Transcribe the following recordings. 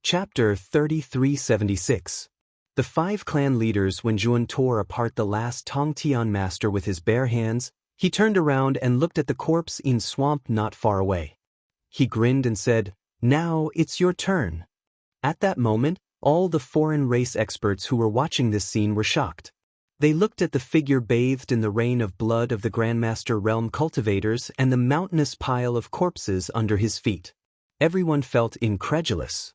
Chapter 3376. The five clan leaders. When Juan tore apart the last Tongtian master with his bare hands, he turned around and looked at the corpse in swamp not far away. He grinned and said, "Now it's your turn." At that moment, all the foreign race experts who were watching this scene were shocked. They looked at the figure bathed in the rain of blood of the Grandmaster Realm cultivators and the mountainous pile of corpses under his feet. Everyone felt incredulous.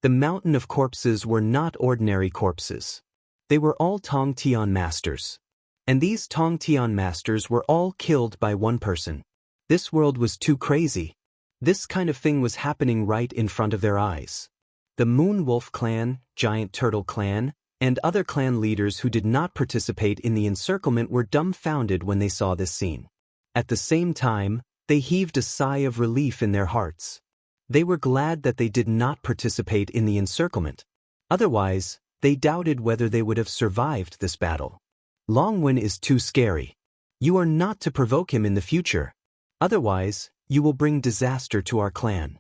The mountain of corpses were not ordinary corpses. They were all Tongtian masters. And these Tongtian masters were all killed by one person. This world was too crazy. This kind of thing was happening right in front of their eyes. The Moon Wolf clan, Giant Turtle clan, and other clan leaders who did not participate in the encirclement were dumbfounded when they saw this scene. At the same time, they heaved a sigh of relief in their hearts. They were glad that they did not participate in the encirclement. Otherwise, they doubted whether they would have survived this battle. Longwen is too scary. You are not to provoke him in the future. Otherwise, you will bring disaster to our clan.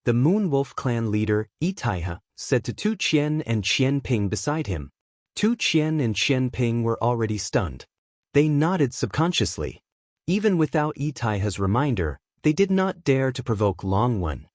The Moon Wolf clan leader, Itaiha, said to Tu Qian and Qian Ping beside him. Tu Qian and Qian Ping were already stunned. They nodded subconsciously. Even without Itaiha's reminder, they did not dare to provoke Longwen.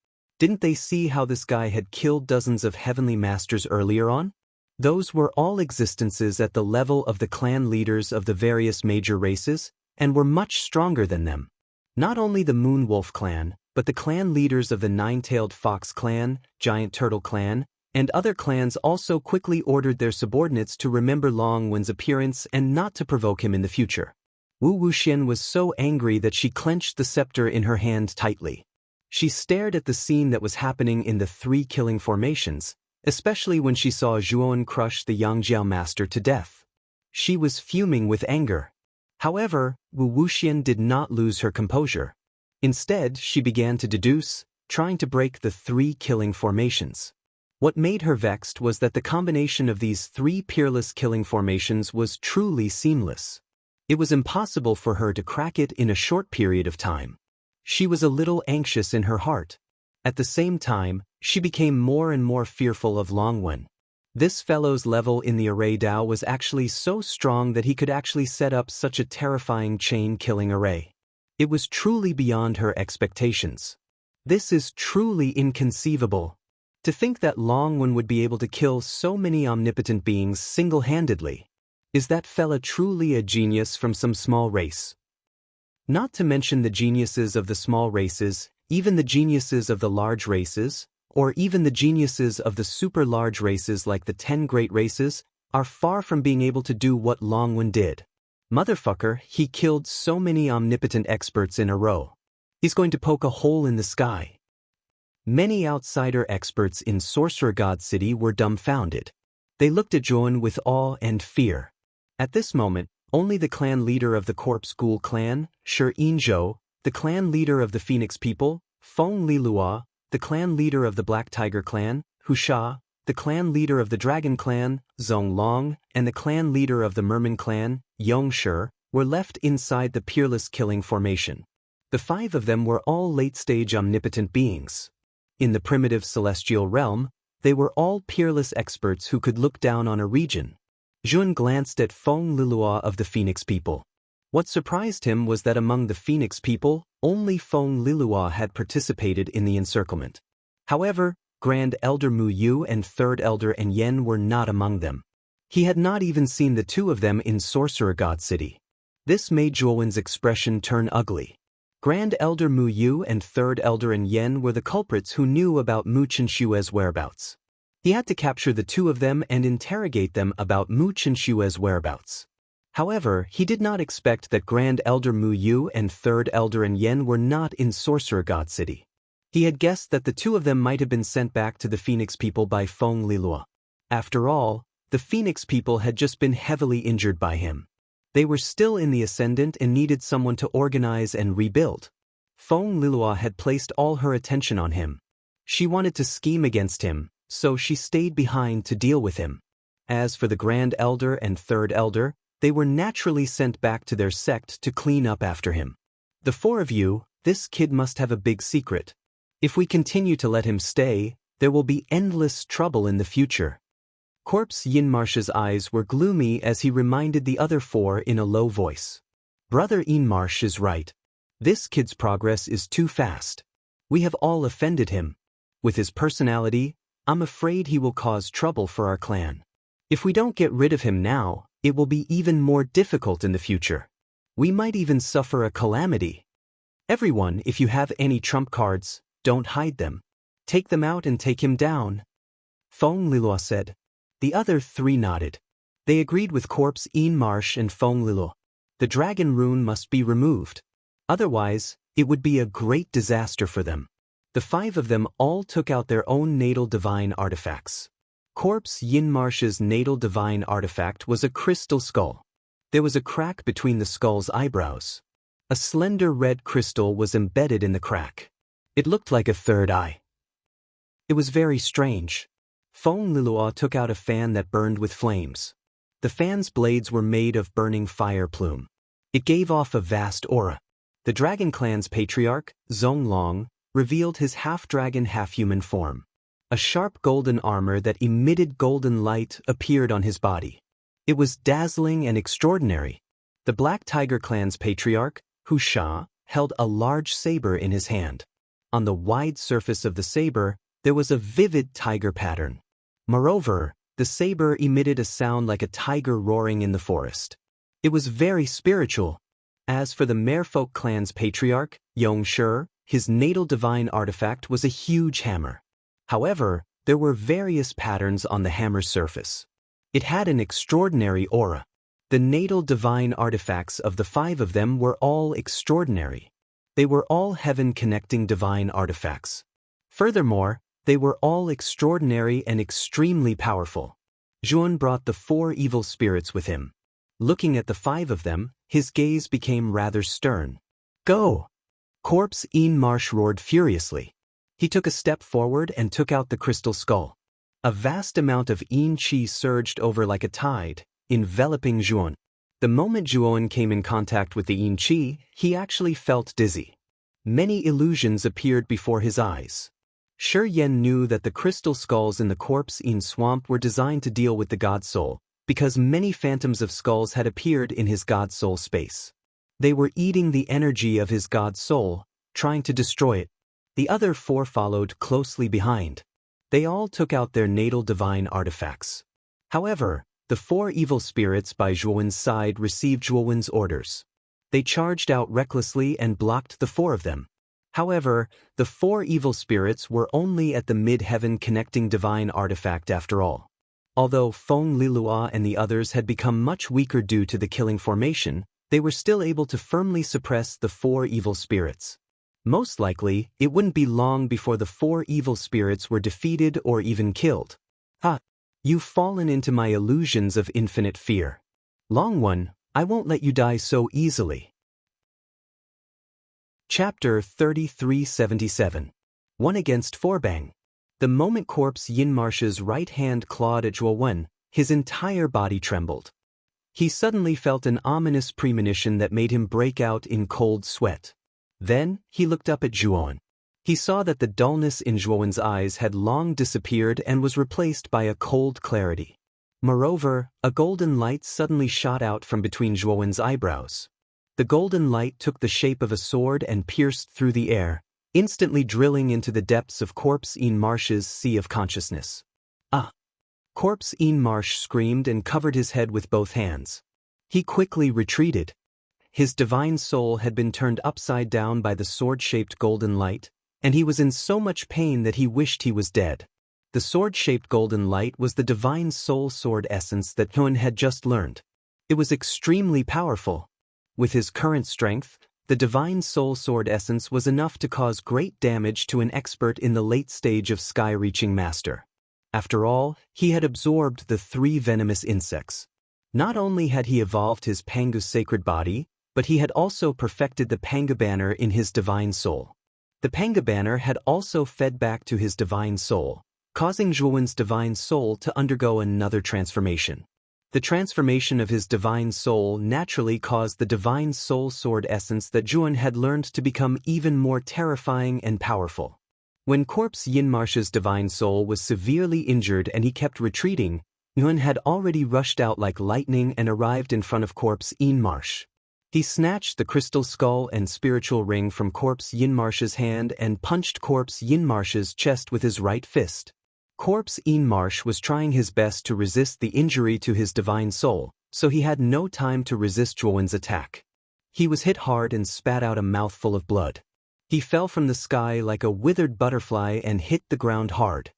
Didn't they see how this guy had killed dozens of heavenly masters earlier on? Those were all existences at the level of the clan leaders of the various major races, and were much stronger than them. Not only the Moon Wolf clan, but the clan leaders of the Nine-Tailed Fox clan, Giant Turtle clan, and other clans also quickly ordered their subordinates to remember Longwen's appearance and not to provoke him in the future. Wu Wuxian was so angry that she clenched the scepter in her hand tightly. She stared at the scene that was happening in the three killing formations, especially when she saw Zhuan crush the Yangjiao master to death. She was fuming with anger. However, Wu Wuxian did not lose her composure. Instead, she began to deduce, trying to break the three killing formations. What made her vexed was that the combination of these three peerless killing formations was truly seamless. It was impossible for her to crack it in a short period of time. She was a little anxious in her heart. At the same time, she became more and more fearful of Longwen. This fellow's level in the array Dao was actually so strong that he could actually set up such a terrifying chain-killing array. It was truly beyond her expectations. This is truly inconceivable. To think that Longwen would be able to kill so many omnipotent beings single-handedly. Is that fella truly a genius from some small race? Not to mention the geniuses of the small races, even the geniuses of the large races, or even the geniuses of the super large races like the 10 great races, are far from being able to do what Longwen did. Motherfucker, he killed so many omnipotent experts in a row. He's going to poke a hole in the sky. Many outsider experts in Sorcerer God City were dumbfounded. They looked at Zhuan with awe and fear. At this moment, only the clan leader of the Corpse Ghoul clan, Shi Yinzhou, the clan leader of the Phoenix people, Feng Lilua, the clan leader of the Black Tiger clan, Hu Sha, the clan leader of the Dragon clan, Zhong Long, and the clan leader of the Merman clan, Yong Shi, were left inside the peerless killing formation. The five of them were all late-stage omnipotent beings. In the primitive celestial realm, they were all peerless experts who could look down on a region. Zhuan glanced at Feng Lilua of the Phoenix people. What surprised him was that among the Phoenix people, only Feng Lilua had participated in the encirclement. However, Grand Elder Mu Yu and Third Elder En Yen were not among them. He had not even seen the two of them in Sorcerer God City. This made Zhuan's expression turn ugly. Grand Elder Mu Yu and Third Elder En Yen were the culprits who knew about Mu Qinshue's whereabouts. He had to capture the two of them and interrogate them about Mu Qinshue's whereabouts. However, he did not expect that Grand Elder Mu Yu and Third Elder En Yen were not in Sorcerer God City. He had guessed that the two of them might have been sent back to the Phoenix people by Feng Lilua. After all, the Phoenix people had just been heavily injured by him. They were still in the ascendant and needed someone to organize and rebuild. Feng Lilua had placed all her attention on him. She wanted to scheme against him, so she stayed behind to deal with him. As for the Grand Elder and Third Elder, they were naturally sent back to their sect to clean up after him. The four of you, this kid must have a big secret. If we continue to let him stay, There will be endless trouble in the future. Corpse Yinmarsh's eyes were gloomy as he reminded the other four in a low voice. Brother Yinmarsh is right. This kid's progress is too fast. We have all offended him. With his personality, I'm afraid he will cause trouble for our clan. If we don't get rid of him now, it will be even more difficult in the future. We might even suffer a calamity. Everyone, if you have any trump cards, don't hide them. Take them out and take him down. Feng Lilua said. The other three nodded. They agreed with Corpse Yinmarsh and Feng Lilua. The dragon rune must be removed. Otherwise, it would be a great disaster for them. The five of them all took out their own natal divine artifacts. Corpse Yinmarsh's natal divine artifact was a crystal skull. There was a crack between the skull's eyebrows. A slender red crystal was embedded in the crack. It looked like a third eye. It was very strange. Feng Lilua took out a fan that burned with flames. The fan's blades were made of burning fire plume. It gave off a vast aura. The Dragon Clan's patriarch, Zonglong, revealed his half-dragon half-human form. A sharp golden armor that emitted golden light appeared on his body. It was dazzling and extraordinary. The Black Tiger Clan's patriarch, Hu Sha, held a large saber in his hand. On the wide surface of the saber, there was a vivid tiger pattern. Moreover, the saber emitted a sound like a tiger roaring in the forest. It was very spiritual. As for the Merfolk Clan's patriarch, Yong Shi, his natal divine artifact was a huge hammer. However, there were various patterns on the hammer's surface. It had an extraordinary aura. The natal divine artifacts of the five of them were all extraordinary. They were all heaven-connecting divine artifacts. Furthermore, they were all extraordinary and extremely powerful. Zhuan brought the four evil spirits with him. Looking at the five of them, his gaze became rather stern. Go! Corpse Yinmarsh roared furiously. He took a step forward and took out the crystal skull. A vast amount of Yin Qi surged over like a tide, enveloping Zhuan. The moment Zhuan came in contact with the Yin Qi, he actually felt dizzy. Many illusions appeared before his eyes. Shi Yan knew that the crystal skulls in the Corpse Yin swamp were designed to deal with the God Soul, because many phantoms of skulls had appeared in his God Soul space. They were eating the energy of his God Soul, trying to destroy it. The other four followed closely behind. They all took out their natal divine artifacts. However, the four evil spirits by Zhuowen's side received Zhuowen's orders. They charged out recklessly and blocked the four of them. However, the four evil spirits were only at the mid-heaven connecting divine artifact after all. Although Feng Lilua and the others had become much weaker due to the killing formation, they were still able to firmly suppress the four evil spirits. Most likely, it wouldn't be long before the four evil spirits were defeated or even killed. Ah, you've fallen into my illusions of infinite fear. Long One, I won't let you die so easily. Chapter 3377. One against Forbang. The moment Corpse Yinmarsh's right hand clawed at Zhuowen, his entire body trembled. He suddenly felt an ominous premonition that made him break out in cold sweat. Then, he looked up at Zhuowen. He saw that the dullness in Zhuowen's eyes had long disappeared and was replaced by a cold clarity. Moreover, a golden light suddenly shot out from between Zhuowen's eyebrows. The golden light took the shape of a sword and pierced through the air, instantly drilling into the depths of Corpse Yinmarsh's sea of consciousness. Ah! Corpse Yinmarsh screamed and covered his head with both hands. He quickly retreated. His divine soul had been turned upside down by the sword-shaped golden light, and he was in so much pain that he wished he was dead. The sword-shaped golden light was the divine soul sword essence that Huan had just learned. It was extremely powerful. With his current strength, the divine soul sword essence was enough to cause great damage to an expert in the late stage of sky-reaching master. After all, he had absorbed the three venomous insects. Not only had he evolved his Pangu's sacred body, but he had also perfected the Panga banner in his divine soul. The Panga banner had also fed back to his divine soul, causing Zhuowen's divine soul to undergo another transformation. The transformation of his divine soul naturally caused the divine soul sword essence that Zhuowen had learned to become even more terrifying and powerful. When Corpse Yinmarsh's divine soul was severely injured and he kept retreating, Yuan had already rushed out like lightning and arrived in front of Corpse Yinmarsh. He snatched the crystal skull and spiritual ring from Corpse Yinmarsh's hand and punched Corpse Yinmarsh's chest with his right fist. Corpse Yinmarsh was trying his best to resist the injury to his divine soul, so he had no time to resist Yuan's attack. He was hit hard and spat out a mouthful of blood. He fell from the sky like a withered butterfly and hit the ground hard.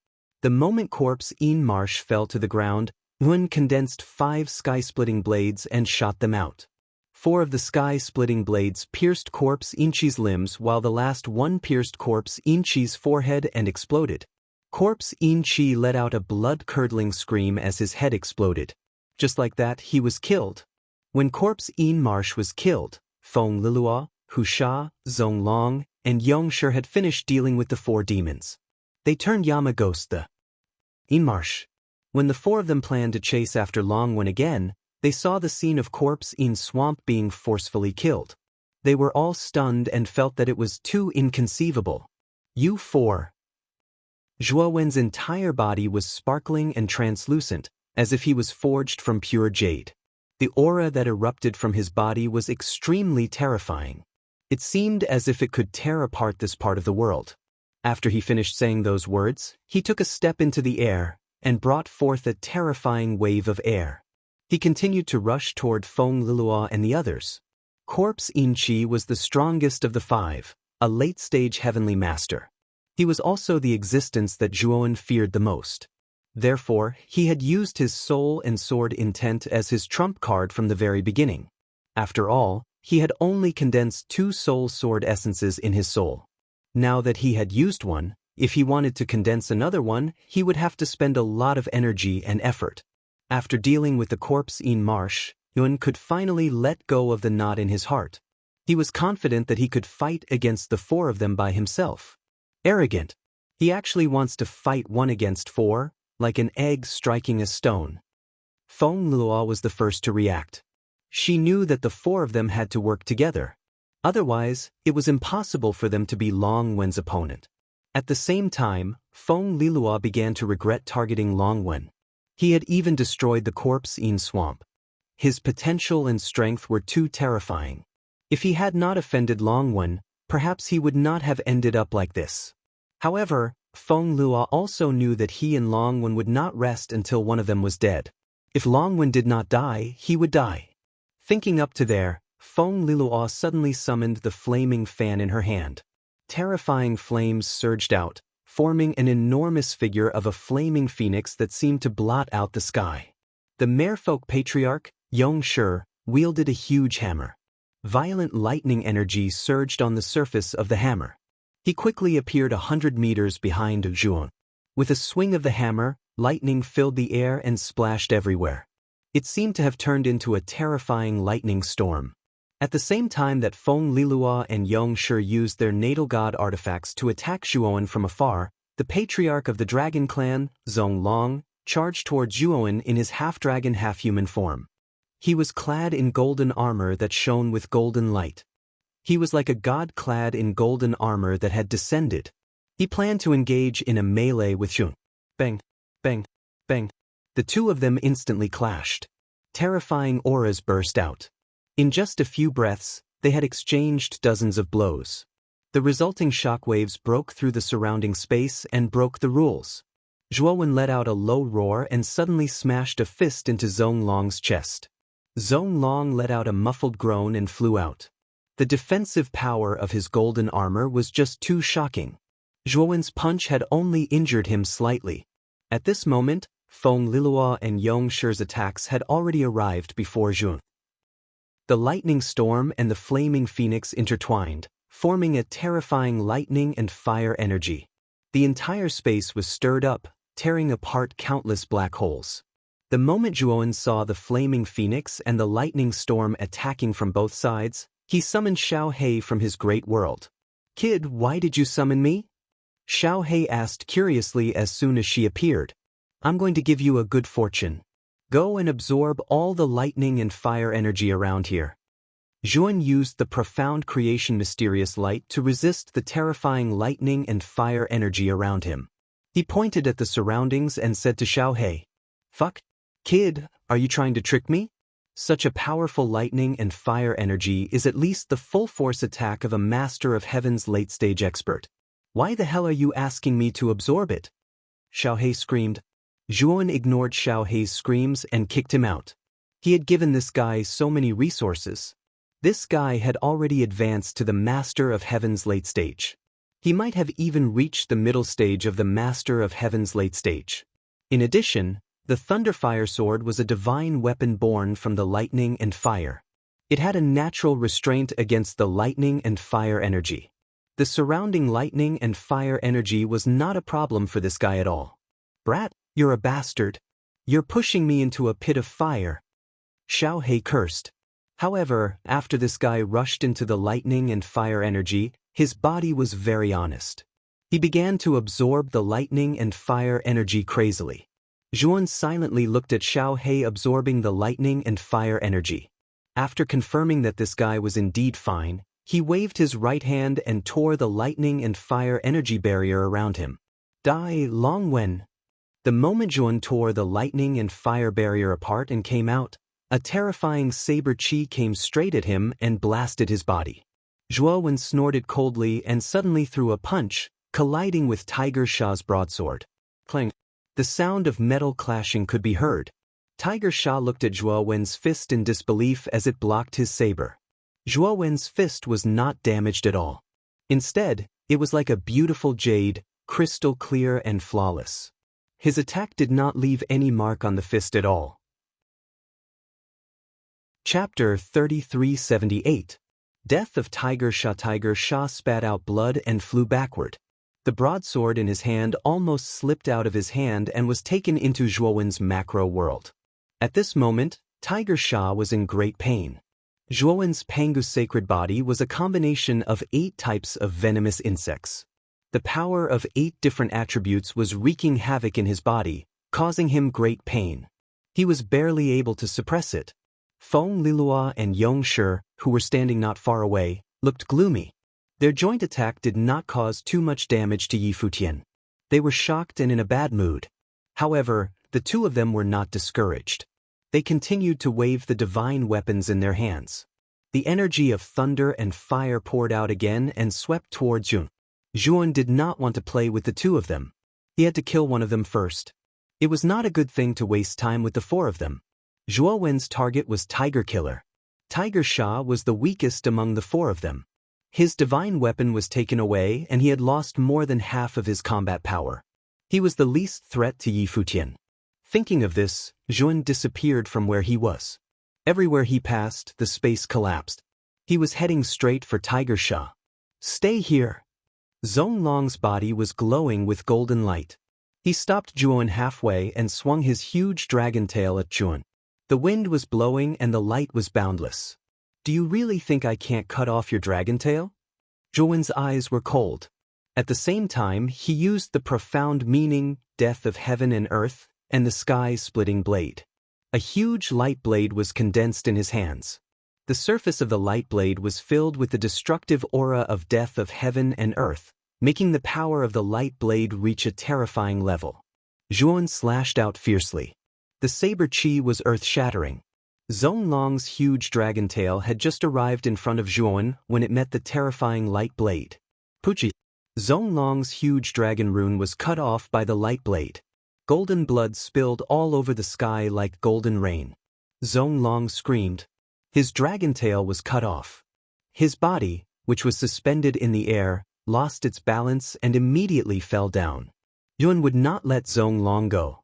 The moment Corpse Yinmarsh fell to the ground, Yuan condensed 5 sky-splitting blades and shot them out. 4 of the sky-splitting blades pierced Corpse Yinchi's limbs while the last one pierced Corpse Yinchi's forehead and exploded. Corpse Yinchi let out a blood-curdling scream as his head exploded. Just like that, he was killed. When Corpse Yinmarsh was killed, Feng Lilua, Hu Sha, Zhong Long, and Yongshi had finished dealing with the 4 demons. They turned Yama-ghost the Yinmarsh. When the 4 of them planned to chase after Longwen again, they saw the scene of Corpse Yin Swamp being forcefully killed. They were all stunned and felt that it was too inconceivable. U4. Zhuowen's entire body was sparkling and translucent, as if he was forged from pure jade. The aura that erupted from his body was extremely terrifying. It seemed as if it could tear apart this part of the world. After he finished saying those words, he took a step into the air and brought forth a terrifying wave of air. He continued to rush toward Feng Lilua and the others. Corpse Yinchi was the strongest of the 5, a late-stage heavenly master. He was also the existence that Zhuowen feared the most. Therefore, he had used his soul and sword intent as his trump card from the very beginning. After all, he had only condensed 2 soul sword essences in his soul. Now that he had used one, if he wanted to condense another one, he would have to spend a lot of energy and effort. After dealing with the Corpse Yinmarsh, Yuan could finally let go of the knot in his heart. He was confident that he could fight against the 4 of them by himself. Arrogant. He actually wants to fight 1 against 4, like an egg striking a stone. Feng Lilua was the first to react. She knew that the 4 of them had to work together. Otherwise, it was impossible for them to be Longwen's opponent. At the same time, Feng Lilua began to regret targeting Longwen. He had even destroyed the Corpse Yin Swamp. His potential and strength were too terrifying. If he had not offended Longwen, perhaps he would not have ended up like this. However, Feng Lilua also knew that he and Longwen would not rest until one of them was dead. If Longwen did not die, he would die. Thinking up to there, Feng Lilua suddenly summoned the flaming fan in her hand. Terrifying flames surged out, forming an enormous figure of a flaming phoenix that seemed to blot out the sky. The Merfolk Patriarch, Yongshi, wielded a huge hammer. Violent lightning energy surged on the surface of the hammer. He quickly appeared 100 meters behind Zhuowen. With a swing of the hammer, lightning filled the air and splashed everywhere. It seemed to have turned into a terrifying lightning storm. At the same time that Feng Lilua and Yongshi used their natal god artifacts to attack Zhuowen from afar, the patriarch of the dragon clan, Zhong Long, charged toward Zhuowen in his half-dragon half-human form. He was clad in golden armor that shone with golden light. He was like a god clad in golden armor that had descended. He planned to engage in a melee with Zhuowen. Bang, bang, bang. The 2 of them instantly clashed. Terrifying auras burst out. In just a few breaths, they had exchanged dozens of blows. The resulting shockwaves broke through the surrounding space and broke the rules. Zhuowen let out a low roar and suddenly smashed a fist into Zhong Long's chest. Zhong Long let out a muffled groan and flew out. The defensive power of his golden armor was just too shocking. Zhuowen's punch had only injured him slightly. At this moment, Feng Lilua and Yongshi's attacks had already arrived before Zhuowen. The lightning storm and the flaming phoenix intertwined, forming a terrifying lightning and fire energy. The entire space was stirred up, tearing apart countless black holes. The moment Zhuowen saw the flaming phoenix and the lightning storm attacking from both sides, he summoned Xiao He from his great world. "Kid, why did you summon me?" Xiao He asked curiously as soon as she appeared. "I'm going to give you a good fortune. Go and absorb all the lightning and fire energy around here." Zhuan used the profound creation mysterious light to resist the terrifying lightning and fire energy around him. He pointed at the surroundings and said to Xiaohei, "Fuck, kid, are you trying to trick me? Such a powerful lightning and fire energy is at least the full-force attack of a master of heaven's late-stage expert. Why the hell are you asking me to absorb it?" Xiaohei screamed. Zhuan ignored Xiaohei's screams and kicked him out. He had given this guy so many resources. This guy had already advanced to the Master of Heaven's late stage. He might have even reached the middle stage of the Master of Heaven's late stage. In addition, the Thunderfire Sword was a divine weapon born from the lightning and fire. It had a natural restraint against the lightning and fire energy. The surrounding lightning and fire energy was not a problem for this guy at all. "Brat, you're a bastard. You're pushing me into a pit of fire," Xiaohei cursed. However, after this guy rushed into the lightning and fire energy, his body was very honest. He began to absorb the lightning and fire energy crazily. Zhuan silently looked at Xiaohei absorbing the lightning and fire energy. After confirming that this guy was indeed fine, he waved his right hand and tore the lightning and fire energy barrier around him. "Dai Long Wen." The moment Zhuan tore the lightning and fire barrier apart and came out, a terrifying saber chi came straight at him and blasted his body. Zhuan snorted coldly and suddenly threw a punch, colliding with Tiger Shah's broadsword. Clang! The sound of metal clashing could be heard. Tiger Shah looked at Zhuowen's fist in disbelief as it blocked his saber. Zhuowen's fist was not damaged at all. Instead, it was like a beautiful jade, crystal clear and flawless. His attack did not leave any mark on the fist at all. Chapter 3378. Death of Tiger Shah. Tiger Shah spat out blood and flew backward. The broadsword in his hand almost slipped out of his hand and was taken into Zhuowen's macro world. At this moment, Tiger Shah was in great pain. Zhuowen's Pangu's sacred body was a combination of 8 types of venomous insects. The power of 8 different attributes was wreaking havoc in his body, causing him great pain. He was barely able to suppress it. Feng Lilua and Yong Shi, who were standing not far away, looked gloomy. Their joint attack did not cause too much damage to Yi Futian. They were shocked and in a bad mood. However, the two of them were not discouraged. They continued to wave the divine weapons in their hands. The energy of thunder and fire poured out again and swept towards Zhuan. Zhuan did not want to play with the two of them. He had to kill one of them first. It was not a good thing to waste time with the 4 of them. Zhuowen's target was Tiger Killer. Tiger Shah was the weakest among the 4 of them. His divine weapon was taken away and he had lost more than half of his combat power. He was the least threat to Yi Futian. Thinking of this, Zhuan disappeared from where he was. Everywhere he passed, the space collapsed. He was heading straight for Tiger Shah. "Stay here." Zonglong's body was glowing with golden light. He stopped Zhuan halfway and swung his huge dragon tail at Zhuan. The wind was blowing and the light was boundless. "Do you really think I can't cut off your dragon tail?" Zhuan's eyes were cold. At the same time, he used the profound meaning, death of heaven and earth, and the sky-splitting blade. A huge light blade was condensed in his hands. The surface of the light blade was filled with the destructive aura of death of heaven and earth, making the power of the light blade reach a terrifying level. Zhuan slashed out fiercely. The saber chi was earth-shattering. Zonglong's huge dragon tail had just arrived in front of Zhuan when it met the terrifying light blade. Puchi! Zonglong's huge dragon rune was cut off by the light blade. Golden blood spilled all over the sky like golden rain. Zonglong screamed. His dragon tail was cut off. His body, which was suspended in the air, lost its balance and immediately fell down. Zhuan would not let Zonglong go.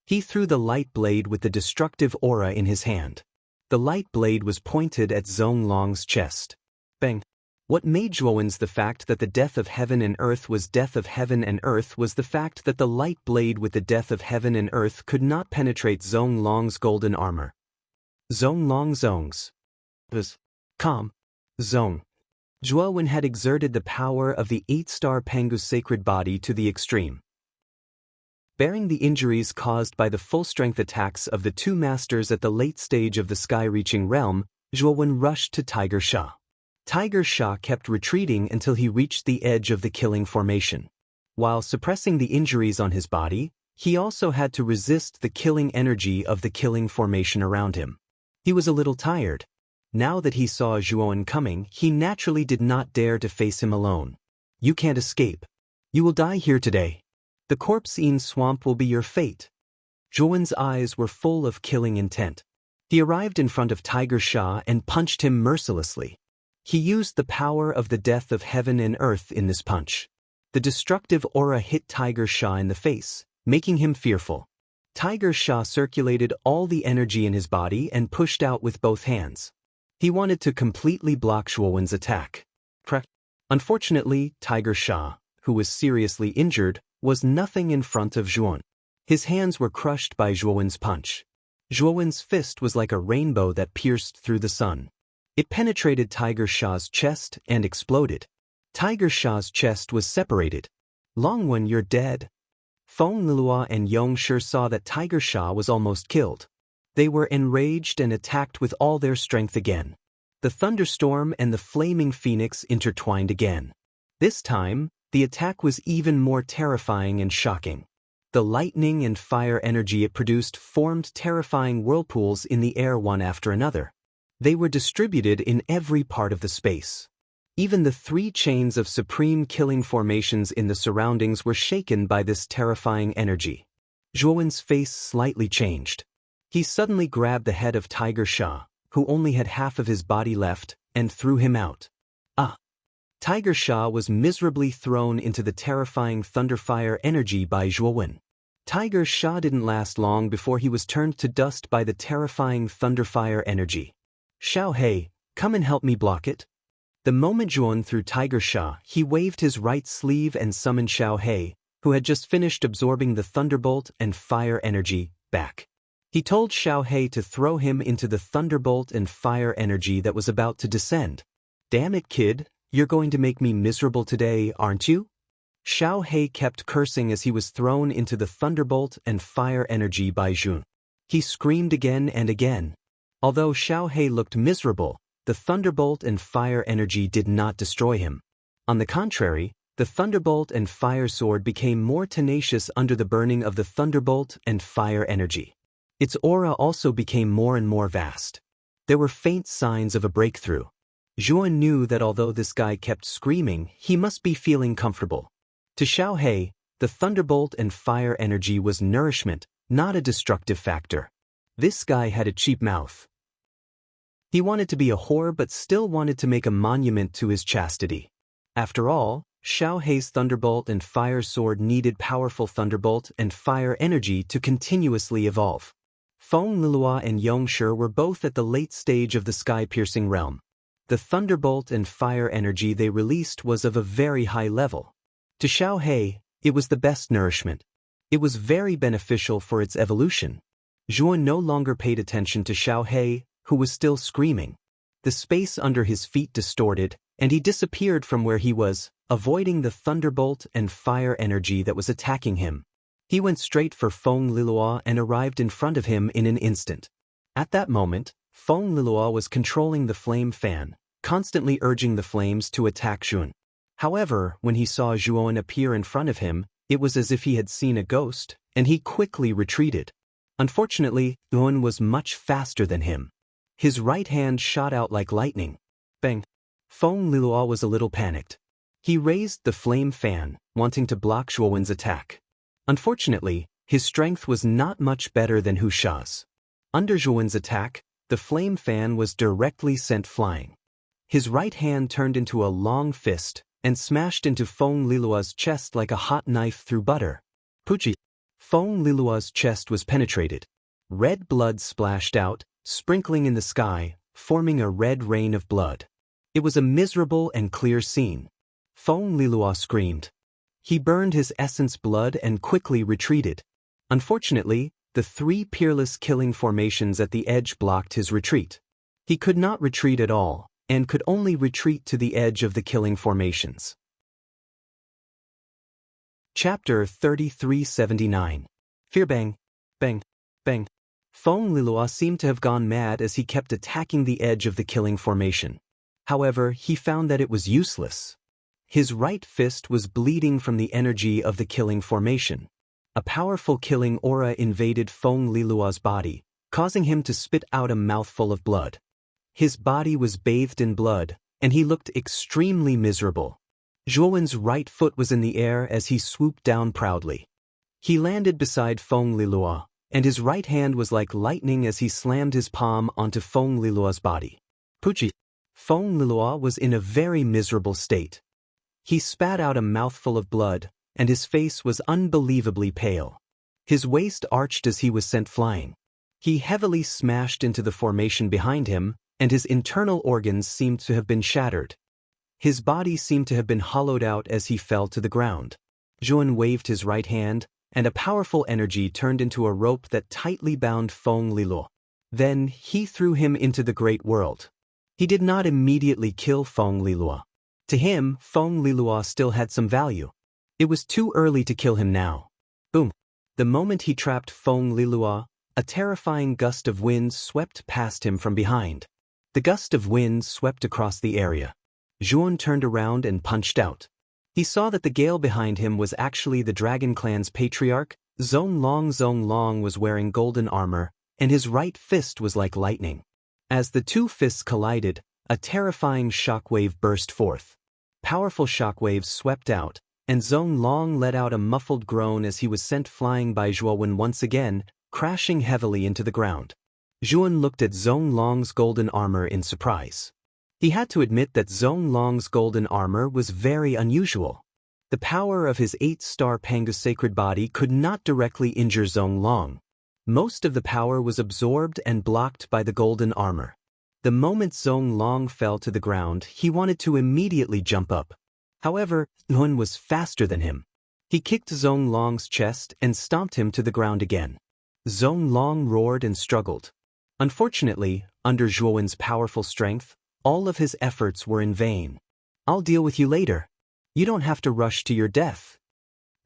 He threw the light blade with the destructive aura in his hand. The light blade was pointed at Zonglong's chest. Bang! What made Zhuowen's the fact that the death of heaven and earth was death of heaven and earth was the fact that the light blade with the death of heaven and earth could not penetrate Zonglong's golden armor. Zonglong zongs. Calm. Zong. Zhuowen had exerted the power of the 8-star Pangu's sacred body to the extreme. Bearing the injuries caused by the full-strength attacks of the 2 masters at the late stage of the sky-reaching realm, Zhuowen rushed to Tiger Sha. Tiger Sha kept retreating until he reached the edge of the killing formation. While suppressing the injuries on his body, he also had to resist the killing energy of the killing formation around him. He was a little tired. Now that he saw Zhuowen coming, he naturally did not dare to face him alone. "You can't escape. You will die here today. The corpse-eaten swamp will be your fate." Zhuowen's eyes were full of killing intent. He arrived in front of Tiger Sha and punched him mercilessly. He used the power of the death of heaven and earth in this punch. The destructive aura hit Tiger Sha in the face, making him fearful. Tiger Sha circulated all the energy in his body and pushed out with both hands. He wanted to completely block Zhuowen's attack. Unfortunately, Tiger Sha, who was seriously injured, was nothing in front of Zhuowen. His hands were crushed by Zhuowen's punch. Zhuowen's fist was like a rainbow that pierced through the sun. It penetrated Tiger Sha's chest and exploded. Tiger Sha's chest was separated. "Longwen, you're dead." Feng Lilua and Yong Shi saw that Tiger Sha was almost killed. They were enraged and attacked with all their strength again. The thunderstorm and the flaming phoenix intertwined again. This time, the attack was even more terrifying and shocking. The lightning and fire energy it produced formed terrifying whirlpools in the air one after another. They were distributed in every part of the space. Even the 3 chains of supreme killing formations in the surroundings were shaken by this terrifying energy. Zhuowen's face slightly changed. He suddenly grabbed the head of Tiger Sha, who only had half of his body left, and threw him out. Tiger Sha was miserably thrown into the terrifying thunderfire energy by Zhuowen. Tiger Sha didn't last long before he was turned to dust by the terrifying thunderfire energy. "Xiao He, come and help me block it." The moment Zhuowen threw Tiger Sha, he waved his right sleeve and summoned Xiao He, who had just finished absorbing the thunderbolt and fire energy, back. He told Xiao He to throw him into the thunderbolt and fire energy that was about to descend. "Damn it, kid, you're going to make me miserable today, aren't you?" Xiao He kept cursing as he was thrown into the thunderbolt and fire energy by Zhuowen. He screamed again and again. Although Xiao He looked miserable, the thunderbolt and fire energy did not destroy him. On the contrary, the thunderbolt and fire sword became more tenacious under the burning of the thunderbolt and fire energy. Its aura also became more and more vast. There were faint signs of a breakthrough. Zhuowen knew that although this guy kept screaming, he must be feeling comfortable. To Xiao He, the thunderbolt and fire energy was nourishment, not a destructive factor. This guy had a cheap mouth. He wanted to be a whore but still wanted to make a monument to his chastity. After all, Xiao He's thunderbolt and fire sword needed powerful thunderbolt and fire energy to continuously evolve. Feng Lilua and Yong Shi were both at the late stage of the sky-piercing realm. The thunderbolt and fire energy they released was of a very high level. To Xiao He, it was the best nourishment. It was very beneficial for its evolution. Zhuowen no longer paid attention to Xiao He, who was still screaming. The space under his feet distorted, and he disappeared from where he was, avoiding the thunderbolt and fire energy that was attacking him. He went straight for Feng Lilua and arrived in front of him in an instant. At that moment, Feng Lilua was controlling the flame fan, constantly urging the flames to attack Zhuowen. However, when he saw Zhuowen appear in front of him, it was as if he had seen a ghost, and he quickly retreated. Unfortunately, Zhuowen was much faster than him. His right hand shot out like lightning. Bang! Feng Lilua was a little panicked. He raised the flame fan, wanting to block Zhuowen's attack. Unfortunately, his strength was not much better than Hu Sha's. Under Zhuowen's attack, the flame fan was directly sent flying. His right hand turned into a long fist and smashed into Feng Lilua's chest like a hot knife through butter. Puchi! Feng Lilua's chest was penetrated. Red blood splashed out, sprinkling in the sky, forming a red rain of blood. It was a miserable and clear scene. Feng Lilua screamed. He burned his essence blood and quickly retreated. Unfortunately, the 3 peerless killing formations at the edge blocked his retreat. He could not retreat at all, and could only retreat to the edge of the killing formations. Chapter 3379. Fear bang, bang, bang. Feng Lilua seemed to have gone mad as he kept attacking the edge of the killing formation. However, he found that it was useless. His right fist was bleeding from the energy of the killing formation. A powerful killing aura invaded Feng Lilua's body, causing him to spit out a mouthful of blood. His body was bathed in blood, and he looked extremely miserable. Zhuowen's right foot was in the air as he swooped down proudly. He landed beside Feng Lilua, and his right hand was like lightning as he slammed his palm onto Feng Lilua's body. Puchi! Feng Lilua was in a very miserable state. He spat out a mouthful of blood, and his face was unbelievably pale. His waist arched as he was sent flying. He heavily smashed into the formation behind him, and his internal organs seemed to have been shattered. His body seemed to have been hollowed out as he fell to the ground. Zhuan waved his right hand, and a powerful energy turned into a rope that tightly bound Feng Lilua. Then he threw him into the great world. He did not immediately kill Feng Lilua. To him, Feng Lilua still had some value. It was too early to kill him now. Boom! The moment he trapped Feng Lilua, a terrifying gust of wind swept past him from behind. The gust of wind swept across the area. Zhuan turned around and punched out. He saw that the gale behind him was actually the Dragon Clan's patriarch. Zhong Long was wearing golden armor, and his right fist was like lightning. As the two fists collided, a terrifying shockwave burst forth. Powerful shockwaves swept out, and Zhong Long let out a muffled groan as he was sent flying by Zhuowen once again, crashing heavily into the ground. Zhuowen looked at Zhong Long's golden armor in surprise. He had to admit that Zhong Long's golden armor was very unusual. The power of his 8-star Pangu sacred body could not directly injure Zhong Long. Most of the power was absorbed and blocked by the golden armor. The moment Zhong Long fell to the ground, he wanted to immediately jump up. However, Zhuowen was faster than him. He kicked Zhong Long's chest and stomped him to the ground again. Zhong Long roared and struggled. Unfortunately, under Zhuowen's powerful strength, all of his efforts were in vain. "I'll deal with you later. You don't have to rush to your death."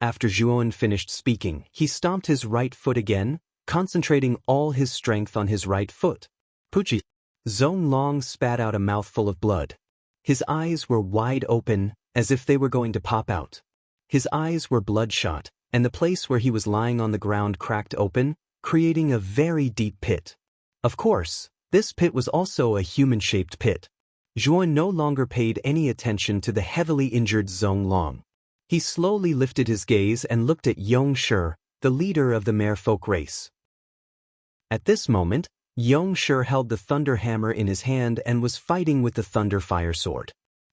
After Zhuowen finished speaking, he stomped his right foot again, concentrating all his strength on his right foot. Puchi! Zhong Long spat out a mouthful of blood. His eyes were wide open, as if they were going to pop out. His eyes were bloodshot, and the place where he was lying on the ground cracked open, creating a very deep pit. Of course, this pit was also a human-shaped pit. Zhuowen no longer paid any attention to the heavily injured Zhong Long. He slowly lifted his gaze and looked at Yongshi, the leader of the merfolk race. At this moment, Yongshi held the thunder hammer in his hand and was fighting with the thunder fire sword.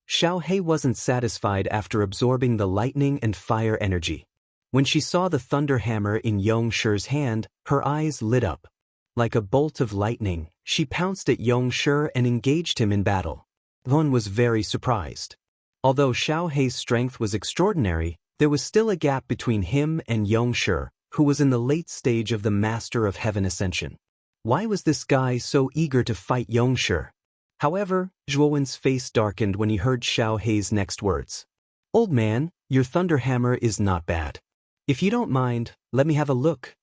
Xiaohei wasn't satisfied after absorbing the lightning and fire energy. When she saw the thunder hammer in Yongshi's hand, her eyes lit up. Like a bolt of lightning, she pounced at Yongshi and engaged him in battle. Zhuowen was very surprised. Although Xiaohei's strength was extraordinary, there was still a gap between him and Yongshi, who was in the late stage of the Master of Heaven Ascension. Why was this guy so eager to fight Yongshi? However, Zhuowen's face darkened when he heard Xiaohei's next words. "Old man, your thunder hammer is not bad. If you don't mind, let me have a look."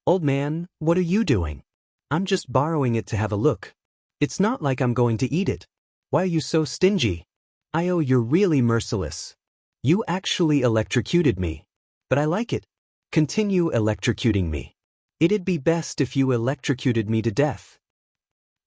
"Old man, what are you doing?" "I'm just borrowing it to have a look. It's not like I'm going to eat it. Why are you so stingy?" "Io, you're really merciless. You actually electrocuted me. But I like it. Continue electrocuting me. It'd be best if you electrocuted me to death."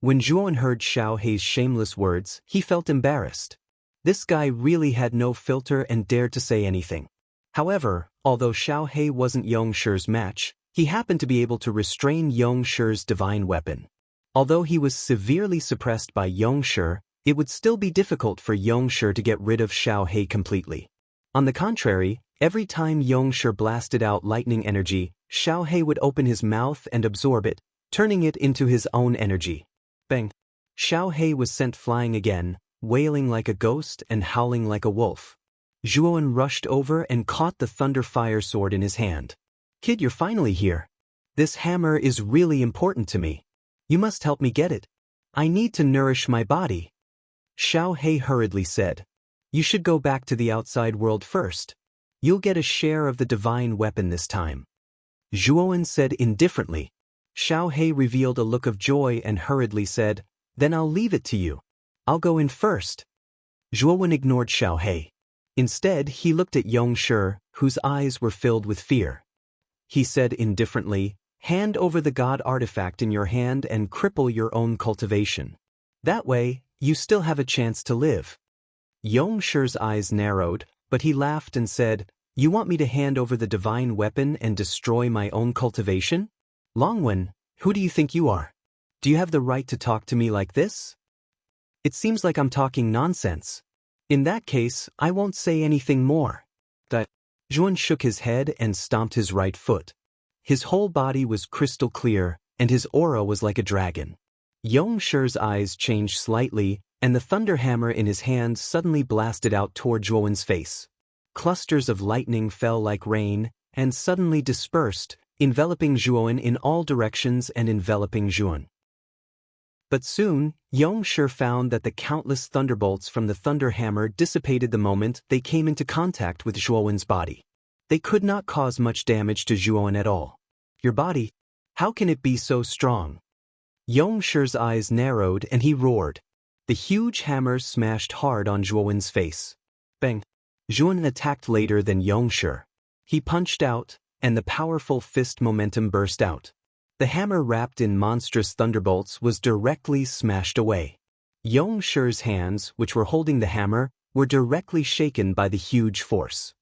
When Zhuowen heard Xiaohei's shameless words, he felt embarrassed. This guy really had no filter and dared to say anything. However, although Xiaohei wasn't Yongshi's match, he happened to be able to restrain Yongshi's divine weapon. Although he was severely suppressed by Yongshi, it would still be difficult for Yongshi to get rid of Xiaohei completely. On the contrary, every time Yongshi blasted out lightning energy, Xiaohei would open his mouth and absorb it, turning it into his own energy. Bang! Xiaohei was sent flying again, wailing like a ghost and howling like a wolf. Zhuowen rushed over and caught the thunder fire sword in his hand. "Kid, you're finally here. This hammer is really important to me. You must help me get it. I need to nourish my body." Xiaohei hurriedly said, "You should go back to the outside world first. You'll get a share of the divine weapon this time." Zhuowen said indifferently. Xiao He revealed a look of joy and hurriedly said, "Then I'll leave it to you. I'll go in first." Zhuowen ignored Xiao He. Instead, he looked at Yongshi, whose eyes were filled with fear. He said indifferently, "Hand over the god artifact in your hand and cripple your own cultivation. That way, you still have a chance to live." Yongshi's eyes narrowed, but he laughed and said, "You want me to hand over the divine weapon and destroy my own cultivation? Longwen, who do you think you are? Do you have the right to talk to me like this? It seems like I'm talking nonsense. In that case, I won't say anything more." Zhuan shook his head and stomped his right foot. His whole body was crystal clear, and his aura was like a dragon. Yongshi's eyes changed slightly, and the thunder hammer in his hand suddenly blasted out toward Zhuowen's face. Clusters of lightning fell like rain, and suddenly dispersed, enveloping Zhuowen in all directions and enveloping Zhuowen. But soon, Yongshi found that the countless thunderbolts from the thunder hammer dissipated the moment they came into contact with Zhuowen's body. They could not cause much damage to Zhuowen at all. "Your body? How can it be so strong?" Yongshi's eyes narrowed and he roared. The huge hammer smashed hard on Zhuowen's face. Bang! Zhuowen attacked later than Yongshi. He punched out, and the powerful fist momentum burst out. The hammer wrapped in monstrous thunderbolts was directly smashed away. Yongshi's hands, which were holding the hammer, were directly shaken by the huge force.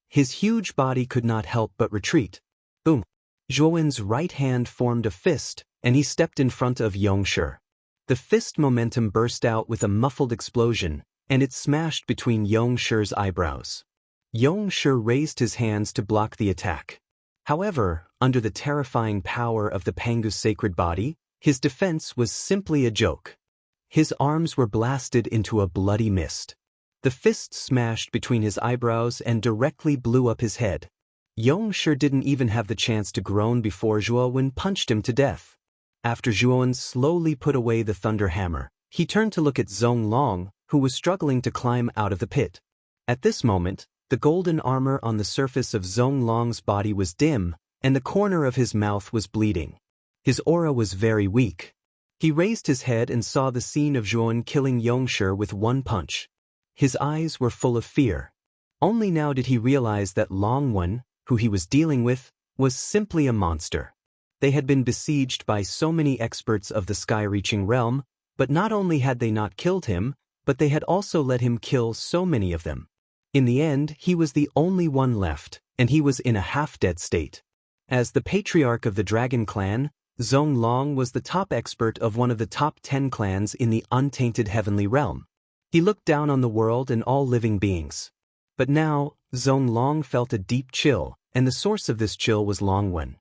His huge body could not help but retreat. Boom! Zhuowen's right hand formed a fist, and he stepped in front of Yongshi. The fist momentum burst out with a muffled explosion, and it smashed between Yongshi's eyebrows. Yongshi raised his hands to block the attack. However, under the terrifying power of the Pangu's sacred body, his defense was simply a joke. His arms were blasted into a bloody mist. The fist smashed between his eyebrows and directly blew up his head. Yongshi didn't even have the chance to groan before Zhuowen punched him to death. After Zhuowen slowly put away the thunder hammer, he turned to look at Zonglong, who was struggling to climb out of the pit. At this moment, the golden armor on the surface of Zonglong's body was dim, and the corner of his mouth was bleeding. His aura was very weak. He raised his head and saw the scene of Zhuowen killing Yongshi with one punch. His eyes were full of fear. Only now did he realize that Longwen, who he was dealing with, was simply a monster. They had been besieged by so many experts of the sky-reaching realm, but not only had they not killed him, but they had also let him kill so many of them. In the end, he was the only one left, and he was in a half-dead state. As the patriarch of the Dragon Clan, Zonglong was the top expert of one of the top 10 clans in the untainted heavenly realm. He looked down on the world and all living beings. But now, Zonglong felt a deep chill, and the source of this chill was Longwen.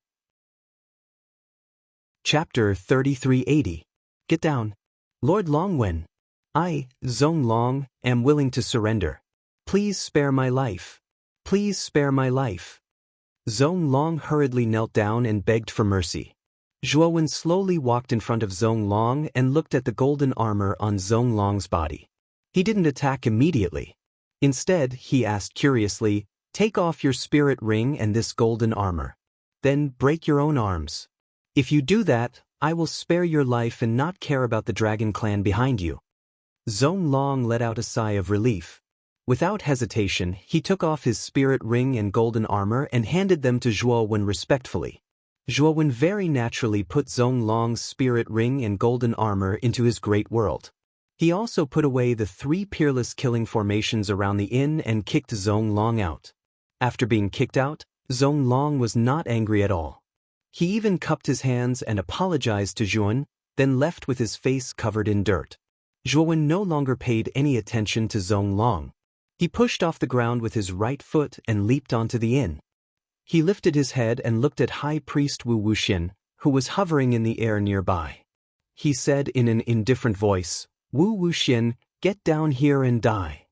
Chapter 3380. Get down. Lord Longwen. I, Zonglong, am willing to surrender. Please spare my life. Please spare my life. Zonglong hurriedly knelt down and begged for mercy. Zhuowen slowly walked in front of Zonglong and looked at the golden armor on Zonglong's body. He didn't attack immediately. Instead, he asked curiously, "Take off your spirit ring and this golden armor. Then break your own arms. If you do that, I will spare your life and not care about the Dragon Clan behind you." Zonglong let out a sigh of relief. Without hesitation, he took off his spirit ring and golden armor and handed them to Zhuowen respectfully. Zhuowen very naturally put Zonglong's spirit ring and golden armor into his great world. He also put away the 3 peerless killing formations around the inn and kicked Zonglong out. After being kicked out, Zonglong was not angry at all. He even cupped his hands and apologized to Zhuowen, then left with his face covered in dirt. Zhuowen no longer paid any attention to Zonglong. He pushed off the ground with his right foot and leaped onto the inn. He lifted his head and looked at High Priest Wu Wuxian, who was hovering in the air nearby. He said in an indifferent voice, "Wu Wuxian, get down here and die."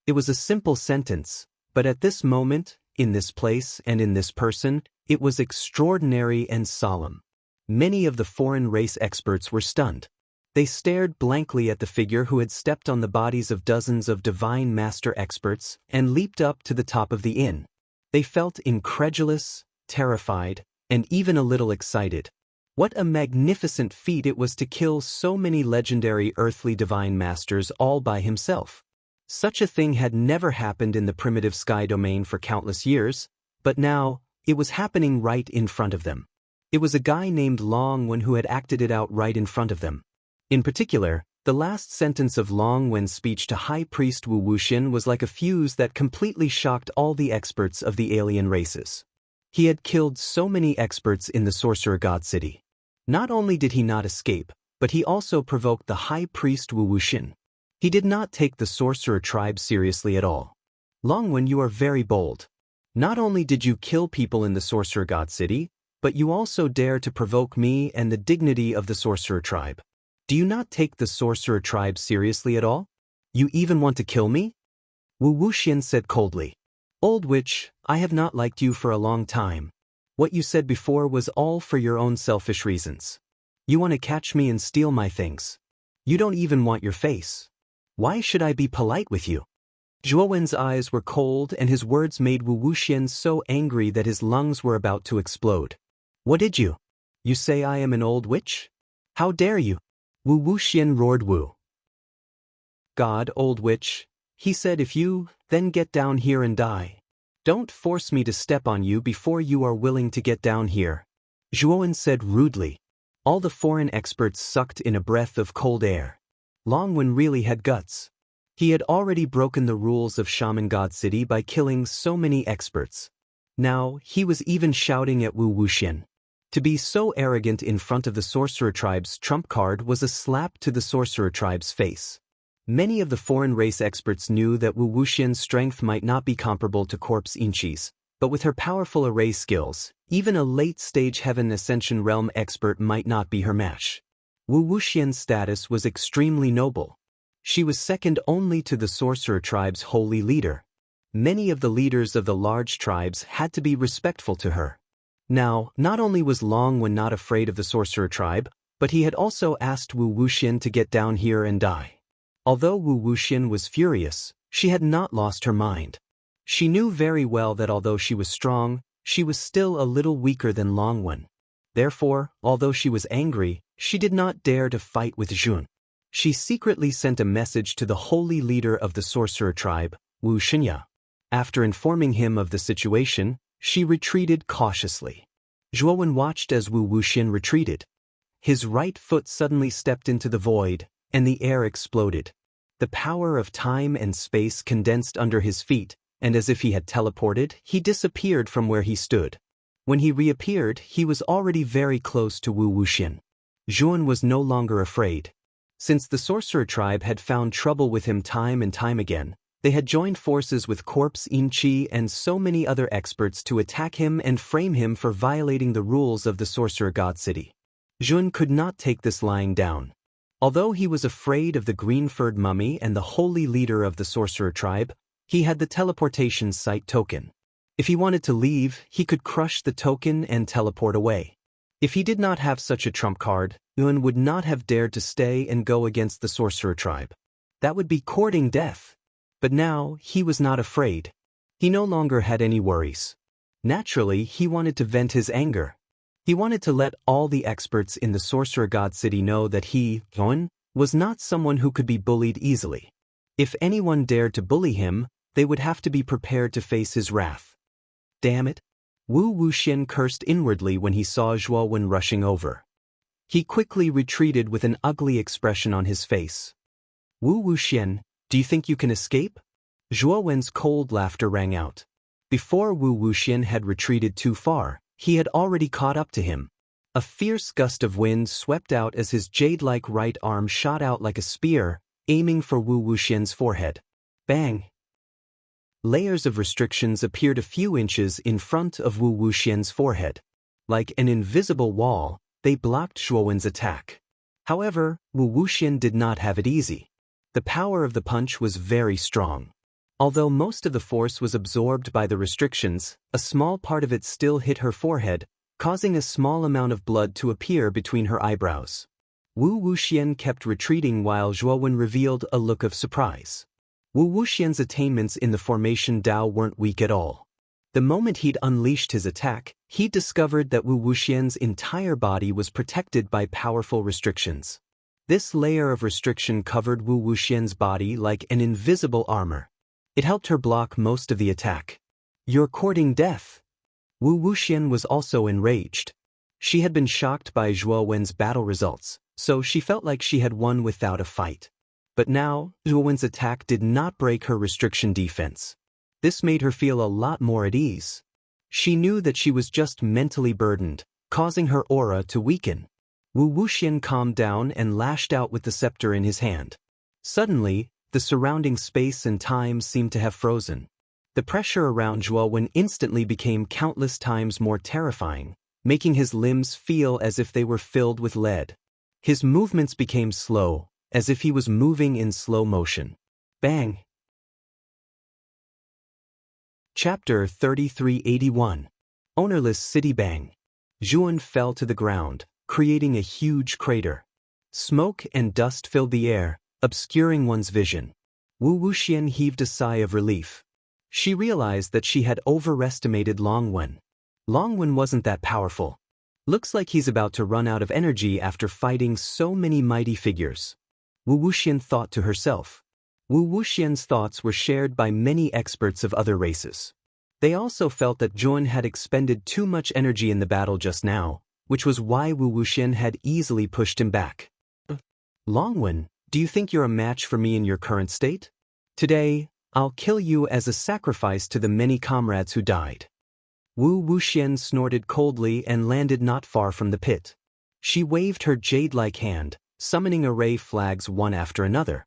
It was a simple sentence, but at this moment, in this place and in this person, it was extraordinary and solemn. Many of the foreign race experts were stunned. They stared blankly at the figure who had stepped on the bodies of dozens of divine master experts and leaped up to the top of the inn. They felt incredulous, terrified, and even a little excited. What a magnificent feat it was to kill so many legendary earthly divine masters all by himself. Such a thing had never happened in the primitive sky domain for countless years, but now, it was happening right in front of them. It was a guy named Long Wen who had acted it out right in front of them. In particular, the last sentence of Long Wen's speech to High Priest Wu Wuxian was like a fuse that completely shocked all the experts of the alien races. He had killed so many experts in the Sorcerer God City. Not only did he not escape, but he also provoked the High Priest Wu Wuxian. He did not take the Sorcerer tribe seriously at all. Long Wen, you are very bold. Not only did you kill people in the Sorcerer God City, but you also dare to provoke me and the dignity of the Sorcerer tribe. Do you not take the Sorcerer tribe seriously at all? You even want to kill me? Wu Wuxian said coldly. Old witch, I have not liked you for a long time. What you said before was all for your own selfish reasons. You want to catch me and steal my things. You don't even want your face. Why should I be polite with you? Zhuo Wen's eyes were cold and his words made Wu Wuxian so angry that his lungs were about to explode. What did you? You say I am an old witch? How dare you? Wu Wuxian roared. Wu God, old witch, he said, if you, then get down here and die. Don't force me to step on you before you are willing to get down here. Zhuo said rudely. All the foreign experts sucked in a breath of cold air. Long Wen really had guts. He had already broken the rules of Shaman God City by killing so many experts. Now, he was even shouting at Wu Wuxian. To be so arrogant in front of the Sorcerer tribe's trump card was a slap to the Sorcerer tribe's face. Many of the foreign race experts knew that Wu Wuxian's strength might not be comparable to Corpse Inchi's, but with her powerful array skills, even a late-stage Heaven Ascension Realm expert might not be her match. Wu Wuxian's status was extremely noble. She was second only to the Sorcerer tribe's holy leader. Many of the leaders of the large tribes had to be respectful to her. Now, not only was Long Wen not afraid of the Sorcerer tribe, but he had also asked Wu Wuxian to get down here and die. Although Wu Wuxian was furious, she had not lost her mind. She knew very well that although she was strong, she was still a little weaker than Long Wen. Therefore, although she was angry, she did not dare to fight with Jun. She secretly sent a message to the holy leader of the Sorcerer tribe, Wu Shinya. After informing him of the situation, she retreated cautiously. Zhuo Wen watched as Wu Wuxian retreated. His right foot suddenly stepped into the void, and the air exploded. The power of time and space condensed under his feet, and as if he had teleported, he disappeared from where he stood. When he reappeared, he was already very close to Wu Wuxian. Zhuan was no longer afraid. Since the Sorcerer tribe had found trouble with him time and time again, they had joined forces with Corpse Inchi and so many other experts to attack him and frame him for violating the rules of the Sorcerer God City. Zhuan could not take this lying down. Although he was afraid of the green-furred mummy and the holy leader of the Sorcerer tribe, he had the teleportation site token. If he wanted to leave, he could crush the token and teleport away. If he did not have such a trump card, Yuan would not have dared to stay and go against the Sorcerer tribe. That would be courting death. But now, he was not afraid. He no longer had any worries. Naturally, he wanted to vent his anger. He wanted to let all the experts in the Sorcerer God City know that he, Yuan, was not someone who could be bullied easily. If anyone dared to bully him, they would have to be prepared to face his wrath. Damn it! Wu Wuxian cursed inwardly when he saw Zhuo Wen rushing over. He quickly retreated with an ugly expression on his face. Wu Wuxian, do you think you can escape? Zhuo Wen's cold laughter rang out. Before Wu Wuxian had retreated too far, he had already caught up to him. A fierce gust of wind swept out as his jade-like right arm shot out like a spear, aiming for Wu Wuxian's forehead. Bang! Layers of restrictions appeared a few inches in front of Wu Wuxian's forehead. Like an invisible wall, they blocked Zhuo Wen's attack. However, Wu Wuxian did not have it easy. The power of the punch was very strong. Although most of the force was absorbed by the restrictions, a small part of it still hit her forehead, causing a small amount of blood to appear between her eyebrows. Wu Wuxian kept retreating while Zhuo Wen revealed a look of surprise. Wu Wuxian's attainments in the formation Dao weren't weak at all. The moment he'd unleashed his attack, he discovered that Wu Wuxian's entire body was protected by powerful restrictions. This layer of restriction covered Wu Wuxian's body like an invisible armor. It helped her block most of the attack. "You're courting death." Wu Wuxian was also enraged. She had been shocked by Zhuo Wen's battle results, so she felt like she had won without a fight. But now, Zhuo Wen's attack did not break her restriction defense. This made her feel a lot more at ease. She knew that she was just mentally burdened, causing her aura to weaken. Wu Wuxian calmed down and lashed out with the scepter in his hand. Suddenly, the surrounding space and time seemed to have frozen. The pressure around Zhuo Wen instantly became countless times more terrifying, making his limbs feel as if they were filled with lead. His movements became slow, as if he was moving in slow motion. Bang! Chapter 3381. Ownerless City. Bang! Zhuan fell to the ground, creating a huge crater. Smoke and dust filled the air, obscuring one's vision. Wu Wuxian heaved a sigh of relief. She realized that she had overestimated Long Wen. Long Wen wasn't that powerful. Looks like he's about to run out of energy after fighting so many mighty figures. Wu Wuxian thought to herself. Wu Wuxian's thoughts were shared by many experts of other races. They also felt that Zhuan had expended too much energy in the battle just now, which was why Wu Wuxian had easily pushed him back. "Long Wen, do you think you're a match for me in your current state? Today, I'll kill you as a sacrifice to the many comrades who died." Wu Wuxian snorted coldly and landed not far from the pit. She waved her jade-like hand, summoning array flags one after another.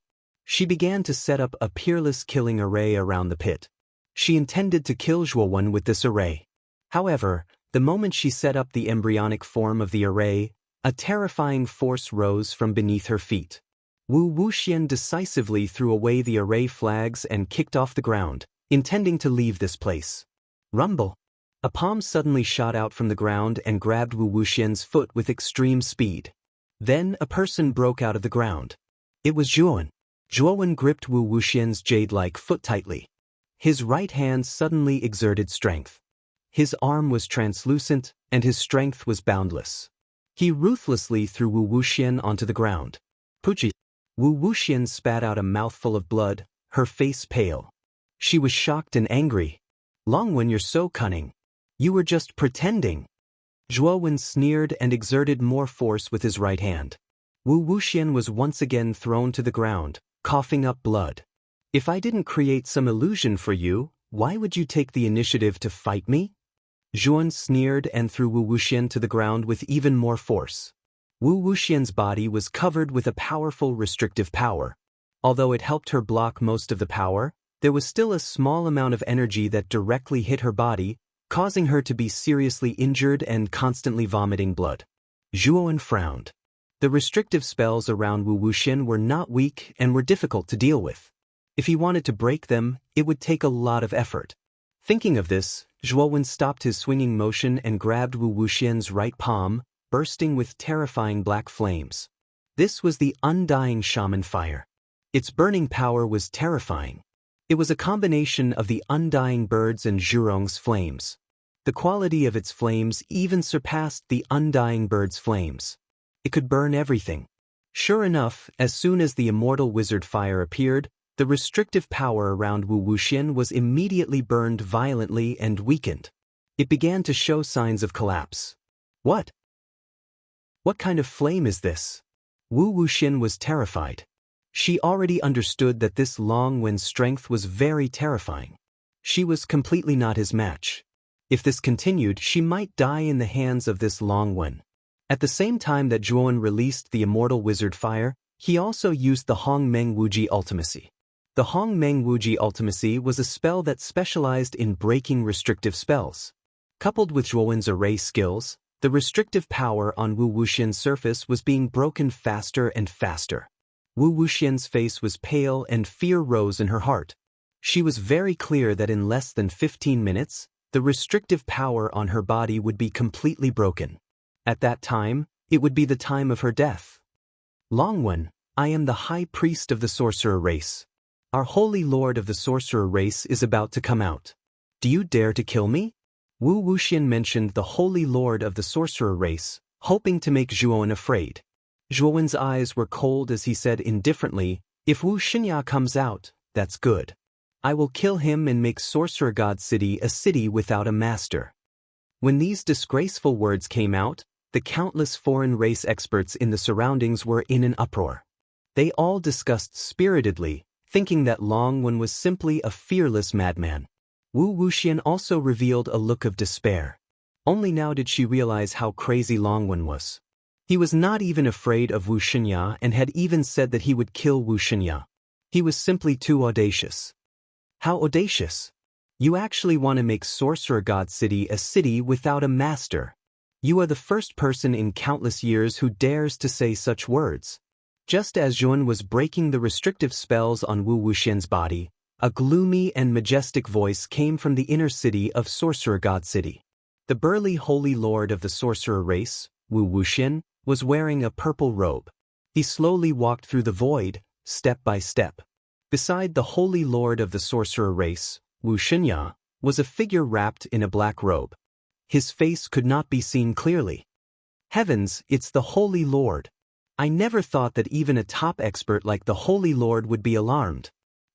She began to set up a peerless killing array around the pit. She intended to kill Zhuo Wen with this array. However, the moment she set up the embryonic form of the array, a terrifying force rose from beneath her feet. Wu Wuxian decisively threw away the array flags and kicked off the ground, intending to leave this place. Rumble! A palm suddenly shot out from the ground and grabbed Wu Wuxian's foot with extreme speed. Then a person broke out of the ground. It was Zhuo. Zhuo Wen gripped Wu Wuxian's jade-like foot tightly. His right hand suddenly exerted strength. His arm was translucent, and his strength was boundless. He ruthlessly threw Wu Wuxian onto the ground. Puchi! Wu Wuxian spat out a mouthful of blood, her face pale. She was shocked and angry. "Long Wen, you're so cunning. You were just pretending." Zhuo Wen sneered and exerted more force with his right hand. Wu Wuxian was once again thrown to the ground, coughing up blood. "If I didn't create some illusion for you, why would you take the initiative to fight me?" Zhuan sneered and threw Wu Wuxian to the ground with even more force. Wu Wuxian's body was covered with a powerful restrictive power. Although it helped her block most of the power, there was still a small amount of energy that directly hit her body, causing her to be seriously injured and constantly vomiting blood. Zhuo frowned. The restrictive spells around Wu Wuxian were not weak and were difficult to deal with. If he wanted to break them, it would take a lot of effort. Thinking of this, Zhuo Wen stopped his swinging motion and grabbed Wu Wuxian's right palm, bursting with terrifying black flames. This was the undying shaman fire. Its burning power was terrifying. It was a combination of the undying birds and Zhurong's flames. The quality of its flames even surpassed the undying bird's flames. It could burn everything. Sure enough, as soon as the immortal wizard fire appeared, the restrictive power around Wu Wuxian was immediately burned violently and weakened. It began to show signs of collapse. What? What kind of flame is this? Wu Wuxian was terrified. She already understood that this Long Wen's strength was very terrifying. She was completely not his match. If this continued, she might die in the hands of this Long Wen. At the same time that Zhuo released the immortal wizard fire, he also used the Hong Meng Wuji ultimacy. The Hong Meng Wuji ultimacy was a spell that specialized in breaking restrictive spells. Coupled with Zhuowen's array skills, the restrictive power on Wu Wuxian's surface was being broken faster and faster. Wu Wuxian's face was pale and fear rose in her heart. She was very clear that in less than 15 minutes, the restrictive power on her body would be completely broken. At that time, it would be the time of her death. Long Wen, I am the high priest of the sorcerer race. Our holy lord of the sorcerer race is about to come out. Do you dare to kill me? Wu Wuxian mentioned the holy lord of the sorcerer race, hoping to make Zhuowen afraid. Zhuowen's eyes were cold as he said indifferently, "If Wu Xinya comes out, that's good. I will kill him and make Sorcerer God City a city without a master." When these disgraceful words came out, the countless foreign race experts in the surroundings were in an uproar. They all discussed spiritedly, thinking that Long Wen was simply a fearless madman. Wu Wuxian also revealed a look of despair. Only now did she realize how crazy Long Wen was. He was not even afraid of Wu Xinya and had even said that he would kill Wu Xinya. He was simply too audacious. How audacious! You actually want to make Sorcerer God City a city without a master. You are the first person in countless years who dares to say such words. Just as Zhuan was breaking the restrictive spells on Wu Wuxian's body, a gloomy and majestic voice came from the inner city of Sorcerer God City. The burly holy lord of the sorcerer race, Wu Wuxian, was wearing a purple robe. He slowly walked through the void, step by step. Beside the holy lord of the sorcerer race, Wu Xinya, was a figure wrapped in a black robe. His face could not be seen clearly. Heavens, it's the holy lord! I never thought that even a top expert like the holy lord would be alarmed.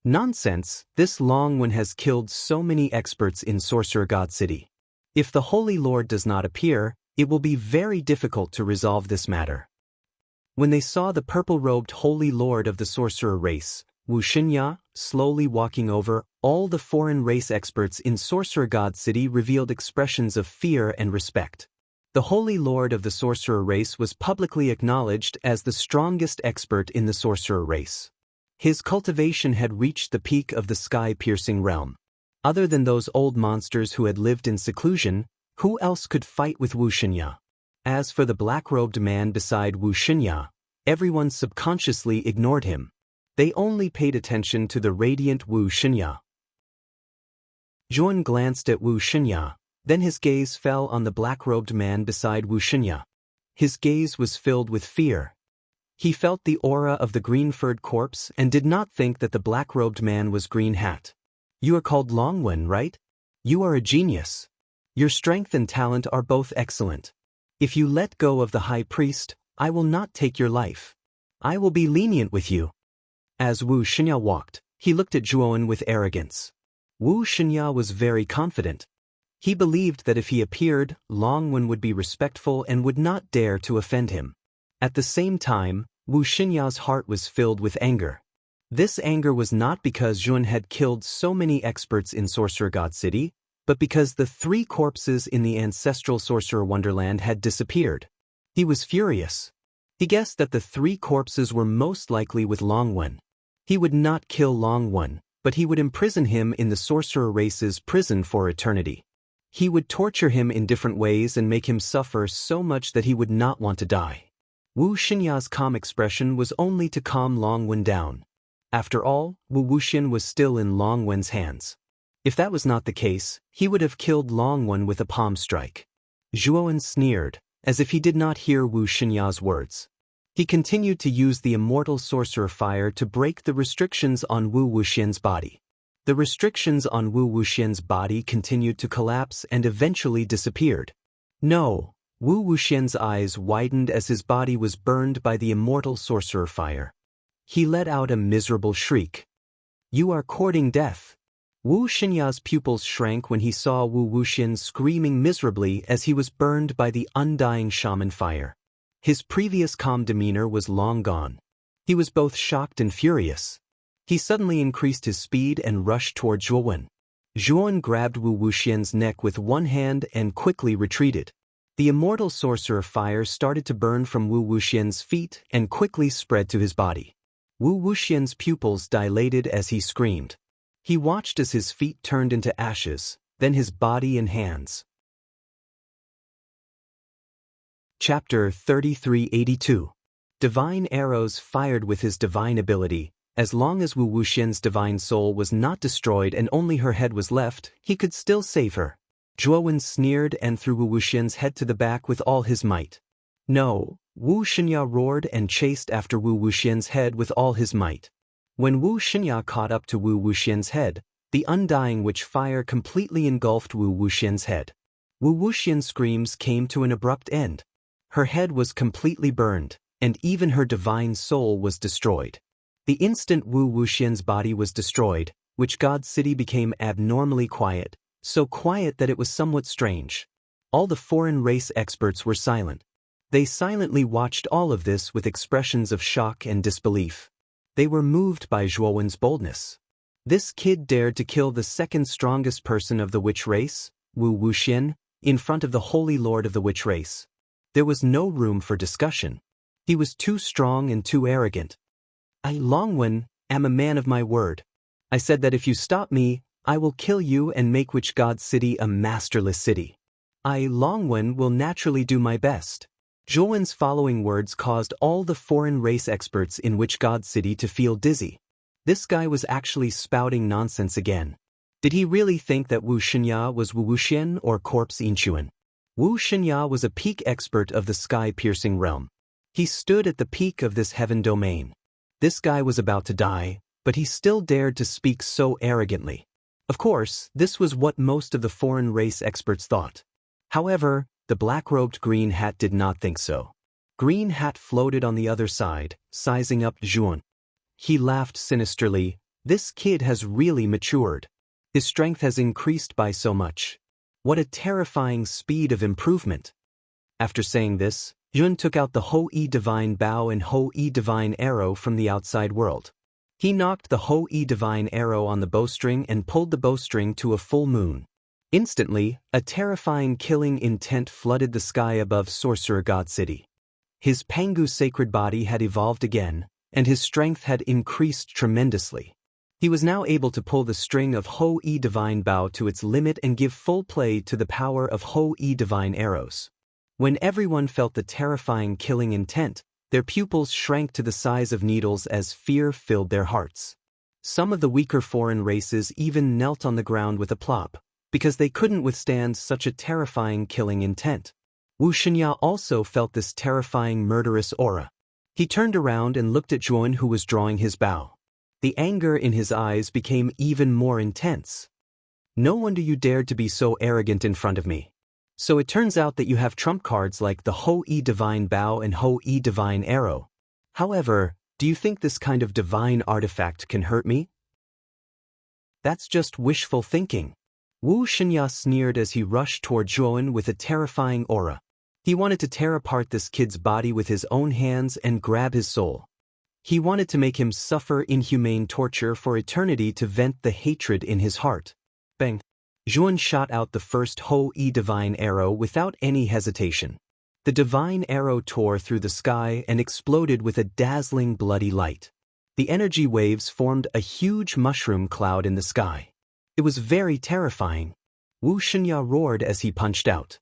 Nonsense, this Long Wen has killed so many experts in Sorcerer God City. If the holy lord does not appear, it will be very difficult to resolve this matter. When they saw the purple-robed holy lord of the sorcerer race, Wu Xinya, slowly walking over, all the foreign race experts in Sorcerer God City revealed expressions of fear and respect. The holy lord of the sorcerer race was publicly acknowledged as the strongest expert in the sorcerer race. His cultivation had reached the peak of the sky-piercing realm. Other than those old monsters who had lived in seclusion, who else could fight with Wu Xinya? As for the black-robed man beside Wu Xinya, everyone subconsciously ignored him. They only paid attention to the radiant Wu Xinya. Zhuan glanced at Wu Xinya, then his gaze fell on the black-robed man beside Wu Xinya. His gaze was filled with fear. He felt the aura of the green-furred corpse and did not think that the black-robed man was Green Hat. You are called Long Wen, right? You are a genius. Your strength and talent are both excellent. If you let go of the high priest, I will not take your life. I will be lenient with you. As Wu Xinya walked, he looked at Zhuowen with arrogance. Wu Xinya was very confident. He believed that if he appeared, Long Wen would be respectful and would not dare to offend him. At the same time, Wu Xinya's heart was filled with anger. This anger was not because Zhuan had killed so many experts in Sorcerer God City, but because the 3 corpses in the ancestral Sorcerer Wonderland had disappeared. He was furious. He guessed that the 3 corpses were most likely with Long Wen. He would not kill Long Wen, but he would imprison him in the sorcerer race's prison for eternity. He would torture him in different ways and make him suffer so much that he would not want to die. Wu Xinya's calm expression was only to calm Long Wen down. After all, Wu Wuxian was still in Long Wen's hands. If that was not the case, he would have killed Long Wen with a palm strike. Zhuowen sneered, as if he did not hear Wu Xinya's words. He continued to use the immortal sorcerer fire to break the restrictions on Wu Wuxian's body. The restrictions on Wu Wuxian's body continued to collapse and eventually disappeared. No, Wu Wuxian's eyes widened as his body was burned by the immortal sorcerer fire. He let out a miserable shriek. You are courting death. Wu Xinya's pupils shrank when he saw Wu Wuxian screaming miserably as he was burned by the undying shaman fire. His previous calm demeanor was long gone. He was both shocked and furious. He suddenly increased his speed and rushed toward Zhuowen. Zhuowen grabbed Wu Wuxian's neck with one hand and quickly retreated. The immortal sorcerer fire started to burn from Wu Wuxian's feet and quickly spread to his body. Wu Wuxian's pupils dilated as he screamed. He watched as his feet turned into ashes, then his body and hands. Chapter 3382. Divine arrows fired with his divine ability. As long as Wu Wuxian's divine soul was not destroyed and only her head was left, he could still save her. Zhuowen sneered and threw Wu Wuxian's head to the back with all his might. No, Wu Xinya roared and chased after Wu Wuxian's head with all his might. When Wu Xinya caught up to Wu Wuxian's head, The undying witch fire completely engulfed Wu Wuxian's head. Wu Wuxian's screams came to an abrupt end. Her head was completely burned, and even her divine soul was destroyed. The instant Wu Wuxian's body was destroyed, Witch God City became abnormally quiet, so quiet that it was somewhat strange. All the foreign race experts were silent. They silently watched all of this with expressions of shock and disbelief. They were moved by Zhuowen's boldness. This kid dared to kill the second strongest person of the witch race, Wu Wuxian, in front of the Holy Lord of the witch race. There was no room for discussion. He was too strong and too arrogant. I, Longwen, am a man of my word. I said that if you stop me, I will kill you and make Witch God City a masterless city. I, Longwen, will naturally do my best. Zhuowen's following words caused all the foreign race experts in Witch God City to feel dizzy. This guy was actually spouting nonsense again. Did he really think that Wu Shinya was Wu Wuxian or Corpse Inchuan? Wu Shinya was a peak expert of the sky-piercing realm. He stood at the peak of this heaven domain. This guy was about to die, but he still dared to speak so arrogantly. Of course, this was what most of the foreign race experts thought. However, the black-robed Green Hat did not think so. Green Hat floated on the other side, sizing up Zhuon. He laughed sinisterly. This kid has really matured. His strength has increased by so much. What a terrifying speed of improvement. After saying this, Yun took out the Ho-E Divine Bow and Ho-E Divine Arrow from the outside world. He knocked the Ho-E Divine Arrow on the bowstring and pulled the bowstring to a full moon. Instantly, a terrifying killing intent flooded the sky above Sorcerer God City. His Pangu sacred body had evolved again, and his strength had increased tremendously. He was now able to pull the string of Ho-E Divine Bow to its limit and give full play to the power of Ho-E Divine Arrows. When everyone felt the terrifying killing intent, their pupils shrank to the size of needles as fear filled their hearts. Some of the weaker foreign races even knelt on the ground with a plop, because they couldn't withstand such a terrifying killing intent. Wu Shinya also felt this terrifying murderous aura. He turned around and looked at Zhuon, who was drawing his bow. The anger in his eyes became even more intense. No wonder you dared to be so arrogant in front of me. So it turns out that you have trump cards like the Ho-E Divine Bow and Ho-E Divine Arrow. However, do you think this kind of divine artifact can hurt me? That's just wishful thinking. Wu Shinya sneered as he rushed toward Zhuon with a terrifying aura. He wanted to tear apart this kid's body with his own hands and grab his soul. He wanted to make him suffer inhumane torture for eternity to vent the hatred in his heart. Bang! Zhuon shot out the first Ho-E Divine Arrow without any hesitation. The divine arrow tore through the sky and exploded with a dazzling bloody light. The energy waves formed a huge mushroom cloud in the sky. It was very terrifying. Wu Shinya roared as he punched out.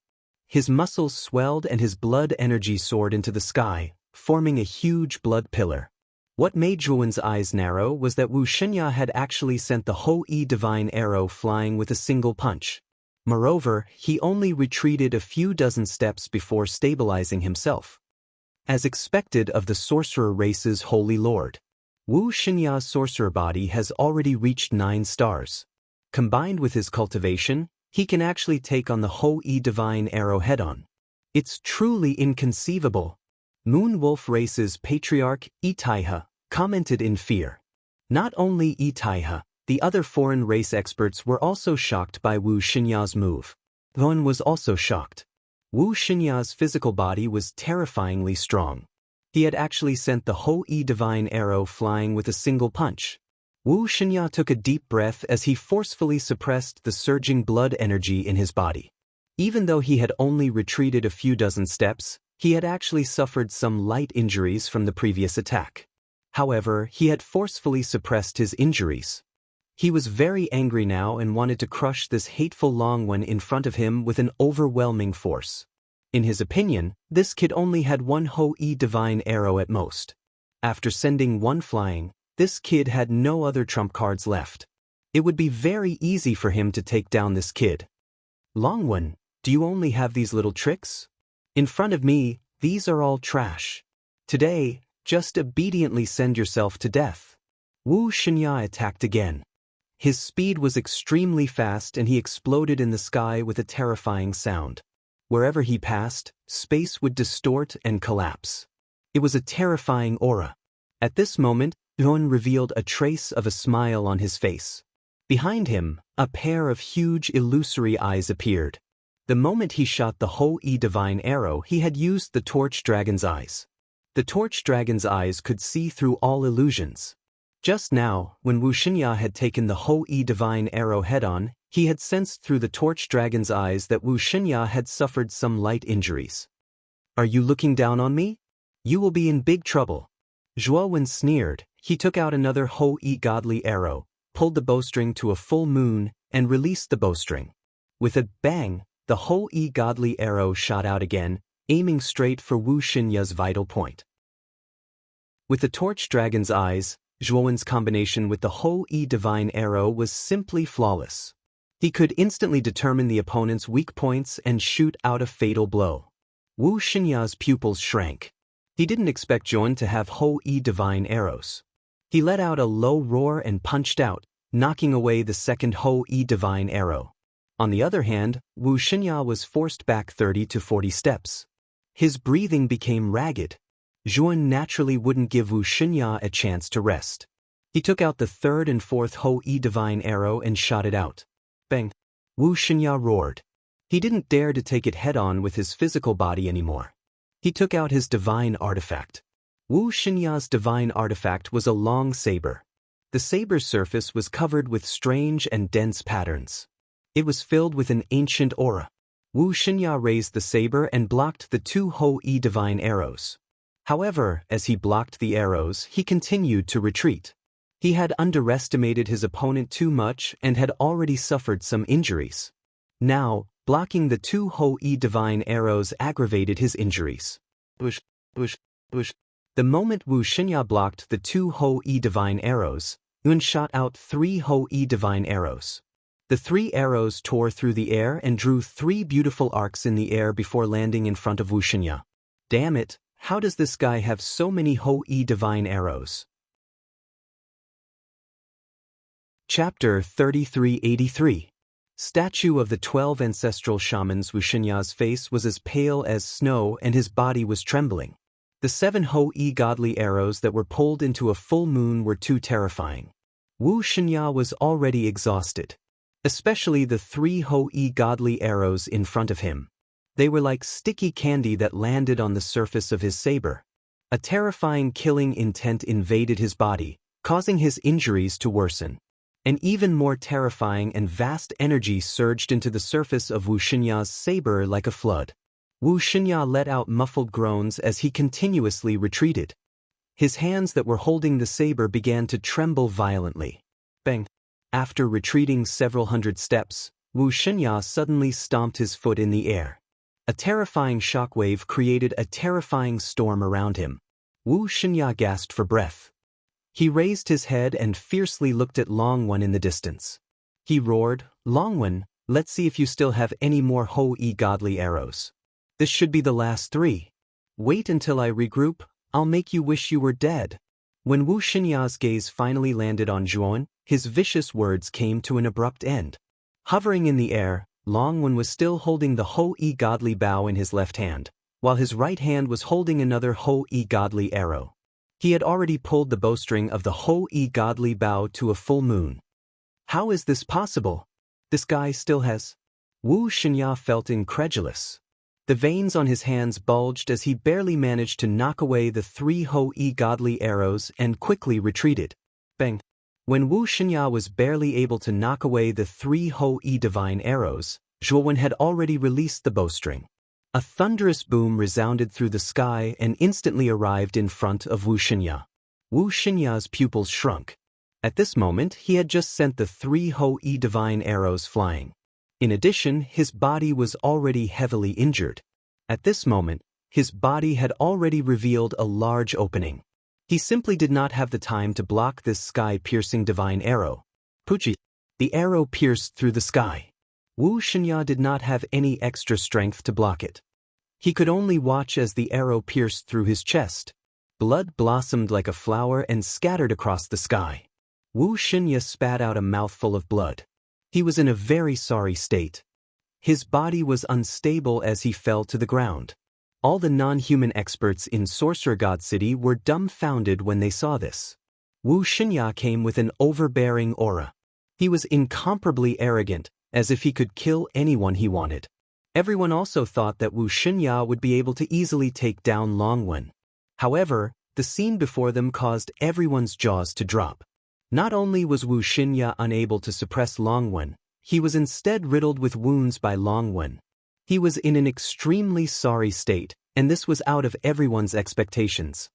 His muscles swelled and his blood energy soared into the sky, forming a huge blood pillar. What made Zhuon's eyes narrow was that Wu Shinya had actually sent the Ho-E Divine Arrow flying with a single punch. Moreover, he only retreated a few dozen steps before stabilizing himself. As expected of the sorcerer race's holy lord, Wu Shinya's sorcerer body has already reached 9 stars. Combined with his cultivation, he can actually take on the Ho-E Divine Arrow head-on. It's truly inconceivable. Moon Wolf race's patriarch, Itaiha, commented in fear. Not only Itaiha, the other foreign race experts were also shocked by Wu Shinya's move. Huan was also shocked. Wu Shinya's physical body was terrifyingly strong. He had actually sent the Ho-E Divine Arrow flying with a single punch. Wu Shinya took a deep breath as he forcefully suppressed the surging blood energy in his body. Even though he had only retreated a few dozen steps, he had actually suffered some light injuries from the previous attack. However, he had forcefully suppressed his injuries. He was very angry now and wanted to crush this hateful long one in front of him with an overwhelming force. In his opinion, this kid only had one Ho-E Divine Arrow at most. After sending one flying, this kid had no other trump cards left. It would be very easy for him to take down this kid. Longwen, do you only have these little tricks? In front of me, these are all trash. Today, just obediently send yourself to death. Wu Shinya attacked again. His speed was extremely fast and he exploded in the sky with a terrifying sound. Wherever he passed, space would distort and collapse. It was a terrifying aura. At this moment, Yuan revealed a trace of a smile on his face. Behind him, a pair of huge illusory eyes appeared. The moment he shot the Ho-E divine arrow, he had used the torch dragon's eyes. The torch dragon's eyes could see through all illusions. Just now, when Wu Xinya had taken the Ho-E divine arrow head-on, he had sensed through the torch dragon's eyes that Wu Xinya had suffered some light injuries. "Are you looking down on me? You will be in big trouble." Zhuo Wen sneered. He took out another Ho-E godly arrow, pulled the bowstring to a full moon, and released the bowstring. With a bang, the Ho-E godly arrow shot out again, aiming straight for Wu Xinya's vital point. With the torch dragon's eyes, Zhuo Wen's combination with the Ho-E divine arrow was simply flawless. He could instantly determine the opponent's weak points and shoot out a fatal blow. Wu Xinya's pupils shrank. He didn't expect Zhuo Wen to have Ho-E divine arrows. He let out a low roar and punched out, knocking away the second Ho-E divine arrow. On the other hand, Wu Xinya was forced back 30 to 40 steps. His breathing became ragged. Zhuo Wen naturally wouldn't give Wu Xinya a chance to rest. He took out the third and fourth Ho-E divine arrow and shot it out. Bang! Wu Xinya roared. He didn't dare to take it head-on with his physical body anymore. He took out his divine artifact. Wu Xinya's divine artifact was a long saber. The saber's surface was covered with strange and dense patterns. It was filled with an ancient aura. Wu Xinya raised the saber and blocked the two Ho-E divine arrows. However, as he blocked the arrows, he continued to retreat. He had underestimated his opponent too much and had already suffered some injuries. Now, blocking the two Ho-E divine arrows aggravated his injuries. Bush, bush, bush. The moment Wu Xinya blocked the two Ho-E divine arrows, Yun shot out 3 Ho-E divine arrows. The 3 arrows tore through the air and drew 3 beautiful arcs in the air before landing in front of Wu Xinya. Damn it, how does this guy have so many Ho-E divine arrows? Chapter 3383. Statue of the 12 Ancestral Shamans. Wu Xinya's face was as pale as snow and his body was trembling. The 7 Ho-E godly arrows that were pulled into a full moon were too terrifying. Wu Xinya was already exhausted. Especially the 3 Ho-E godly arrows in front of him. They were like sticky candy that landed on the surface of his saber. A terrifying killing intent invaded his body, causing his injuries to worsen. An even more terrifying and vast energy surged into the surface of Wu Xinya's saber like a flood. Wu Xinya let out muffled groans as he continuously retreated. His hands that were holding the saber began to tremble violently. Bang! After retreating several hundred steps, Wu Xinya suddenly stomped his foot in the air. A terrifying shockwave created a terrifying storm around him. Wu Xinya gasped for breath. He raised his head and fiercely looked at Longwen in the distance. He roared, "Longwen, let's see if you still have any more Ho-E godly arrows. This should be the last 3. Wait until I regroup, I'll make you wish you were dead." When Wu Xinya's gaze finally landed on Zhuo Wen, his vicious words came to an abrupt end. Hovering in the air, Longwen was still holding the Ho-E godly bow in his left hand, while his right hand was holding another Ho-E godly arrow. He had already pulled the bowstring of the Ho-E godly bow to a full moon. How is this possible? This guy still has... Wu Xinya felt incredulous. The veins on his hands bulged as he barely managed to knock away the 3 Ho-E godly arrows and quickly retreated. Bang! When Wu Xinya was barely able to knock away the 3 Ho-E divine arrows, Zhuo Wen had already released the bowstring. A thunderous boom resounded through the sky and instantly arrived in front of Wu Xinya. Wu Xinya's pupils shrunk. At this moment, he had just sent the 3 Ho-E divine arrows flying. In addition, his body was already heavily injured. At this moment, his body had already revealed a large opening. He simply did not have the time to block this sky-piercing divine arrow. Puchi! The arrow pierced through the sky. Wu Xinya did not have any extra strength to block it. He could only watch as the arrow pierced through his chest. Blood blossomed like a flower and scattered across the sky. Wu Shinya spat out a mouthful of blood. He was in a very sorry state. His body was unstable as he fell to the ground. All the non-human experts in Sorcerer God City were dumbfounded when they saw this. Wu Shinya came with an overbearing aura. He was incomparably arrogant, as if he could kill anyone he wanted. Everyone also thought that Wu Shinya would be able to easily take down Longwen. However, the scene before them caused everyone's jaws to drop. Not only was Wu Shinya unable to suppress Longwen, he was instead riddled with wounds by Longwen. He was in an extremely sorry state, and this was out of everyone's expectations.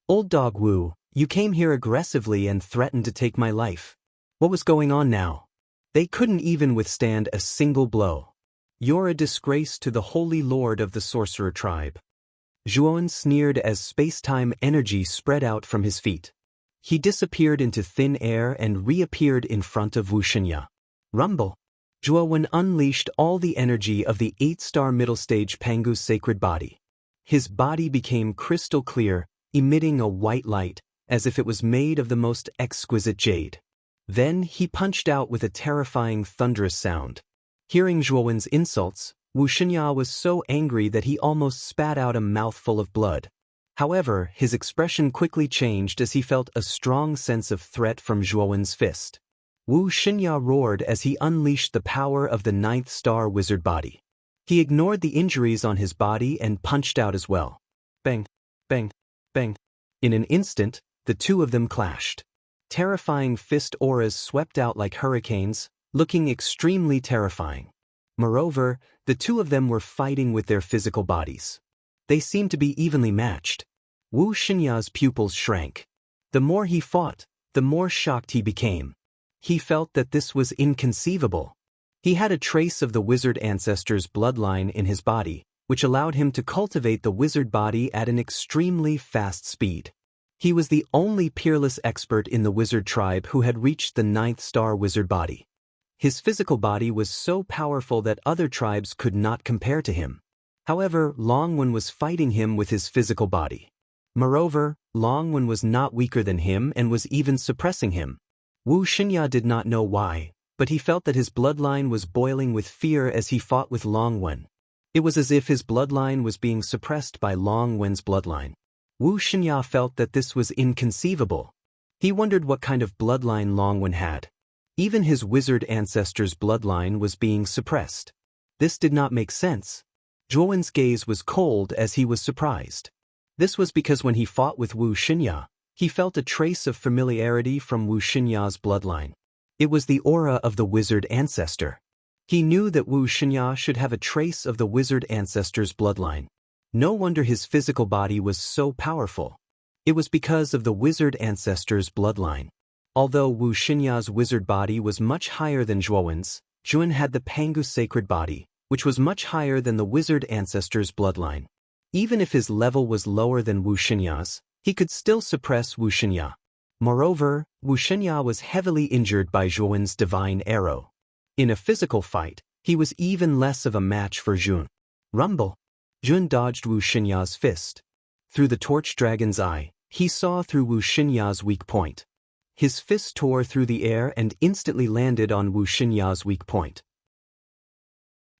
Old Dog Wu, you came here aggressively and threatened to take my life. What was going on now? They couldn't even withstand a single blow. You're a disgrace to the Holy Lord of the Sorcerer Tribe. Zhuan sneered as space-time energy spread out from his feet. He disappeared into thin air and reappeared in front of Wu Shinya. Rumble. Zhuan unleashed all the energy of the 8-star middle stage Pangu's sacred body. His body became crystal clear, emitting a white light, as if it was made of the most exquisite jade. Then he punched out with a terrifying thunderous sound. Hearing Zhuan's insults, Wu Shinya was so angry that he almost spat out a mouthful of blood. However, his expression quickly changed as he felt a strong sense of threat from Zhuan's fist. Wu Shinya roared as he unleashed the power of the 9th star wizard body. He ignored the injuries on his body and punched out as well. Bang, bang, bang. In an instant, the two of them clashed. Terrifying fist auras swept out like hurricanes, looking extremely terrifying. Moreover, the two of them were fighting with their physical bodies. They seemed to be evenly matched. Wu Shinya's pupils shrank. The more he fought, the more shocked he became. He felt that this was inconceivable. He had a trace of the wizard ancestor's bloodline in his body, which allowed him to cultivate the wizard body at an extremely fast speed. He was the only peerless expert in the wizard tribe who had reached the 9th star wizard body. His physical body was so powerful that other tribes could not compare to him. However, Longwen was fighting him with his physical body. Moreover, Longwen was not weaker than him and was even suppressing him. Wu Shinya did not know why, but he felt that his bloodline was boiling with fear as he fought with Longwen. It was as if his bloodline was being suppressed by Longwen's bloodline. Wu Shinya felt that this was inconceivable. He wondered what kind of bloodline Longwen had. Even his wizard ancestor's bloodline was being suppressed. This did not make sense. Zhuan's gaze was cold as he was surprised. This was because when he fought with Wu Shinya, he felt a trace of familiarity from Wu Shinya's bloodline. It was the aura of the wizard ancestor. He knew that Wu Shinya should have a trace of the wizard ancestor's bloodline. No wonder his physical body was so powerful. It was because of the wizard ancestor's bloodline. Although Wu Shinya's wizard body was much higher than Zhuan's, Zhuan had the Pangu sacred body, which was much higher than the wizard ancestor's bloodline. Even if his level was lower than Wu Shinya's, he could still suppress Wu Shinya. Moreover, Wu Shinya was heavily injured by Zhuan's divine arrow. In a physical fight, he was even less of a match for Zhuan. Rumble. Zhuan dodged Wu Shinya's fist. Through the torch dragon's eye, he saw through Wu Shinya's weak point. His fist tore through the air and instantly landed on Wu Shinya's weak point.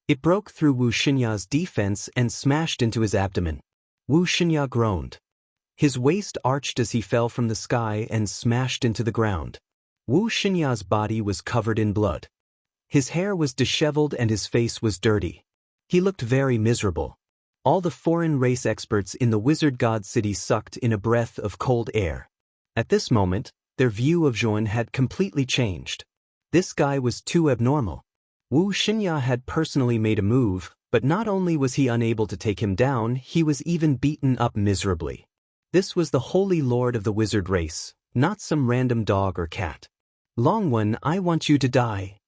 It broke through Wu Shinya's defense and smashed into his abdomen. Wu Shinya groaned. His waist arched as he fell from the sky and smashed into the ground. Wu Shinya's body was covered in blood. His hair was disheveled and his face was dirty. He looked very miserable. All the foreign race experts in the Wizard God City sucked in a breath of cold air. At this moment, their view of Zhuan had completely changed. This guy was too abnormal. Wu Shinya had personally made a move, but not only was he unable to take him down, he was even beaten up miserably. This was the Holy Lord of the wizard race, not some random dog or cat. Longwen, I want you to die.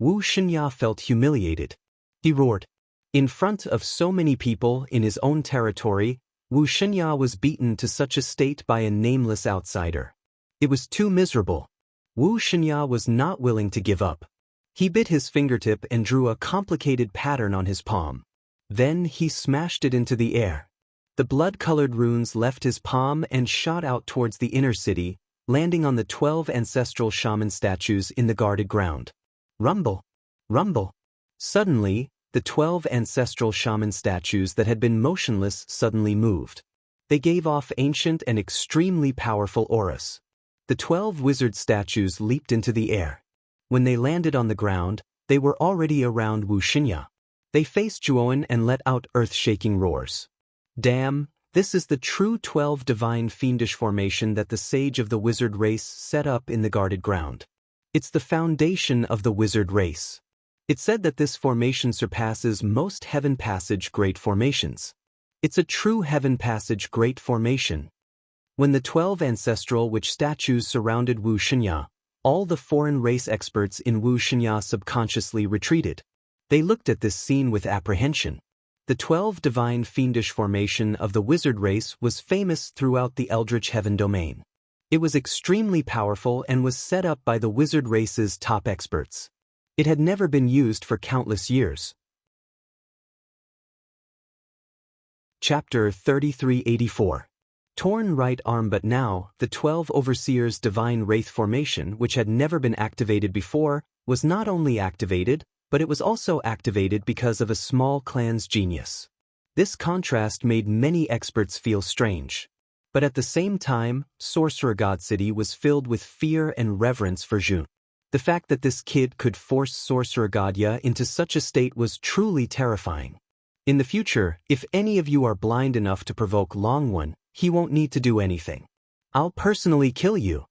Wu Shinya felt humiliated. He roared. In front of so many people in his own territory, Wu Shinya was beaten to such a state by a nameless outsider. It was too miserable. Wu Shinya was not willing to give up. He bit his fingertip and drew a complicated pattern on his palm. Then he smashed it into the air. The blood-colored runes left his palm and shot out towards the inner city, landing on the 12 ancestral shaman statues in the guarded ground. Rumble! Rumble! Suddenly, the 12 ancestral shaman statues that had been motionless suddenly moved. They gave off ancient and extremely powerful auras. The 12 wizard statues leaped into the air. When they landed on the ground, they were already around Wu Xinya. They faced Zhuan and let out earth-shaking roars. Damn, this is the true 12 divine fiendish formation that the sage of the wizard race set up in the guarded ground. It's the foundation of the wizard race. It's said that this formation surpasses most Heaven Passage Great formations. It's a true Heaven Passage Great formation. When the 12 ancestral witch statues surrounded Wu Xinya, all the foreign race experts in Wu Xinya subconsciously retreated. They looked at this scene with apprehension. The 12 divine fiendish formation of the wizard race was famous throughout the Eldritch Heaven domain. It was extremely powerful and was set up by the wizard race's top experts. It had never been used for countless years. Chapter 3384. Torn right arm. But now, the 12 Overseers' Divine Wraith formation, which had never been activated before, was not only activated, but it was also activated because of a small clan's genius. This contrast made many experts feel strange. But at the same time, Sorcerer God City was filled with fear and reverence for Jun. The fact that this kid could force Sorcerer Godya into such a state was truly terrifying. In the future, if any of you are blind enough to provoke Long One, he won't need to do anything. I'll personally kill you.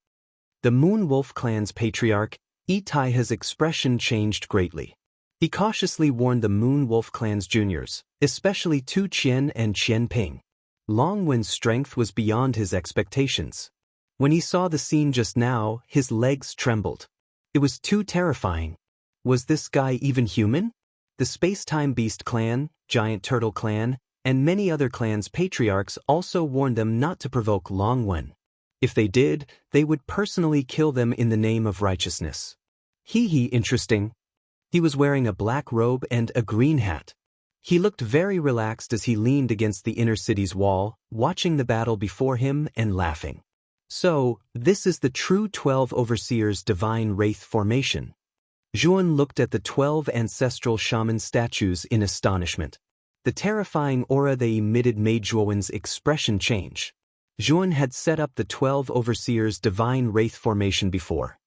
The Moon Wolf clan's patriarch, Itaiha's expression changed greatly. He cautiously warned the Moon Wolf clan's juniors, especially Tu Qian and Qian Ping. Long Wen's strength was beyond his expectations. When he saw the scene just now, his legs trembled. It was too terrifying. Was this guy even human? The Space-Time Beast clan, Giant Turtle clan, and many other clans' patriarchs also warned them not to provoke Long Wen. If they did, they would personally kill them in the name of righteousness. Interesting. He was wearing a black robe and a green hat. He looked very relaxed as he leaned against the inner city's wall, watching the battle before him and laughing. So, this is the true 12 Overseers' Divine Wraith formation. Zhuan looked at the 12 ancestral shaman statues in astonishment. The terrifying aura they emitted made Zhuan's expression change. Zhuan had set up the 12 Overseers' Divine Wraith formation before.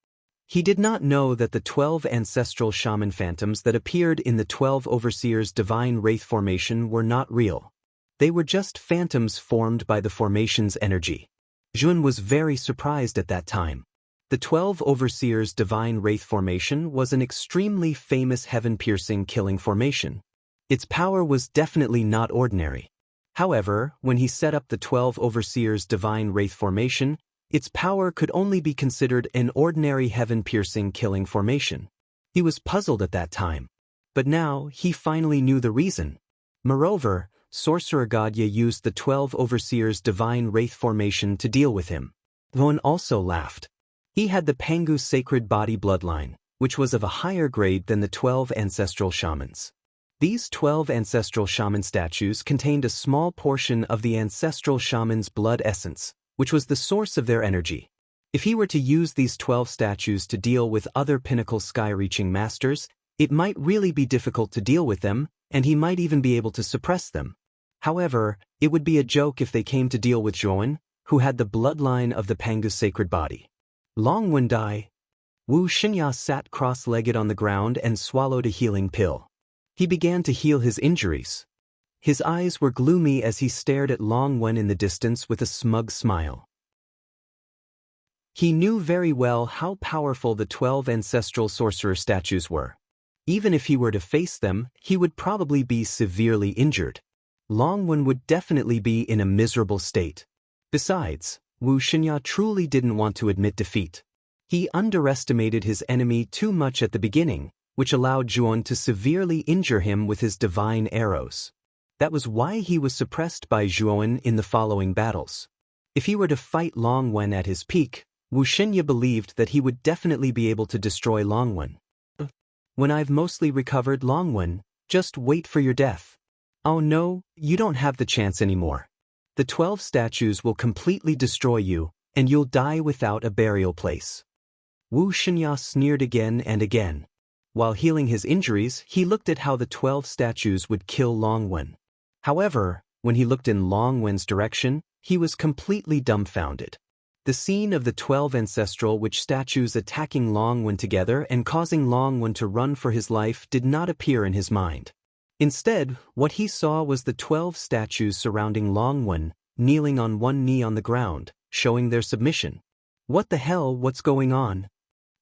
He did not know that the 12 ancestral shaman phantoms that appeared in the 12 Overseers' Divine Wraith formation were not real. They were just phantoms formed by the formation's energy. Zhuan was very surprised at that time. The 12 Overseers' Divine Wraith formation was an extremely famous heaven-piercing killing formation. Its power was definitely not ordinary. However, when he set up the 12 Overseers' Divine Wraith formation, its power could only be considered an ordinary heaven-piercing killing formation. He was puzzled at that time. But now, he finally knew the reason. Moreover, Sorcerer Godya used the 12 Overseers' Divine Wraith formation to deal with him. Zhuan also laughed. He had the Pangu Sacred Body bloodline, which was of a higher grade than the 12 ancestral shamans. These 12 ancestral shaman statues contained a small portion of the ancestral shaman's blood essence, which was the source of their energy. If he were to use these 12 statues to deal with other pinnacle sky-reaching masters, it might really be difficult to deal with them, and he might even be able to suppress them. However, it would be a joke if they came to deal with Zhuan, who had the bloodline of the Pangu Sacred Body. Long Wen Dai. Wu Xinya sat cross-legged on the ground and swallowed a healing pill. He began to heal his injuries. His eyes were gloomy as he stared at Long Wen in the distance with a smug smile. He knew very well how powerful the 12 ancestral sorcerer statues were. Even if he were to face them, he would probably be severely injured. Long Wen would definitely be in a miserable state. Besides, Wu Xinya truly didn't want to admit defeat. He underestimated his enemy too much at the beginning, which allowed Zhuan to severely injure him with his divine arrows. That was why he was suppressed by Zhuan in the following battles. If he were to fight Long Wen at his peak, Wu Xinya believed that he would definitely be able to destroy Long Wen. When I've mostly recovered Long Wen, just wait for your death. Oh no, you don't have the chance anymore. The 12 statues will completely destroy you, and you'll die without a burial place." Wu Shinya sneered again and again. While healing his injuries, he looked at how the 12 statues would kill Long Wen. However, when he looked in Long Wen's direction, he was completely dumbfounded. The scene of the 12 ancestral witch statues attacking Long Wen together and causing Long Wen to run for his life did not appear in his mind. Instead, what he saw was the 12 statues surrounding Long Wen, kneeling on one knee on the ground, showing their submission. What the hell, what's going on?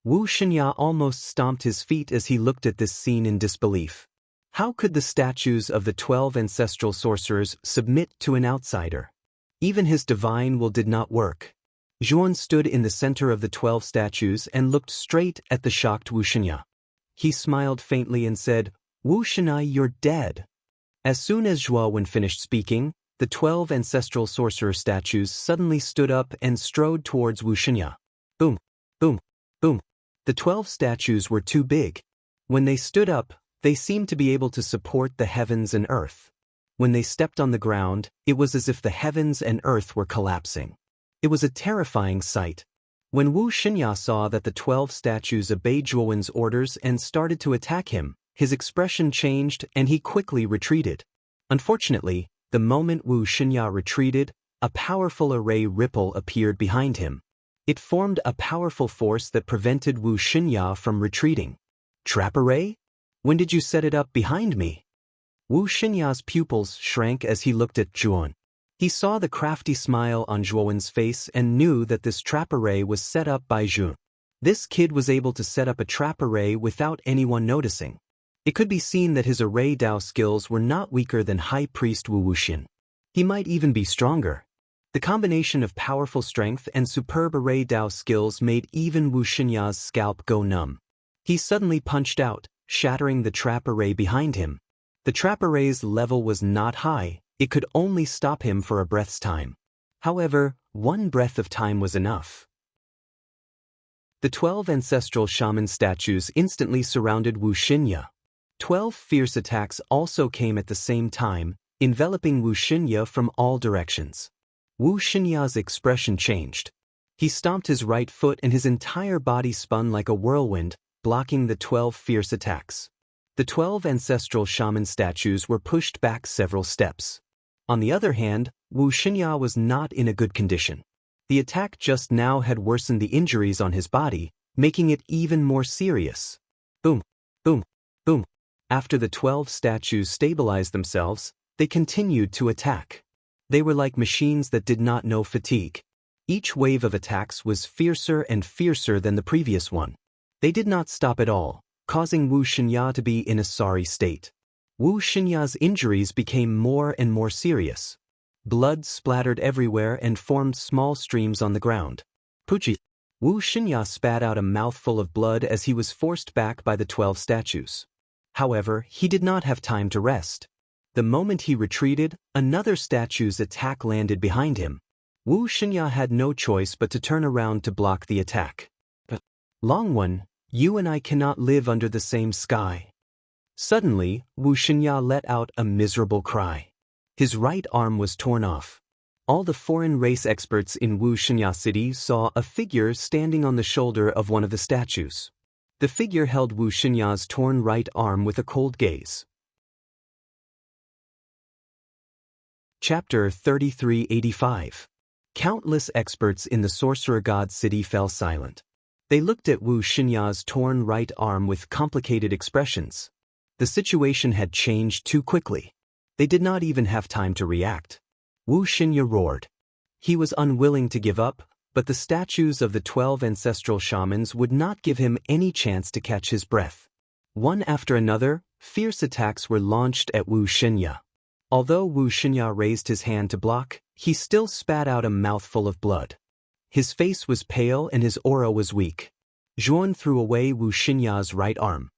Wu Shinya almost stomped his feet as he looked at this scene in disbelief. How could the statues of the 12 ancestral sorcerers submit to an outsider? Even his divine will did not work. Zhuan stood in the center of the 12 statues and looked straight at the shocked Wu Shinya. He smiled faintly and said, "Wu Shinya, you're dead." As soon as Zhuo Wen finished speaking, the 12 ancestral sorcerer statues suddenly stood up and strode towards Wu Shinya. Boom, boom, boom. The 12 statues were too big. When they stood up, they seemed to be able to support the heavens and earth. When they stepped on the ground, it was as if the heavens and earth were collapsing. It was a terrifying sight. When Wu Shinya saw that the 12 statues obeyed Zhuo Wen's orders and started to attack him, his expression changed and he quickly retreated. Unfortunately, the moment Wu Shinya retreated, a powerful array ripple appeared behind him. It formed a powerful force that prevented Wu Shinya from retreating. Trap array? When did you set it up behind me? Wu Shinya's pupils shrank as he looked at Zhuan. He saw the crafty smile on Zhuo Wen's face and knew that this trap array was set up by Zhu. This kid was able to set up a trap array without anyone noticing. It could be seen that his array Dao skills were not weaker than High Priest Wu Wuxian. He might even be stronger. The combination of powerful strength and superb array Dao skills made even Wu Shinya's scalp go numb. He suddenly punched out, shattering the trap array behind him. The trap array's level was not high. It could only stop him for a breath's time. However, one breath of time was enough. The 12 ancestral shaman statues instantly surrounded Wu Shinya. 12 fierce attacks also came at the same time, enveloping Wu Shinya from all directions. Wu Shinya's expression changed. He stomped his right foot and his entire body spun like a whirlwind, blocking the 12 fierce attacks. The 12 ancestral shaman statues were pushed back several steps. On the other hand, Wu Shinya was not in a good condition. The attack just now had worsened the injuries on his body, making it even more serious. Boom, boom, boom. After the 12 statues stabilized themselves, they continued to attack. They were like machines that did not know fatigue. Each wave of attacks was fiercer and fiercer than the previous one. They did not stop at all, causing Wu Shinya to be in a sorry state. Wu Shinya's injuries became more and more serious. Blood splattered everywhere and formed small streams on the ground. Puchi! Wu Shinya spat out a mouthful of blood as he was forced back by the 12 statues. However, he did not have time to rest. The moment he retreated, another statue's attack landed behind him. Wu Shinya had no choice but to turn around to block the attack. But, Long Wen, you and I cannot live under the same sky. Suddenly, Wu Shinya let out a miserable cry. His right arm was torn off. All the foreign race experts in Wu Shinya City saw a figure standing on the shoulder of one of the statues. The figure held Wu Shinya's torn right arm with a cold gaze. Chapter 3385. Countless experts in the Sorcerer God City fell silent. They looked at Wu Shinya's torn right arm with complicated expressions. The situation had changed too quickly. They did not even have time to react. Wu Shinya roared. He was unwilling to give up, but the statues of the 12 ancestral shamans would not give him any chance to catch his breath. One after another, fierce attacks were launched at Wu Shinya. Although Wu Shinya raised his hand to block, he still spat out a mouthful of blood. His face was pale and his aura was weak. Zhuan threw away Wu Shinya's right arm.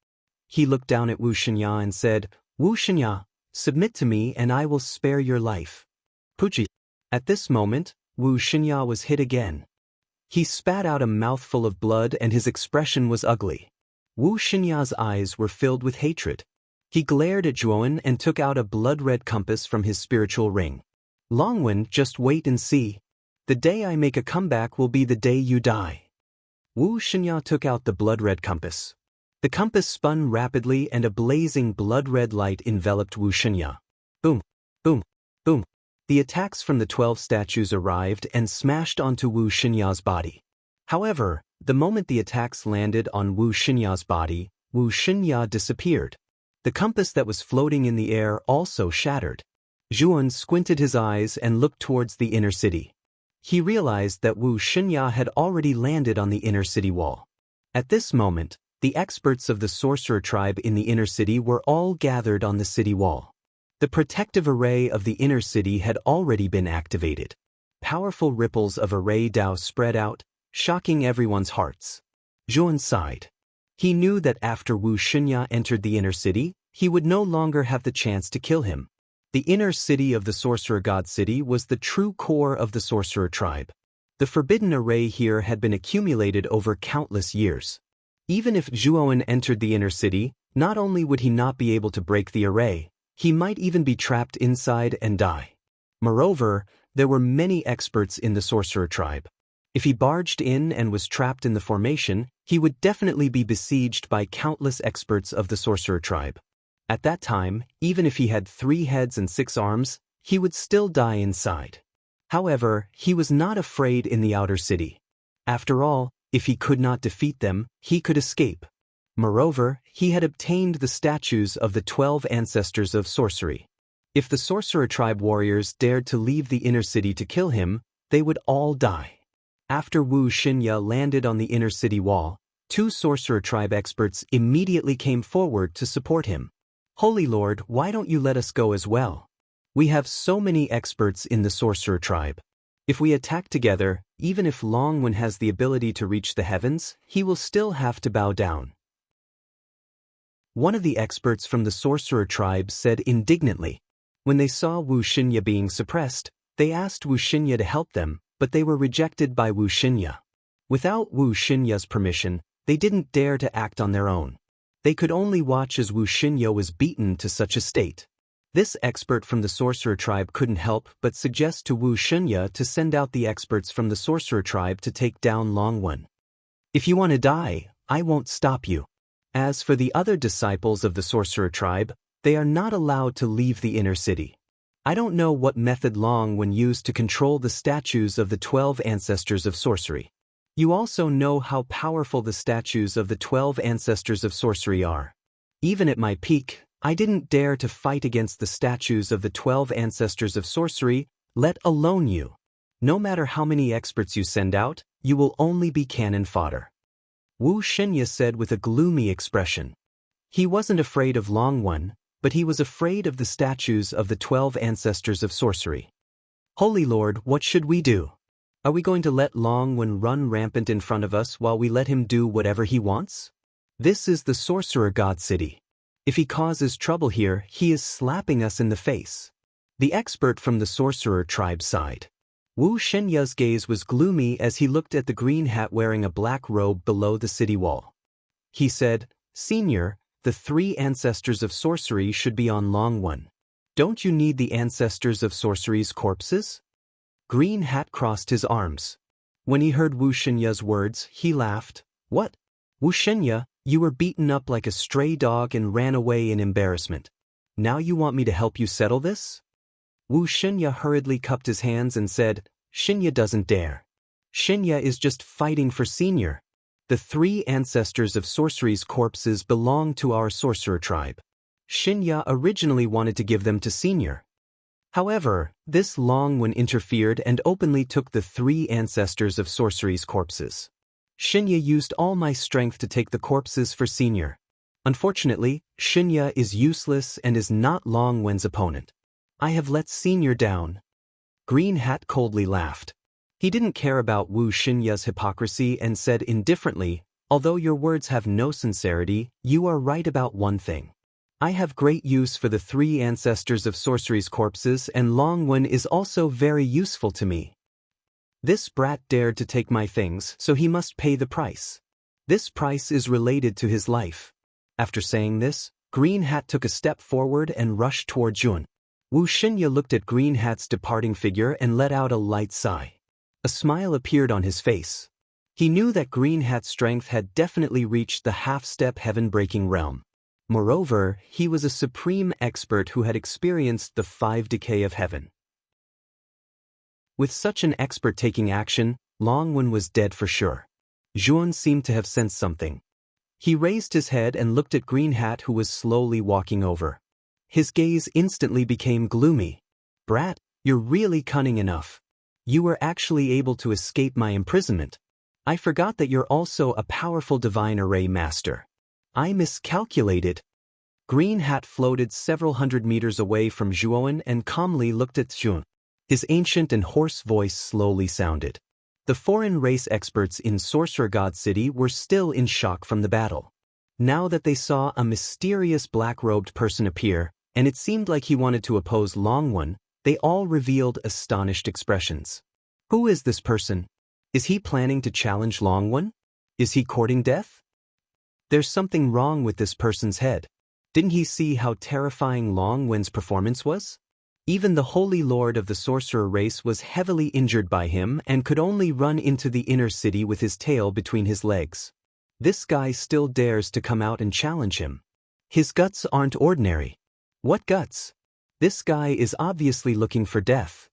He looked down at Wu Shinya and said, "Wu Shinya, submit to me and I will spare your life." Puchi. At this moment, Wu Shinya was hit again. He spat out a mouthful of blood and his expression was ugly. Wu Shinya's eyes were filled with hatred. He glared at Zhuan and took out a blood-red compass from his spiritual ring. "Long Wen, just wait and see." The day I make a comeback will be the day you die. Wu Shinya took out the blood-red compass. The compass spun rapidly and a blazing blood-red light enveloped Wu Shinya. Boom, boom, boom. The attacks from the 12 statues arrived and smashed onto Wu Shinya's body. However, the moment the attacks landed on Wu Shinya's body, Wu Shinya disappeared. The compass that was floating in the air also shattered. Zhuan squinted his eyes and looked towards the inner city. He realized that Wu Shinya had already landed on the inner city wall. At this moment, the experts of the sorcerer tribe in the inner city were all gathered on the city wall. The protective array of the inner city had already been activated. Powerful ripples of array Dao spread out, shocking everyone's hearts. Zhuan sighed. He knew that after Wu Shinya entered the inner city, he would no longer have the chance to kill him. The inner city of the Sorcerer God City was the true core of the sorcerer tribe. The forbidden array here had been accumulated over countless years. Even if Zhuan entered the inner city, not only would he not be able to break the array, he might even be trapped inside and die. Moreover, there were many experts in the sorcerer tribe. If he barged in and was trapped in the formation, he would definitely be besieged by countless experts of the sorcerer tribe. At that time, even if he had 3 heads and 6 arms, he would still die inside. However, he was not afraid in the outer city. After all, if he could not defeat them, he could escape. Moreover, he had obtained the statues of the 12 ancestors of sorcery. If the sorcerer tribe warriors dared to leave the inner city to kill him, they would all die. After Wu Shinya landed on the inner city wall, 2 sorcerer tribe experts immediately came forward to support him. Holy Lord, why don't you let us go as well? We have so many experts in the sorcerer tribe. If we attack together, even if Longwen has the ability to reach the heavens, he will still have to bow down. One of the experts from the sorcerer tribe said indignantly. When they saw Wu Shinya being suppressed, they asked Wu Shinya to help them, but they were rejected by Wu Shinya. Without Wu Shinya's permission, they didn't dare to act on their own. They could only watch as Wu Shinya was beaten to such a state. This expert from the sorcerer tribe couldn't help but suggest to Wu Shinya to send out the experts from the sorcerer tribe to take down Longwen. If you want to die, I won't stop you. As for the other disciples of the sorcerer tribe, they are not allowed to leave the inner city. I don't know what method Longwen used to control the statues of the 12 ancestors of sorcery. You also know how powerful the statues of the 12 ancestors of sorcery are. Even at my peak, I didn't dare to fight against the statues of the 12 ancestors of sorcery, let alone you. No matter how many experts you send out, you will only be cannon fodder. Wu Shinya said with a gloomy expression. He wasn't afraid of Longwen, but he was afraid of the statues of the 12 ancestors of sorcery. Holy Lord, what should we do? Are we going to let Longwen run rampant in front of us while we let him do whatever he wants? This is the Sorcerer God City. If he causes trouble here, he is slapping us in the face. The expert from the sorcerer tribe sighed. Wu Shenya's gaze was gloomy as he looked at the green hat wearing a black robe below the city wall. He said, Senior, the 3 ancestors of sorcery should be on Longwen. Don't you need the ancestors of sorcery's corpses? Green Hat crossed his arms. When he heard Wu Shenya's words, he laughed. What? Wu Shenya, you were beaten up like a stray dog and ran away in embarrassment. Now you want me to help you settle this? Wu Shenya hurriedly cupped his hands and said, Shenya doesn't dare. Shenya is just fighting for Senior. The 3 ancestors of sorcery's corpses belong to our sorcerer tribe. Shenya originally wanted to give them to Senior. However, this Longwen interfered and openly took the 3 ancestors of sorcery's corpses. Shinya used all my strength to take the corpses for Senior. Unfortunately, Shinya is useless and is not Longwen's opponent. I have let Senior down. Green Hat coldly laughed. He didn't care about Wu Shenya's hypocrisy and said indifferently, although your words have no sincerity, you are right about one thing. I have great use for the 3 ancestors of sorcery's corpses and Longwen is also very useful to me. This brat dared to take my things, so he must pay the price. This price is related to his life. After saying this, Green Hat took a step forward and rushed toward Jun. Wu Shinya looked at Green Hat's departing figure and let out a light sigh. A smile appeared on his face. He knew that Green Hat's strength had definitely reached the half-step heaven-breaking realm. Moreover, he was a supreme expert who had experienced the 5 decay of heaven. With such an expert taking action, Long Wen was dead for sure. Zhuan seemed to have sensed something. He raised his head and looked at Green Hat, who was slowly walking over. His gaze instantly became gloomy. "Brat, you're really cunning enough. You were actually able to escape my imprisonment. I forgot that you're also a powerful divine array master. I miscalculated." Green Hat floated several hundred meters away from Zhuan and calmly looked at Zhuan. His ancient and hoarse voice slowly sounded. The foreign race experts in Sorcerer God City were still in shock from the battle. Now that they saw a mysterious black-robed person appear, and it seemed like he wanted to oppose Long Wen, they all revealed astonished expressions. Who is this person? Is he planning to challenge Long Wen? Is he courting death? There's something wrong with this person's head. Didn't he see how terrifying Long Wen's performance was? Even the Holy Lord of the Sorcerer race was heavily injured by him and could only run into the inner city with his tail between his legs. This guy still dares to come out and challenge him. His guts aren't ordinary. What guts? This guy is obviously looking for death.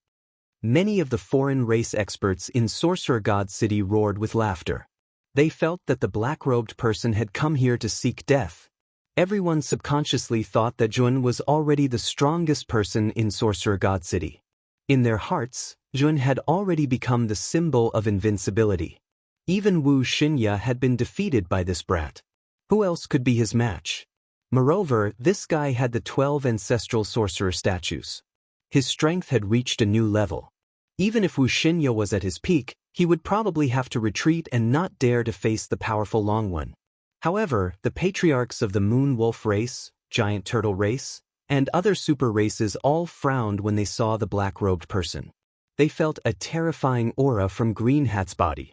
Many of the foreign race experts in Sorcerer God City roared with laughter. They felt that the black-robed person had come here to seek death. Everyone subconsciously thought that Zhuan was already the strongest person in Sorcerer God City. In their hearts, Zhuan had already become the symbol of invincibility. Even Wu Xinye had been defeated by this brat. Who else could be his match? Moreover, this guy had the 12 ancestral sorcerer statues. His strength had reached a new level. Even if Wu Xinye was at his peak, he would probably have to retreat and not dare to face the powerful Long Wen. However, the patriarchs of the Moon Wolf race, Giant Turtle race, and other super races all frowned when they saw the black-robed person. They felt a terrifying aura from Green Hat's body.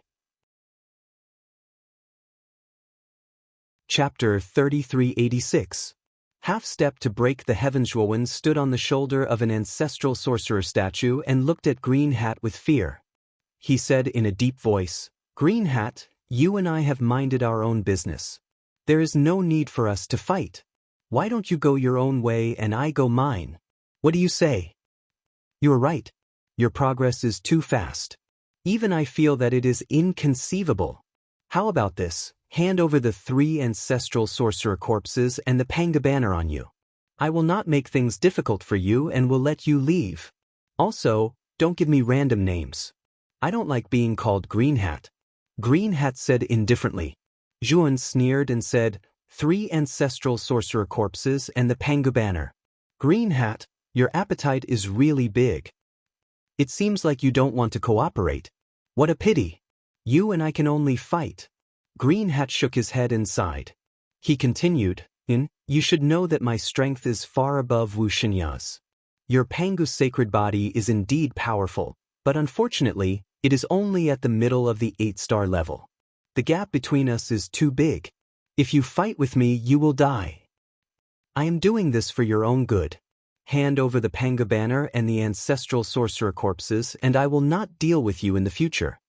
Chapter 3386. Half-step to break the heavens. Zhuan stood on the shoulder of an ancestral sorcerer statue and looked at Green Hat with fear. He said in a deep voice, "Green Hat, you and I have minded our own business. There is no need for us to fight. Why don't you go your own way and I go mine? What do you say?" "You are right. Your progress is too fast. Even I feel that it is inconceivable. How about this? Hand over the 3 ancestral sorcerer corpses and the Panga banner on you. I will not make things difficult for you and will let you leave. Also, don't give me random names. I don't like being called Green Hat." Green Hat said indifferently. Zhuan sneered and said, 3 ancestral sorcerer corpses and the Panga banner. Green Hat, your appetite is really big. It seems like you don't want to cooperate. What a pity. You and I can only fight." Green Hat shook his head and sighed. He continued, You should know that my strength is far above Wu Xinya's. Your Pangu's sacred body is indeed powerful, but unfortunately, it is only at the middle of the 8-star level. The gap between us is too big. If you fight with me, you will die. I am doing this for your own good. Hand over the Panga banner and the ancestral sorcerer corpses and I will not deal with you in the future.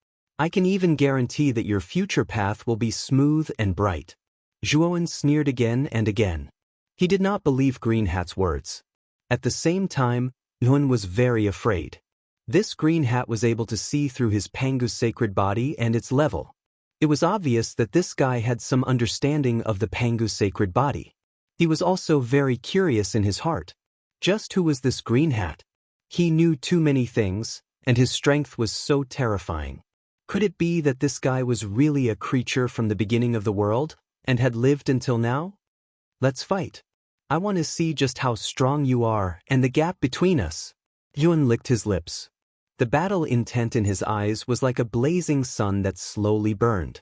I can even guarantee that your future path will be smooth and bright." Zhuan sneered again and again. He did not believe Green Hat's words. At the same time, Zhuan was very afraid. This Green Hat was able to see through his Pangu's sacred body and its level. It was obvious that this guy had some understanding of the Pangu's sacred body. He was also very curious in his heart. Just who was this Green Hat? He knew too many things, and his strength was so terrifying. Could it be that this guy was really a creature from the beginning of the world, and had lived until now? Let's fight. I want to see just how strong you are and the gap between us. Zhuan licked his lips. The battle intent in his eyes was like a blazing sun that slowly burned.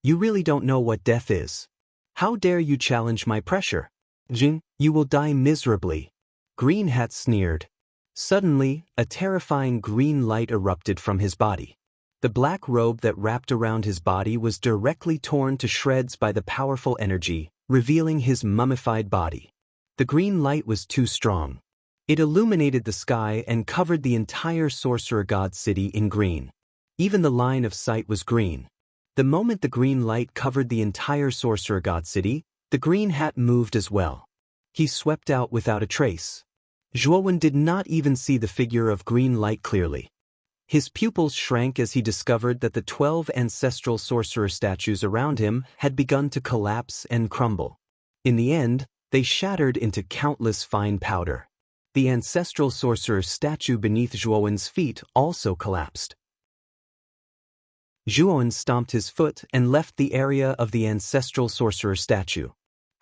You really don't know what death is. How dare you challenge my pressure? Jin, you will die miserably. Green Hat sneered. Suddenly, a terrifying green light erupted from his body. The black robe that wrapped around his body was directly torn to shreds by the powerful energy, revealing his mummified body. The green light was too strong. It illuminated the sky and covered the entire sorcerer god city in green. Even the line of sight was green. The moment the green light covered the entire sorcerer god city, the green hat moved as well. He swept out without a trace. Zhuowen did not even see the figure of green light clearly. His pupils shrank as he discovered that the 12 ancestral sorcerer statues around him had begun to collapse and crumble. In the end, they shattered into countless fine powder. The ancestral sorcerer statue beneath Zhuowen's feet also collapsed. Zhuowen stomped his foot and left the area of the ancestral sorcerer statue.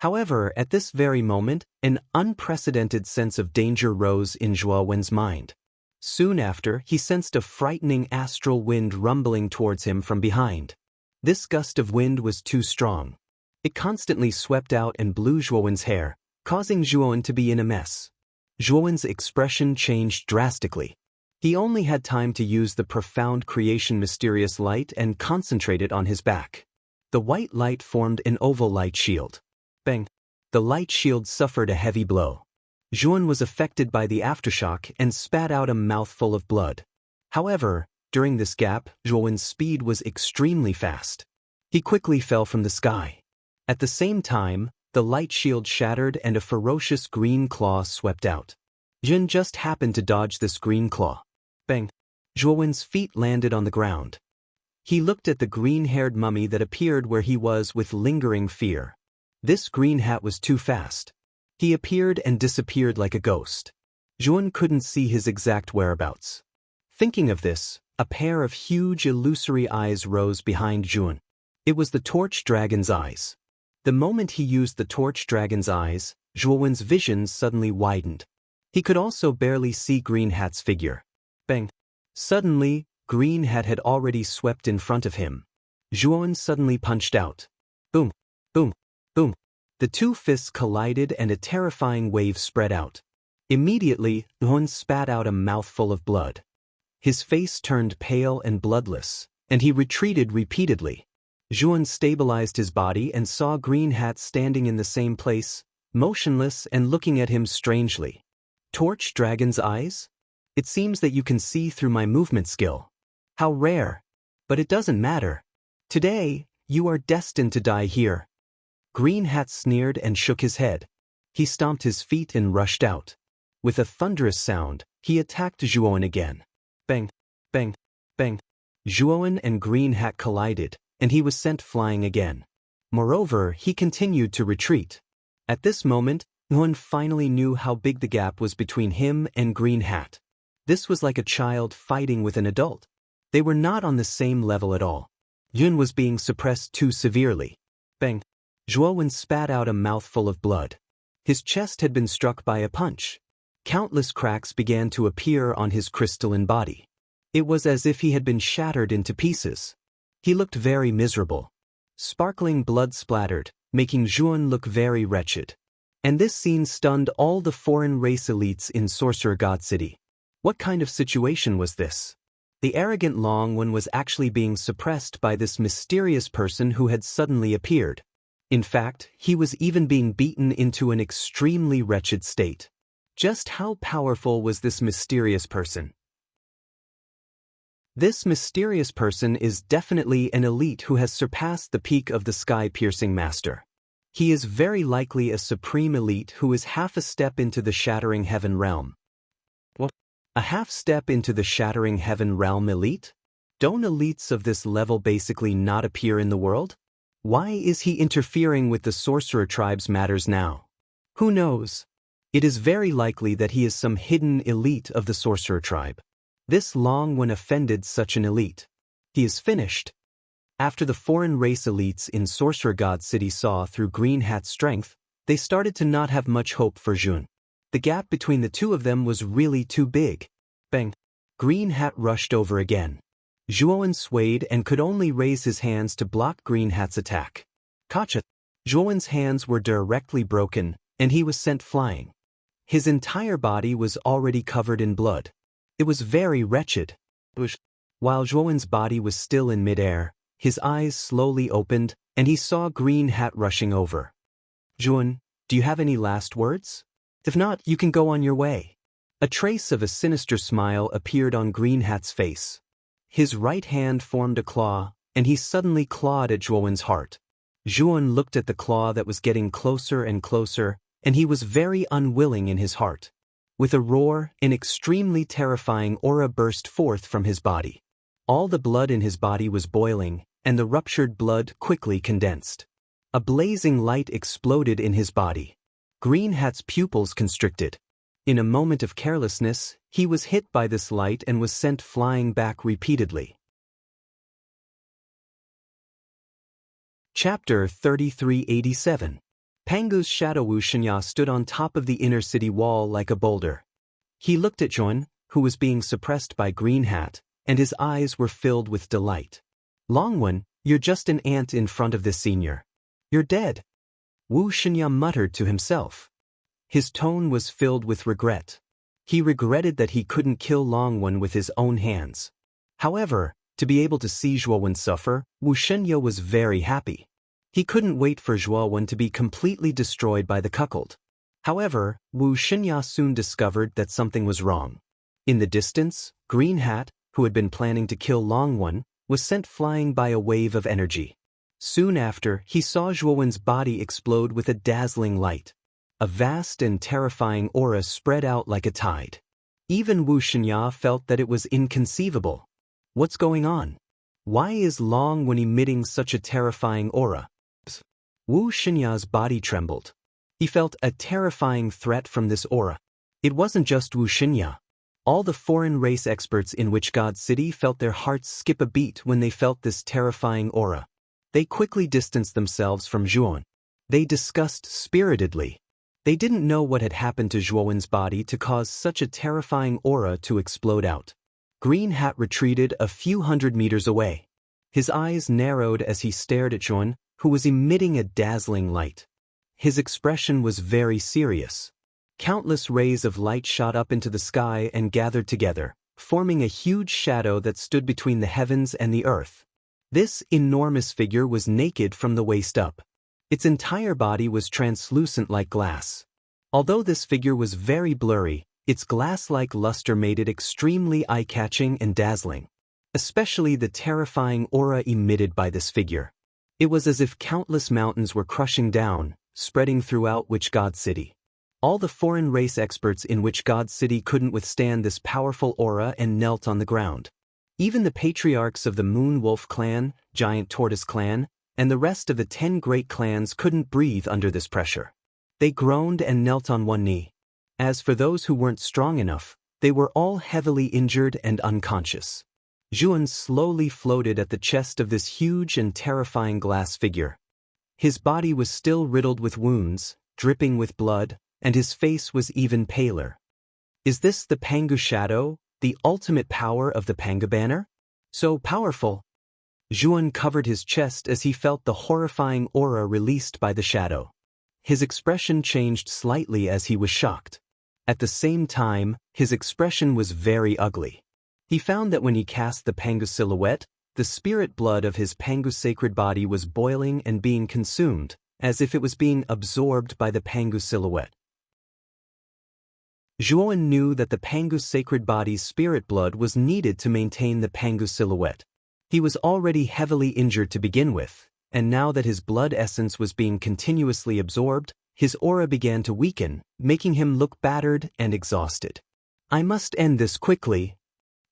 However, at this very moment, an unprecedented sense of danger rose in Zhuowen's mind. Soon after, he sensed a frightening astral wind rumbling towards him from behind. This gust of wind was too strong. It constantly swept out and blew Zhuowen's hair, causing Zhuowen to be in a mess. Zhuowen's expression changed drastically. He only had time to use the profound creation mysterious light and concentrate it on his back. The white light formed an oval light shield. Bang! The light shield suffered a heavy blow. Zhuowen was affected by the aftershock and spat out a mouthful of blood. However, during this gap, Zhuowen's speed was extremely fast. He quickly fell from the sky. At the same time, the light shield shattered and a ferocious green claw swept out. Jin just happened to dodge this green claw. Bang! Zhuowen's feet landed on the ground. He looked at the green-haired mummy that appeared where he was with lingering fear. This green hat was too fast. He appeared and disappeared like a ghost. Zhuowen couldn't see his exact whereabouts. Thinking of this, a pair of huge illusory eyes rose behind Zhuowen. It was the torch dragon's eyes. The moment he used the torch dragon's eyes, Zhuowen's vision suddenly widened. He could also barely see Green Hat's figure. Bang! Suddenly, Green Hat had already swept in front of him. Zhuowen suddenly punched out. Boom! Boom! Boom! The two fists collided and a terrifying wave spread out. Immediately, Zhuowen spat out a mouthful of blood. His face turned pale and bloodless, and he retreated repeatedly. Zhuowen stabilized his body and saw Green Hat standing in the same place, motionless and looking at him strangely. Torch Dragon's eyes? It seems that you can see through my movement skill. How rare. But it doesn't matter. Today, you are destined to die here. Green Hat sneered and shook his head. He stomped his feet and rushed out. With a thunderous sound, he attacked Zhuowen again. Bang! Bang! Bang! Zhuowen and Green Hat collided, and he was sent flying again. Moreover, he continued to retreat. At this moment, Zhuowen finally knew how big the gap was between him and Green Hat. This was like a child fighting with an adult. They were not on the same level at all. Yun was being suppressed too severely. Bang! Zhuowen spat out a mouthful of blood. His chest had been struck by a punch. Countless cracks began to appear on his crystalline body. It was as if he had been shattered into pieces. He looked very miserable. Sparkling blood splattered, making Zhuowen look very wretched. And this scene stunned all the foreign race elites in Sorcerer God City. What kind of situation was this? The arrogant Long One was actually being suppressed by this mysterious person who had suddenly appeared. In fact, he was even being beaten into an extremely wretched state. Just how powerful was this mysterious person? This mysterious person is definitely an elite who has surpassed the peak of the sky-piercing master. He is very likely a supreme elite who is half a step into the Shattering Heaven realm. What? A half step into the Shattering Heaven realm elite? Don't elites of this level basically not appear in the world? Why is he interfering with the sorcerer tribe's matters now? Who knows? It is very likely that he is some hidden elite of the sorcerer tribe. This Long One offended such an elite. He is finished. After the foreign race elites in Sorcerer God City saw through Green Hat's strength, they started to not have much hope for Zhuowen. The gap between the two of them was really too big. Bang! Green Hat rushed over again. Zhuowen swayed and could only raise his hands to block Green Hat's attack. Gotcha! Zhuowen's hands were directly broken, and he was sent flying. His entire body was already covered in blood. It was very wretched. While Zhuowen's body was still in midair, his eyes slowly opened, and he saw Green Hat rushing over. Zhuowen, do you have any last words? If not, you can go on your way. A trace of a sinister smile appeared on Green Hat's face. His right hand formed a claw, and he suddenly clawed at Zhuowen's heart. Zhuowen looked at the claw that was getting closer and closer, and he was very unwilling in his heart. With a roar, an extremely terrifying aura burst forth from his body. All the blood in his body was boiling, and the ruptured blood quickly condensed. A blazing light exploded in his body. Green Hat's pupils constricted. In a moment of carelessness, he was hit by this light and was sent flying back repeatedly. Chapter 3387. Pangu's shadow Wu Shinya stood on top of the inner city wall like a boulder. He looked at Zhuowen, who was being suppressed by Green Hat, and his eyes were filled with delight. Longwen, you're just an ant in front of this senior. You're dead. Wu Shinya muttered to himself. His tone was filled with regret. He regretted that he couldn't kill Longwen with his own hands. However, to be able to see Zhuowen suffer, Wu Shinya was very happy. He couldn't wait for Zhuowen to be completely destroyed by the cuckold. However, Wu Shinya soon discovered that something was wrong. In the distance, Green Hat, who had been planning to kill Longwen, was sent flying by a wave of energy. Soon after, he saw Zhuowen's body explode with a dazzling light. A vast and terrifying aura spread out like a tide. Even Wu Shinya felt that it was inconceivable. What's going on? Why is Longwen emitting such a terrifying aura? Wu Shinya's body trembled. He felt a terrifying threat from this aura. It wasn't just Wu Shinya. All the foreign race experts in Witch God City felt their hearts skip a beat when they felt this terrifying aura. They quickly distanced themselves from Zhuowen. They discussed spiritedly. They didn't know what had happened to Zhuowen's body to cause such a terrifying aura to explode out. Green Hat retreated a few hundred meters away. His eyes narrowed as he stared at Zhuowen, who was emitting a dazzling light. His expression was very serious. Countless rays of light shot up into the sky and gathered together, forming a huge shadow that stood between the heavens and the earth. This enormous figure was naked from the waist up. Its entire body was translucent like glass. Although this figure was very blurry, its glass-like luster made it extremely eye-catching and dazzling. Especially the terrifying aura emitted by this figure. It was as if countless mountains were crushing down, spreading throughout Witch God City. All the foreign race experts in Witch God City couldn't withstand this powerful aura and knelt on the ground. Even the patriarchs of the Moon Wolf clan, Giant Tortoise clan, and the rest of the 10 great clans couldn't breathe under this pressure. They groaned and knelt on one knee. As for those who weren't strong enough, they were all heavily injured and unconscious. Zhuowen slowly floated at the chest of this huge and terrifying glass figure. His body was still riddled with wounds, dripping with blood, and his face was even paler. Is this the Pangu shadow, the ultimate power of the Pangu banner? So powerful. Zhuowen covered his chest as he felt the horrifying aura released by the shadow. His expression changed slightly as he was shocked. At the same time, his expression was very ugly. He found that when he cast the Pangu silhouette, the spirit blood of his Pangu sacred body was boiling and being consumed, as if it was being absorbed by the Pangu silhouette. Zhuowen knew that the Pangu sacred body's spirit blood was needed to maintain the Pangu silhouette. He was already heavily injured to begin with, and now that his blood essence was being continuously absorbed, his aura began to weaken, making him look battered and exhausted. I must end this quickly.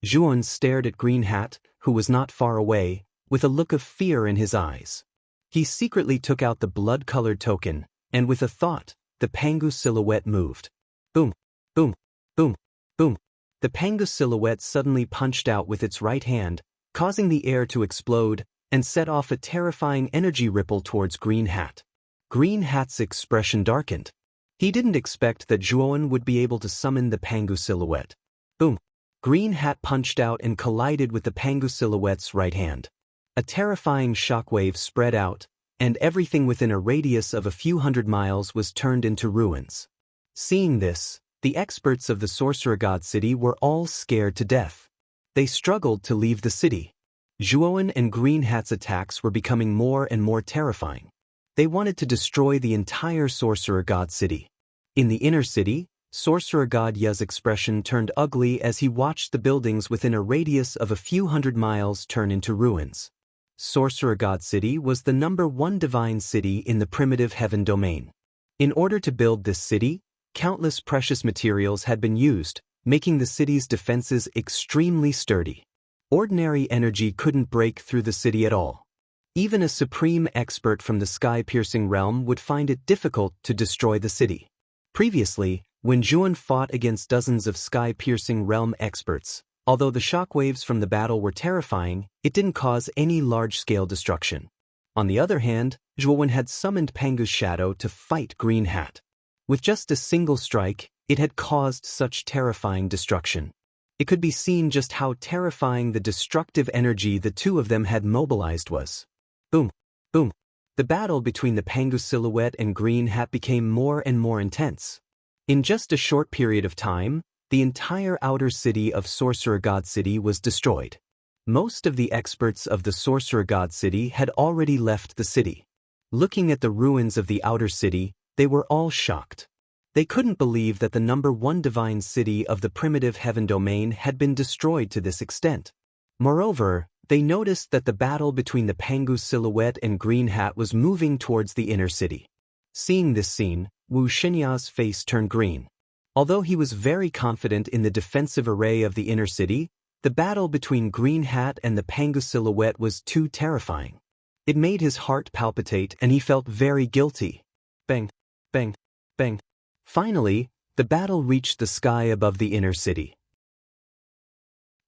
Zhuowen stared at Green Hat, who was not far away, with a look of fear in his eyes. He secretly took out the blood-colored token, and with a thought, the Pangu silhouette moved. Boom, boom, boom, boom. The Pangu silhouette suddenly punched out with its right hand, causing the air to explode, and set off a terrifying energy ripple towards Green Hat. Green Hat's expression darkened. He didn't expect that Zhuowen would be able to summon the Pangu silhouette. Boom! Green Hat punched out and collided with the Pangu silhouette's right hand. A terrifying shockwave spread out, and everything within a radius of a few hundred miles was turned into ruins. Seeing this, the experts of the Sorcerer God City were all scared to death. They struggled to leave the city. Zhuowen and Green Hat's attacks were becoming more and more terrifying. They wanted to destroy the entire Sorcerer God City. In the inner city, Sorcerer God Ye's expression turned ugly as he watched the buildings within a radius of a few hundred miles turn into ruins. Sorcerer God City was the #1 divine city in the primitive heaven domain. In order to build this city, countless precious materials had been used, making the city's defenses extremely sturdy. Ordinary energy couldn't break through the city at all. Even a supreme expert from the sky-piercing realm would find it difficult to destroy the city. Previously, when Juan fought against dozens of sky-piercing realm experts, although the shockwaves from the battle were terrifying, it didn't cause any large-scale destruction. On the other hand, Juan had summoned Pangu's shadow to fight Green Hat. With just a single strike, it had caused such terrifying destruction. It could be seen just how terrifying the destructive energy the two of them had mobilized was. Boom, boom. The battle between the Pangu silhouette and Green Hat became more and more intense. In just a short period of time, the entire outer city of Sorcerer God City was destroyed. Most of the experts of the Sorcerer God City had already left the city. Looking at the ruins of the outer city, they were all shocked. They couldn't believe that the #1 divine city of the primitive heaven domain had been destroyed to this extent. Moreover, they noticed that the battle between the Pangu silhouette and Green Hat was moving towards the inner city. Seeing this scene, Wu Xinya's face turned green. Although he was very confident in the defensive array of the inner city, the battle between Green Hat and the Pangu silhouette was too terrifying. It made his heart palpitate and he felt very guilty. Bang, bang, bang. Finally, the battle reached the sky above the inner city.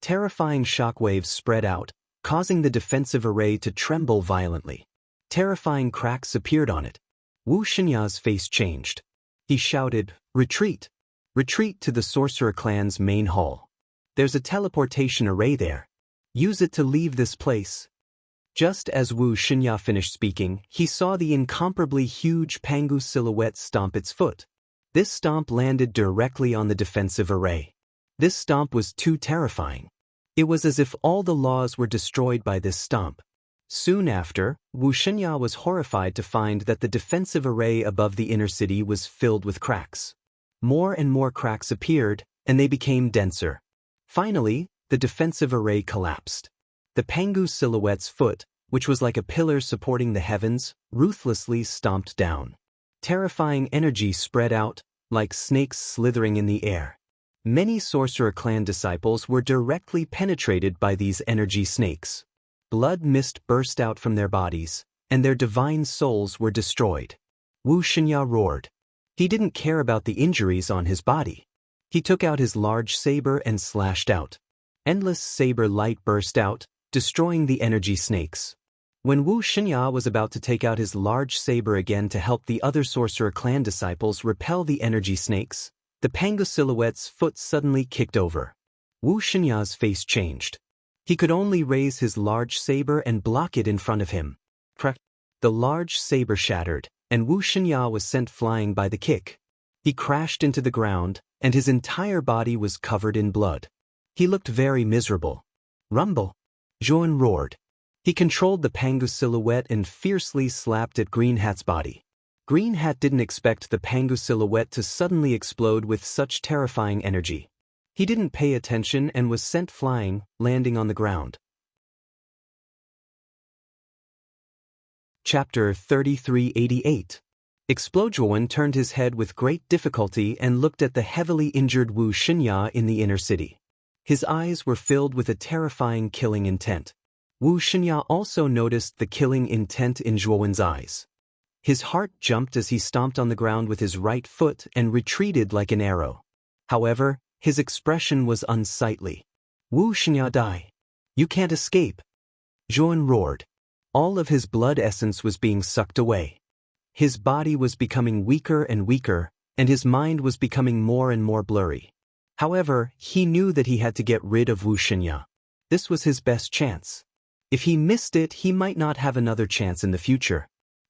Terrifying shockwaves spread out, causing the defensive array to tremble violently. Terrifying cracks appeared on it. Wu Xinya's face changed. He shouted, "Retreat! Retreat to the Sorcerer Clan's main hall. There's a teleportation array there. Use it to leave this place." Just as Wu Xinya finished speaking, he saw the incomparably huge Pangu silhouette stomp its foot. This stomp landed directly on the defensive array. This stomp was too terrifying. It was as if all the laws were destroyed by this stomp. Soon after, Wu Xinya was horrified to find that the defensive array above the inner city was filled with cracks. More and more cracks appeared, and they became denser. Finally, the defensive array collapsed. The Pangu silhouette's foot, which was like a pillar supporting the heavens, ruthlessly stomped down. Terrifying energy spread out, like snakes slithering in the air. Many Sorcerer Clan disciples were directly penetrated by these energy snakes. Blood mist burst out from their bodies, and their divine souls were destroyed. Wu Xinya roared. He didn't care about the injuries on his body. He took out his large saber and slashed out. Endless saber light burst out, destroying the energy snakes. When Wu Xinya was about to take out his large saber again to help the other Sorcerer Clan disciples repel the energy snakes, the Pangu silhouette's foot suddenly kicked over. Wu Xinya's face changed. He could only raise his large saber and block it in front of him. Crack! The large saber shattered, and Wu Xinya was sent flying by the kick. He crashed into the ground, and his entire body was covered in blood. He looked very miserable. Rumble! Juan roared. He controlled the Pangu silhouette and fiercely slapped at Green Hat's body. Green Hat didn't expect the Pangu silhouette to suddenly explode with such terrifying energy. He didn't pay attention and was sent flying, landing on the ground. Chapter 3388. Explojuan turned his head with great difficulty and looked at the heavily injured Wu Xinya in the inner city. His eyes were filled with a terrifying killing intent. Wu Xinya also noticed the killing intent in Zhuowen's eyes. His heart jumped as he stomped on the ground with his right foot and retreated like an arrow. However, his expression was unsightly. Wu Xinya, die. You can't escape. Zhuowen roared. All of his blood essence was being sucked away. His body was becoming weaker and weaker, and his mind was becoming more and more blurry. However, he knew that he had to get rid of Wu Xinya. This was his best chance. If he missed it, he might not have another chance in the future.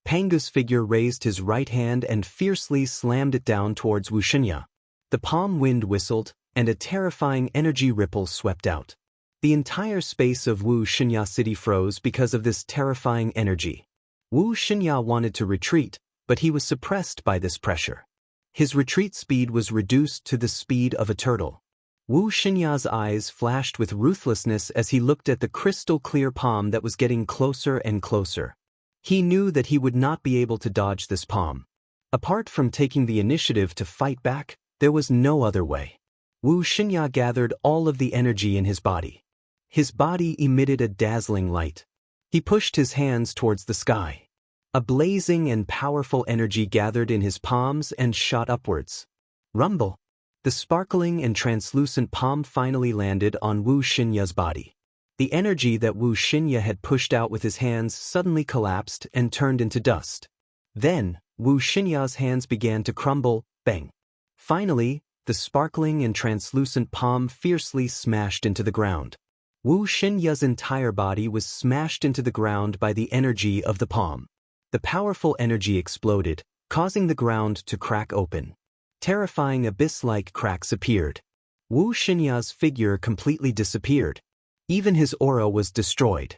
Pangu's figure raised his right hand and fiercely slammed it down towards Wu Xinya. The palm wind whistled, and a terrifying energy ripple swept out. The entire space of Wu Xinya City froze because of this terrifying energy. Wu Xinya wanted to retreat, but he was suppressed by this pressure. His retreat speed was reduced to the speed of a turtle. Wu Xinya's eyes flashed with ruthlessness as he looked at the crystal-clear palm that was getting closer and closer. He knew that he would not be able to dodge this palm. Apart from taking the initiative to fight back, there was no other way. Wu Xinya gathered all of the energy in his body. His body emitted a dazzling light. He pushed his hands towards the sky. A blazing and powerful energy gathered in his palms and shot upwards. Rumble! The sparkling and translucent palm finally landed on Wu Xinya's body. The energy that Wu Xinya had pushed out with his hands suddenly collapsed and turned into dust. Then, Wu Xinya's hands began to crumble, bang. Finally, the sparkling and translucent palm fiercely smashed into the ground. Wu Xinya's entire body was smashed into the ground by the energy of the palm. The powerful energy exploded, causing the ground to crack open. Terrifying abyss-like cracks appeared. Wu Xinya's figure completely disappeared. Even his aura was destroyed.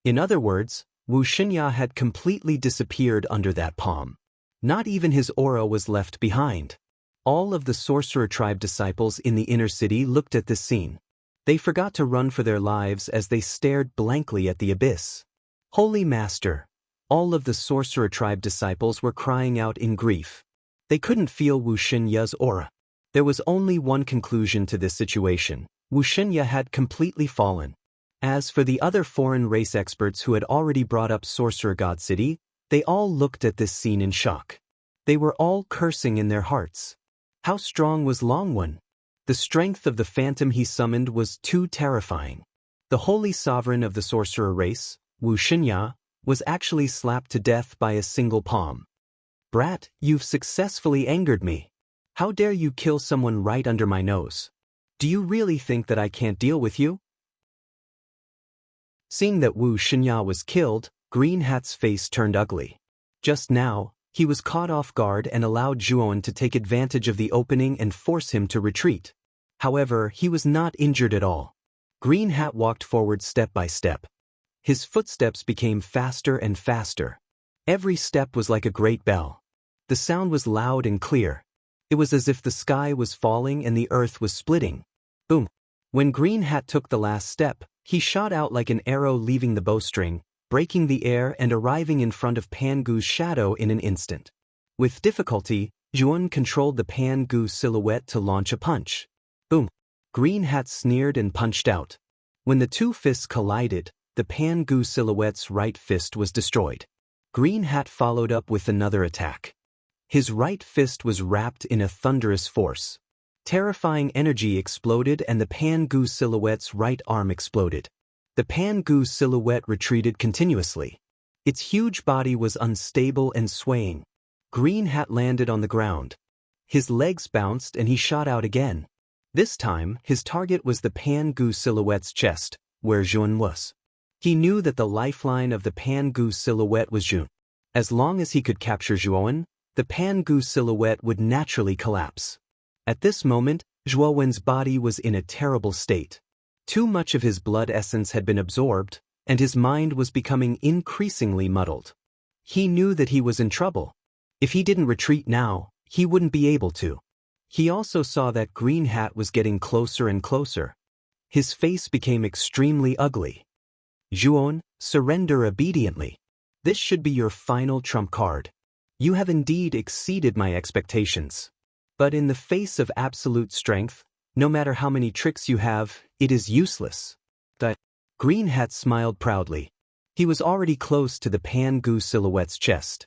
In other words, Wu Xinya had completely disappeared under that palm. Not even his aura was left behind. All of the sorcerer tribe disciples in the inner city looked at this scene. They forgot to run for their lives as they stared blankly at the abyss. Holy Master! All of the sorcerer tribe disciples were crying out in grief. They couldn't feel Wu Xinya's aura. There was only one conclusion to this situation. Wu Xinya had completely fallen. As for the other foreign race experts who had already brought up Sorcerer God City, they all looked at this scene in shock. They were all cursing in their hearts. How strong was Longwen? The strength of the phantom he summoned was too terrifying. The holy sovereign of the sorcerer race, Wu Xinya, was actually slapped to death by a single palm. Brat, you've successfully angered me. How dare you kill someone right under my nose? Do you really think that I can't deal with you? Seeing that Wu Xinya was killed, Green Hat's face turned ugly. Just now, he was caught off guard and allowed Zhuon to take advantage of the opening and force him to retreat. However, he was not injured at all. Green Hat walked forward step by step. His footsteps became faster and faster. Every step was like a great bell. The sound was loud and clear. It was as if the sky was falling and the earth was splitting. Boom! When Green Hat took the last step, he shot out like an arrow leaving the bowstring, breaking the air and arriving in front of Pangu's shadow in an instant. With difficulty, Zhuon controlled the Pangu silhouette to launch a punch. Boom! Green Hat sneered and punched out. When the two fists collided, the Pangu silhouette's right fist was destroyed. Green Hat followed up with another attack. His right fist was wrapped in a thunderous force. Terrifying energy exploded and the Pangu silhouette's right arm exploded. The Pangu silhouette retreated continuously. Its huge body was unstable and swaying. Green Hat landed on the ground. His legs bounced and he shot out again. This time, his target was the Pangu silhouette's chest, where Zhuon was. He knew that the lifeline of the Pangu silhouette was Zhuon. As long as he could capture Zhuon, the Pangu silhouette would naturally collapse. At this moment, Zhuowen's body was in a terrible state. Too much of his blood essence had been absorbed, and his mind was becoming increasingly muddled. He knew that he was in trouble. If he didn't retreat now, he wouldn't be able to. He also saw that Green Hat was getting closer and closer. His face became extremely ugly. Zhuon, surrender obediently. This should be your final trump card. You have indeed exceeded my expectations. But in the face of absolute strength, no matter how many tricks you have, it is useless. The Green Hat smiled proudly. He was already close to the Pangu silhouette's chest.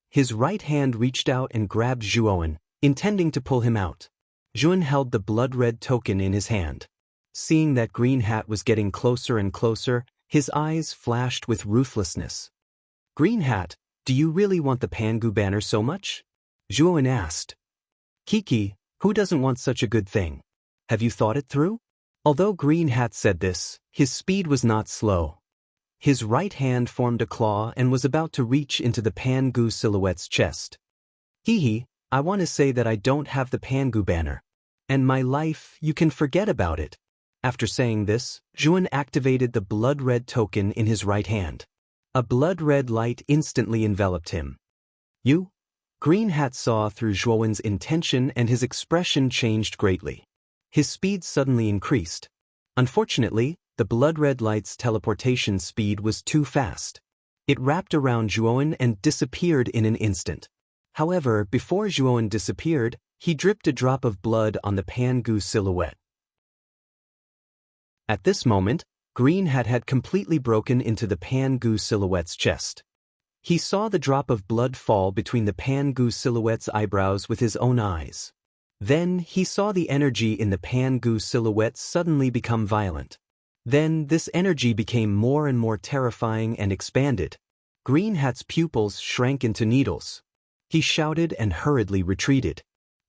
His right hand reached out and grabbed Zhuon, intending to pull him out. Zhuon held the blood-red token in his hand. Seeing that Green Hat was getting closer and closer, his eyes flashed with ruthlessness. Green Hat, do you really want the Pangu banner so much? Zhuon asked. Kiki, who doesn't want such a good thing? Have you thought it through? Although Green Hat said this, his speed was not slow. His right hand formed a claw and was about to reach into the Pangu silhouette's chest. Hee, I want to say that I don't have the Pangu banner. And my life, you can forget about it. After saying this, Zhuon activated the blood-red token in his right hand. A blood-red light instantly enveloped him. You? Green Hat saw through Zhuowen's intention and his expression changed greatly. His speed suddenly increased. Unfortunately, the blood-red light's teleportation speed was too fast. It wrapped around Zhuowen and disappeared in an instant. However, before Zhuowen disappeared, he dripped a drop of blood on the Pangu silhouette. At this moment, Green Hat had completely broken into the Pangu silhouette's chest. He saw the drop of blood fall between the Pangu silhouette's eyebrows with his own eyes. Then he saw the energy in the Pangu silhouette suddenly become violent. Then this energy became more and more terrifying and expanded. Green Hat's pupils shrank into needles. He shouted and hurriedly retreated.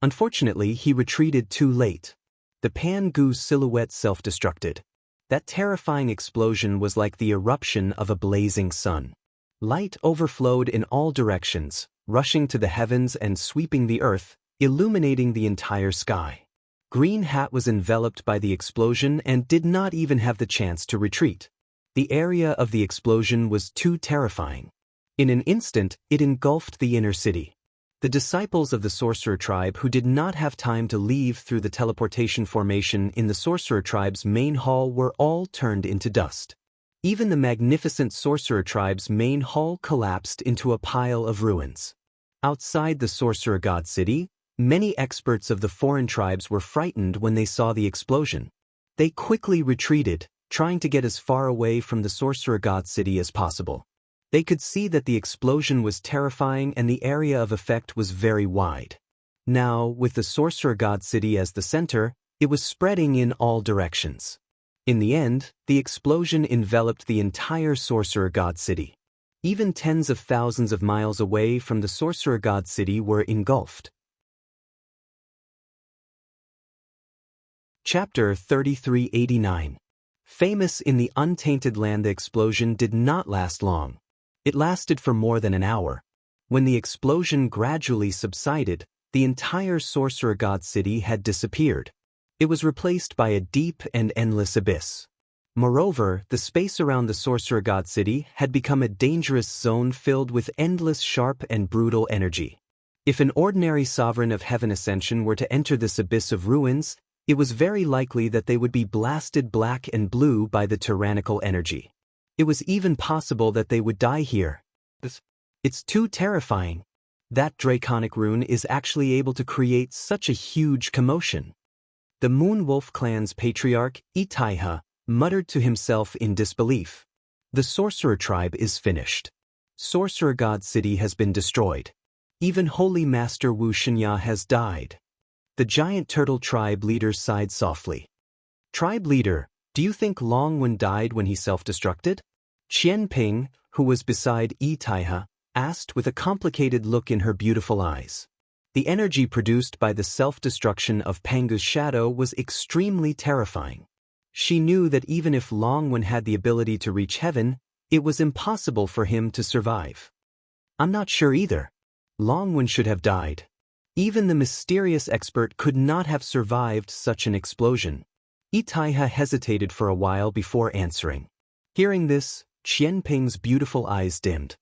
Unfortunately, he retreated too late. The Pangu silhouette self-destructed. That terrifying explosion was like the eruption of a blazing sun. Light overflowed in all directions, rushing to the heavens and sweeping the earth, illuminating the entire sky. Green Hat was enveloped by the explosion and did not even have the chance to retreat. The area of the explosion was too terrifying. In an instant, it engulfed the inner city. The disciples of the sorcerer tribe who did not have time to leave through the teleportation formation in the sorcerer tribe's main hall were all turned into dust. Even the magnificent sorcerer tribe's main hall collapsed into a pile of ruins. Outside the sorcerer god city, many experts of the foreign tribes were frightened when they saw the explosion. They quickly retreated, trying to get as far away from the sorcerer god city as possible. They could see that the explosion was terrifying and the area of effect was very wide. Now, with the sorcerer god city as the center, it was spreading in all directions. In the end, the explosion enveloped the entire sorcerer god city. Even tens of thousands of miles away from the sorcerer god city were engulfed. Chapter 3389. Famous in the untainted land, the explosion did not last long. It lasted for more than an hour. When the explosion gradually subsided, the entire sorcerer god city had disappeared. It was replaced by a deep and endless abyss. Moreover, the space around the sorcerer god city had become a dangerous zone filled with endless sharp and brutal energy. If an ordinary sovereign of heaven ascension were to enter this abyss of ruins, it was very likely that they would be blasted black and blue by the tyrannical energy. It was even possible that they would die here. It's too terrifying. That draconic rune is actually able to create such a huge commotion. The Moon Wolf clan's patriarch, Itaiha, muttered to himself in disbelief. The sorcerer tribe is finished. Sorcerer God City has been destroyed. Even Holy Master Wu Shinya has died. The giant turtle tribe leader sighed softly. Tribe leader, do you think Long Wen died when he self-destructed? Qian Ping, who was beside Itaiha, asked with a complicated look in her beautiful eyes. The energy produced by the self-destruction of Pangu's shadow was extremely terrifying. She knew that even if Long Wen had the ability to reach heaven, it was impossible for him to survive. I'm not sure either. Long Wen should have died. Even the mysterious expert could not have survived such an explosion. Itaiha hesitated for a while before answering. Hearing this, Qian Ping's beautiful eyes dimmed.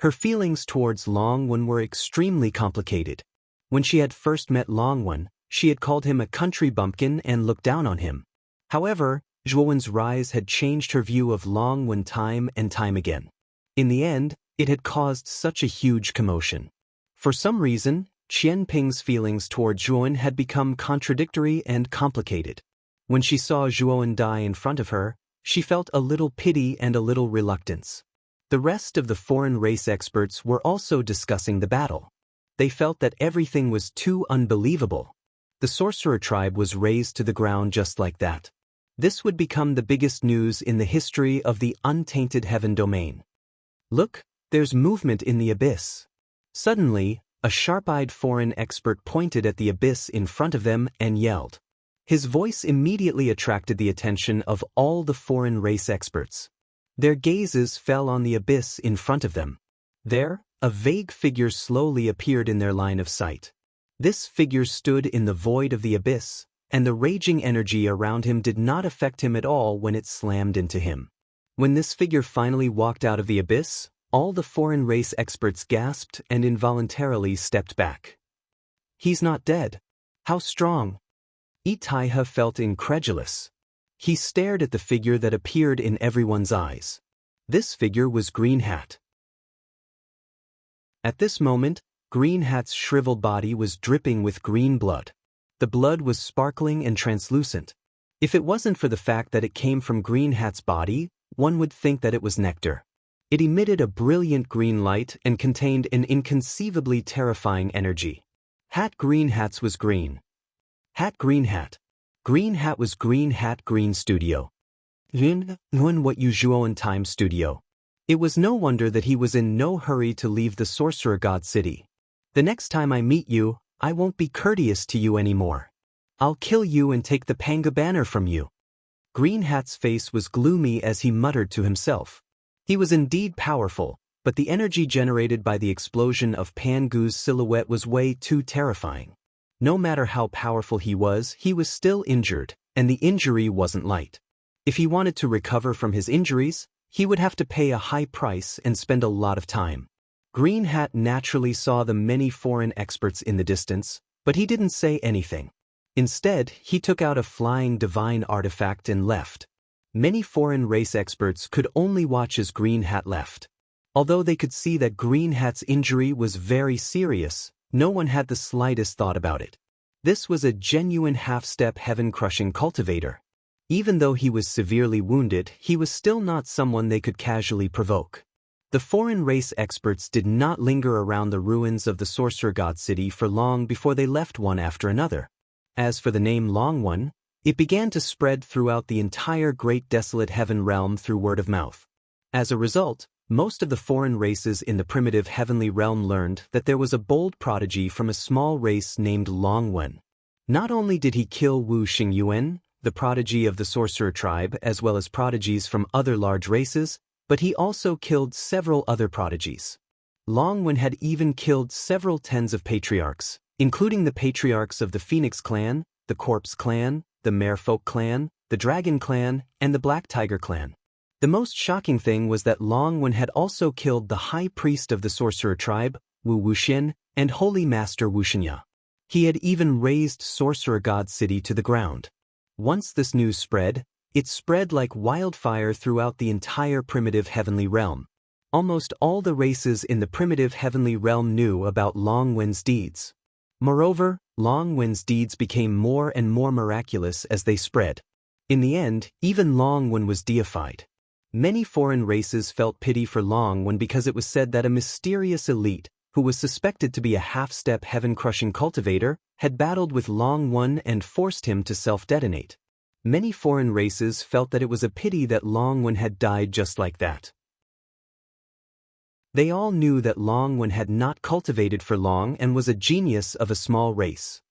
Her feelings towards Long Wen were extremely complicated. When she had first met Long Wen, she had called him a country bumpkin and looked down on him. However, Zhuowen's rise had changed her view of Long Wen time and time again. In the end, it had caused such a huge commotion. For some reason, Qian Ping's feelings toward Zhuowen had become contradictory and complicated. When she saw Zhuowen die in front of her, she felt a little pity and a little reluctance. The rest of the foreign race experts were also discussing the battle. They felt that everything was too unbelievable. The sorcerer tribe was razed to the ground just like that. This would become the biggest news in the history of the untainted heaven domain. Look, there's movement in the abyss. Suddenly, a sharp-eyed foreign expert pointed at the abyss in front of them and yelled. His voice immediately attracted the attention of all the foreign race experts. Their gazes fell on the abyss in front of them. There, a vague figure slowly appeared in their line of sight. This figure stood in the void of the abyss, and the raging energy around him did not affect him at all when it slammed into him. When this figure finally walked out of the abyss, All the foreign race experts gasped and involuntarily stepped back. He's not dead. How strong? Itaiha felt incredulous. He stared at the figure that appeared in everyone's eyes. This figure was Green Hat. At this moment, Green Hat's shriveled body was dripping with green blood. The blood was sparkling and translucent. If it wasn't for the fact that it came from Green Hat's body, one would think that it was nectar. It emitted a brilliant green light and contained an inconceivably terrifying energy. Hat Green Hat's was green. Hat Green Hat. Green Hat was Green Hat Green Studio. Yun what Yujuan Time Studio. It was no wonder that he was in no hurry to leave the Sorcerer God City. The next time I meet you, I won't be courteous to you anymore. I'll kill you and take the Panga banner from you. Green Hat's face was gloomy as he muttered to himself. He was indeed powerful, but the energy generated by the explosion of Pangu's silhouette was way too terrifying. No matter how powerful he was still injured, and the injury wasn't light. If he wanted to recover from his injuries, he would have to pay a high price and spend a lot of time. Green Hat naturally saw the many foreign experts in the distance, but he didn't say anything. Instead, he took out a flying divine artifact and left. Many foreign race experts could only watch as Green Hat left. Although they could see that Green Hat's injury was very serious, no one had the slightest thought about it. This was a genuine half-step heaven-crushing cultivator. Even though he was severely wounded, he was still not someone they could casually provoke. The foreign race experts did not linger around the ruins of the Sorcerer God City for long before they left one after another. As for the name Long One, it began to spread throughout the entire great desolate heaven realm through word of mouth. As a result, most of the foreign races in the primitive heavenly realm learned that there was a bold prodigy from a small race named Long Wen. Not only did he kill Wu Xingyuan, the prodigy of the sorcerer tribe, as well as prodigies from other large races, but he also killed several other prodigies. Long Wen had even killed several tens of patriarchs, including the patriarchs of the Phoenix clan, the Corpse clan, the Merfolk clan, the Dragon clan, and the Black Tiger clan. The most shocking thing was that Long Wen had also killed the high priest of the sorcerer tribe, Wu Wuxian, and holy master Wuxinya. He had even razed Sorcerer God City to the ground. Once this news spread, it spread like wildfire throughout the entire primitive heavenly realm. Almost all the races in the primitive heavenly realm knew about Long Wen's deeds. Moreover, Long Wen's deeds became more and more miraculous as they spread. In the end, even Long Wen was deified. Many foreign races felt pity for Long Wen because it was said that a mysterious elite, who was suspected to be a half-step heaven-crushing cultivator, had battled with Long Wen and forced him to self-detonate. Many foreign races felt that it was a pity that Long Wen had died just like that. They all knew that Long Wen had not cultivated for long and was a genius of a small race.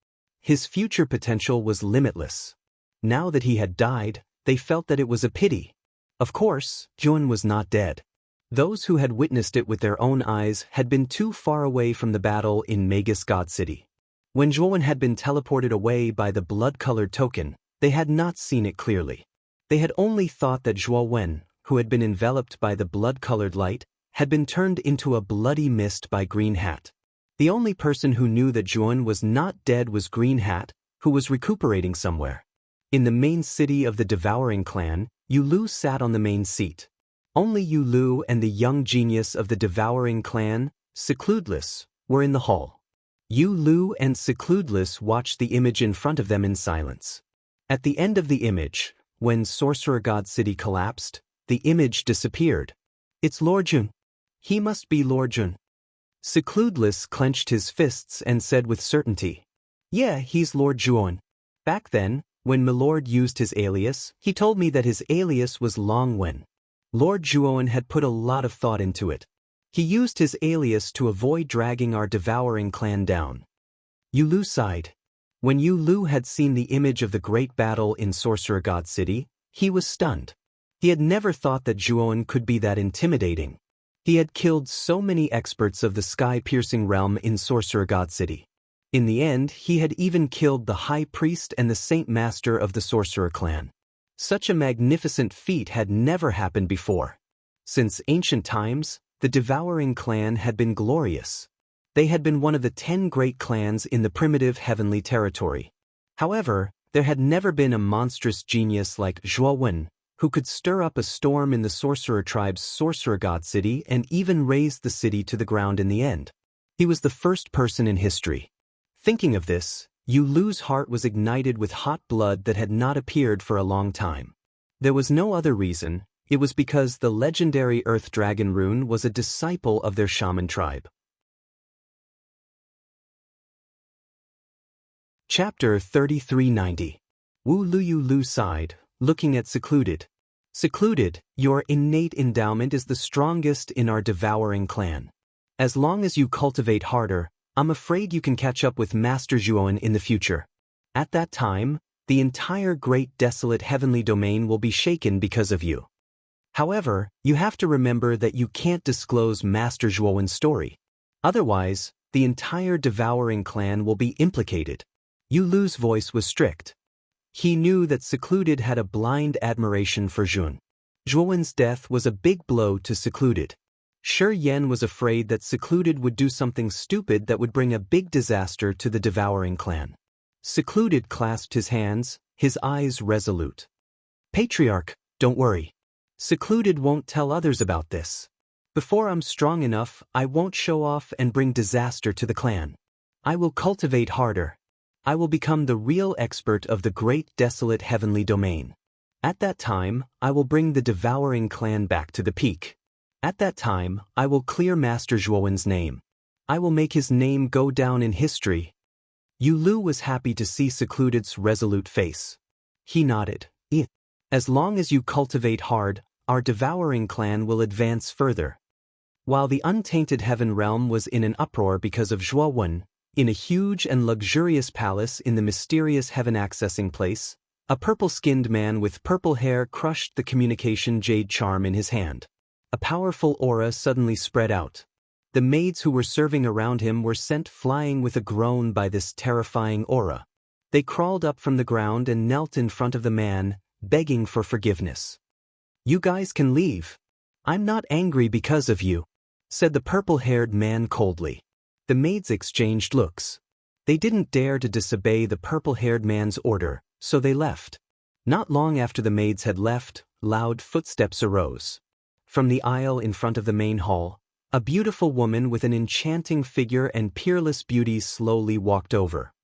His future potential was limitless. Now that he had died, they felt that it was a pity. Of course, Jun was not dead. Those who had witnessed it with their own eyes had been too far away from the battle in Magus God City. When Zhuowen had been teleported away by the blood-colored token, they had not seen it clearly. They had only thought that Zhuo Wen, who had been enveloped by the blood-colored light, had been turned into a bloody mist by Green Hat. The only person who knew that Zhuowen was not dead was Green Hat, who was recuperating somewhere. In the main city of the Devouring clan, Yu Lu sat on the main seat. Only Yu Lu and the young genius of the Devouring clan, Secludeless, were in the hall. Yu Lu and Secludeless watched the image in front of them in silence. At the end of the image, when Sorcerer God City collapsed, the image disappeared. It's Lord Jun. He must be Lord Jun. Secludeless clenched his fists and said with certainty, "Yeah, he's Lord Juon. Back then, when Milord used his alias, he told me that his alias was Long Wen. Lord Juon had put a lot of thought into it. He used his alias to avoid dragging our Devouring clan down." Yu Lu sighed. When Yu Lu had seen the image of the great battle in Sorcerer God City, he was stunned. He had never thought that Juon could be that intimidating. He had killed so many experts of the sky-piercing realm in Sorcerer God City. In the end, he had even killed the High Priest and the Saint Master of the Sorcerer clan. Such a magnificent feat had never happened before. Since ancient times, The devouring clan had been glorious. They had been one of the 10 great clans in the primitive heavenly territory. However, there had never been a monstrous genius like Zhuo Wen, who could stir up a storm in the sorcerer tribe's sorcerer god city and even raze the city to the ground in the end. He was the first person in history. Thinking of this, Yu Lu's heart was ignited with hot blood that had not appeared for a long time. There was no other reason. It was because the legendary Earth Dragon rune was a disciple of their shaman tribe. Chapter 3390. Wu Luyu Lu sighed, looking at Secluded. Secluded, your innate endowment is the strongest in our devouring clan. As long as you cultivate harder, I'm afraid you can catch up with Master Zhuowen in the future. At that time, the entire great desolate heavenly domain will be shaken because of you. However, you have to remember that you can't disclose Master Zhuowen's story. Otherwise, the entire devouring clan will be implicated. Yu Lu's voice was strict. He knew that Secluded had a blind admiration for Zhuowen. Zhuowen's death was a big blow to Secluded. Shi Yan was afraid that Secluded would do something stupid that would bring a big disaster to the devouring clan. Secluded clasped his hands, his eyes resolute. Patriarch, don't worry. Secluded won't tell others about this. Before I'm strong enough, I won't show off and bring disaster to the clan. I will cultivate harder. I will become the real expert of the great desolate heavenly domain. At that time, I will bring the devouring clan back to the peak. At that time, I will clear Master Zhuowen's name. I will make his name go down in history. Yu Lu was happy to see Secluded's resolute face. He nodded. As long as you cultivate hard, our devouring clan will advance further. While the untainted heaven realm was in an uproar because of Zhuo Wen, in a huge and luxurious palace in the mysterious heaven-accessing place, a purple-skinned man with purple hair crushed the communication jade charm in his hand. A powerful aura suddenly spread out. The maids who were serving around him were sent flying with a groan by this terrifying aura. They crawled up from the ground and knelt in front of the man, begging for forgiveness. You guys can leave. I'm not angry because of you, said the purple-haired man coldly. The maids exchanged looks. They didn't dare to disobey the purple-haired man's order, so they left. Not long after the maids had left, loud footsteps arose. From the aisle in front of the main hall, a beautiful woman with an enchanting figure and peerless beauty slowly walked over.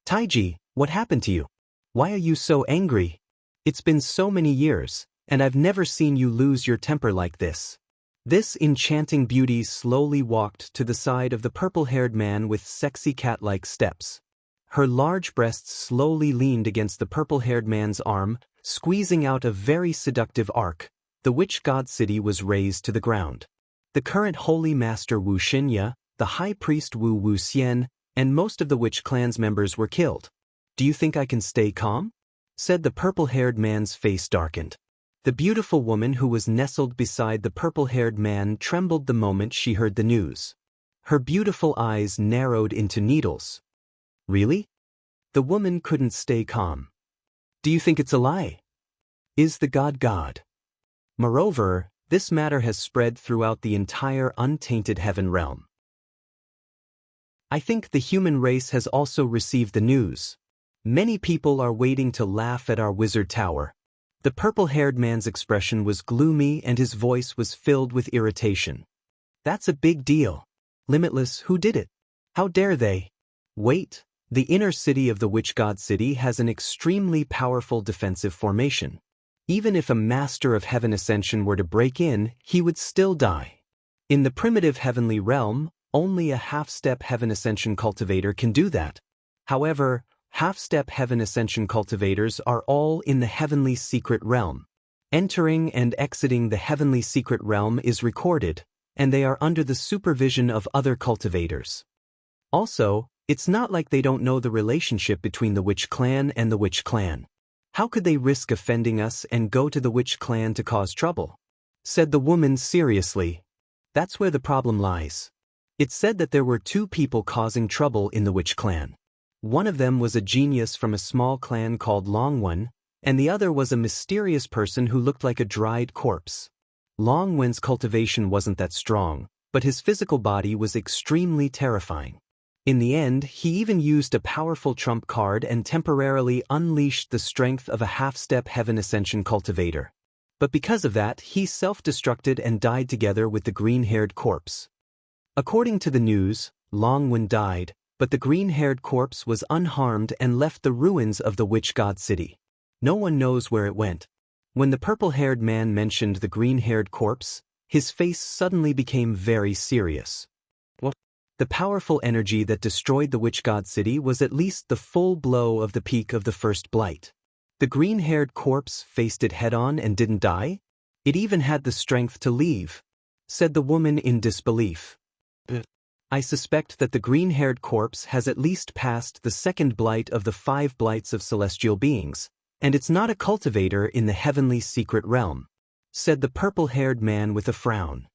Taiji, what happened to you? Why are you so angry? It's been so many years, and I've never seen you lose your temper like this. This enchanting beauty slowly walked to the side of the purple-haired man with sexy cat-like steps. Her large breasts slowly leaned against the purple-haired man's arm, squeezing out a very seductive arc. The witch god city was razed to the ground. The current holy master Wu Xinye, the high priest Wu Wuxian, and most of the witch clan's members were killed. Do you think I can stay calm? Said the purple-haired man's face darkened. The beautiful woman who was nestled beside the purple-haired man trembled the moment she heard the news. Her beautiful eyes narrowed into needles. Really? The woman couldn't stay calm. Do you think it's a lie? Is the god God? Moreover, this matter has spread throughout the entire untainted heaven realm. I think the human race has also received the news. Many people are waiting to laugh at our wizard tower. The purple-haired man's expression was gloomy and his voice was filled with irritation. That's a big deal. Limitless, who did it? How dare they? Wait, the inner city of the witch god city has an extremely powerful defensive formation. Even if a master of heaven ascension were to break in, he would still die. In the primitive heavenly realm, only a half-step heaven ascension cultivator can do that. However, half-step heaven ascension cultivators are all in the heavenly secret realm. Entering and exiting the heavenly secret realm is recorded, and they are under the supervision of other cultivators. Also, it's not like they don't know the relationship between the witch clan and the witch clan. How could they risk offending us and go to the witch clan to cause trouble? Said the woman seriously. That's where the problem lies. It's said that there were 2 people causing trouble in the witch clan. One of them was a genius from a small clan called Long One, and the other was a mysterious person who looked like a dried corpse. Long Wen's cultivation wasn't that strong, but his physical body was extremely terrifying. In the end, he even used a powerful trump card and temporarily unleashed the strength of a half-step heaven ascension cultivator. But because of that, he self-destructed and died together with the green-haired corpse. According to the news, Long Wen died, but the green-haired corpse was unharmed and left the ruins of the witch god city. No one knows where it went. When the purple-haired man mentioned the green-haired corpse, his face suddenly became very serious. What? The powerful energy that destroyed the witch god city was at least the full blow of the peak of the first blight. The green-haired corpse faced it head-on and didn't die? It even had the strength to leave, said the woman in disbelief. I suspect that the green-haired corpse has at least passed the second blight of the 5 blights of celestial beings, and it's not a cultivator in the heavenly secret realm, said the purple-haired man with a frown.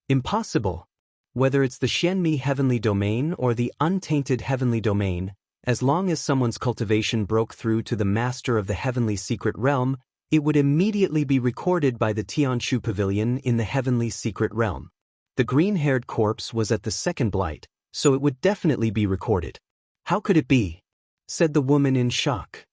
Impossible. Whether it's the Xianmi heavenly domain or the untainted heavenly domain, as long as someone's cultivation broke through to the master of the heavenly secret realm, it would immediately be recorded by the Tianshu Pavilion in the heavenly secret realm. The green-haired corpse was at the second blight, so it would definitely be recorded. How could it be? Said the woman in shock.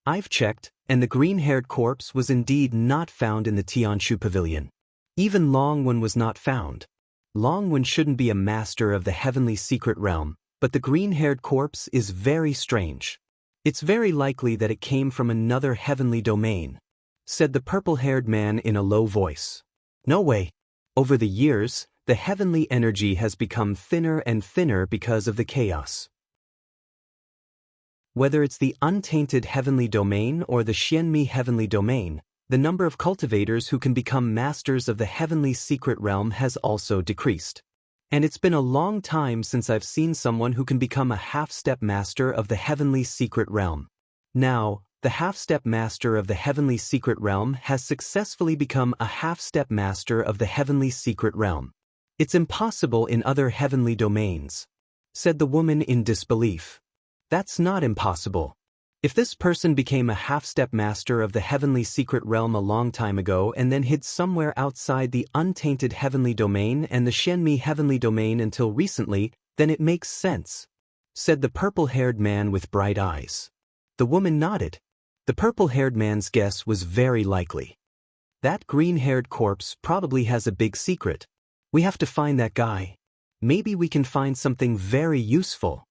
I've checked, and the green-haired corpse was indeed not found in the Tianshu Pavilion. Even Long Wen was not found. Long Wen shouldn't be a master of the heavenly secret realm, but the green-haired corpse is very strange. It's very likely that it came from another heavenly domain, said the purple-haired man in a low voice. No way. Over the years, the heavenly energy has become thinner and thinner because of the chaos. Whether it's the untainted heavenly domain or the Xianmi heavenly domain, the number of cultivators who can become masters of the heavenly secret realm has also decreased. And it's been a long time since I've seen someone who can become a half-step master of the heavenly secret realm. Now, the half-step master of the heavenly secret realm has successfully become a half-step master of the heavenly secret realm. It's impossible in other heavenly domains, said the woman in disbelief. That's not impossible. If this person became a half-step master of the heavenly secret realm a long time ago and then hid somewhere outside the untainted heavenly domain and the Xianmi heavenly domain until recently, then it makes sense, said the purple-haired man with bright eyes. The woman nodded. The purple-haired man's guess was very likely. That green-haired corpse probably has a big secret. We have to find that guy. Maybe we can find something very useful.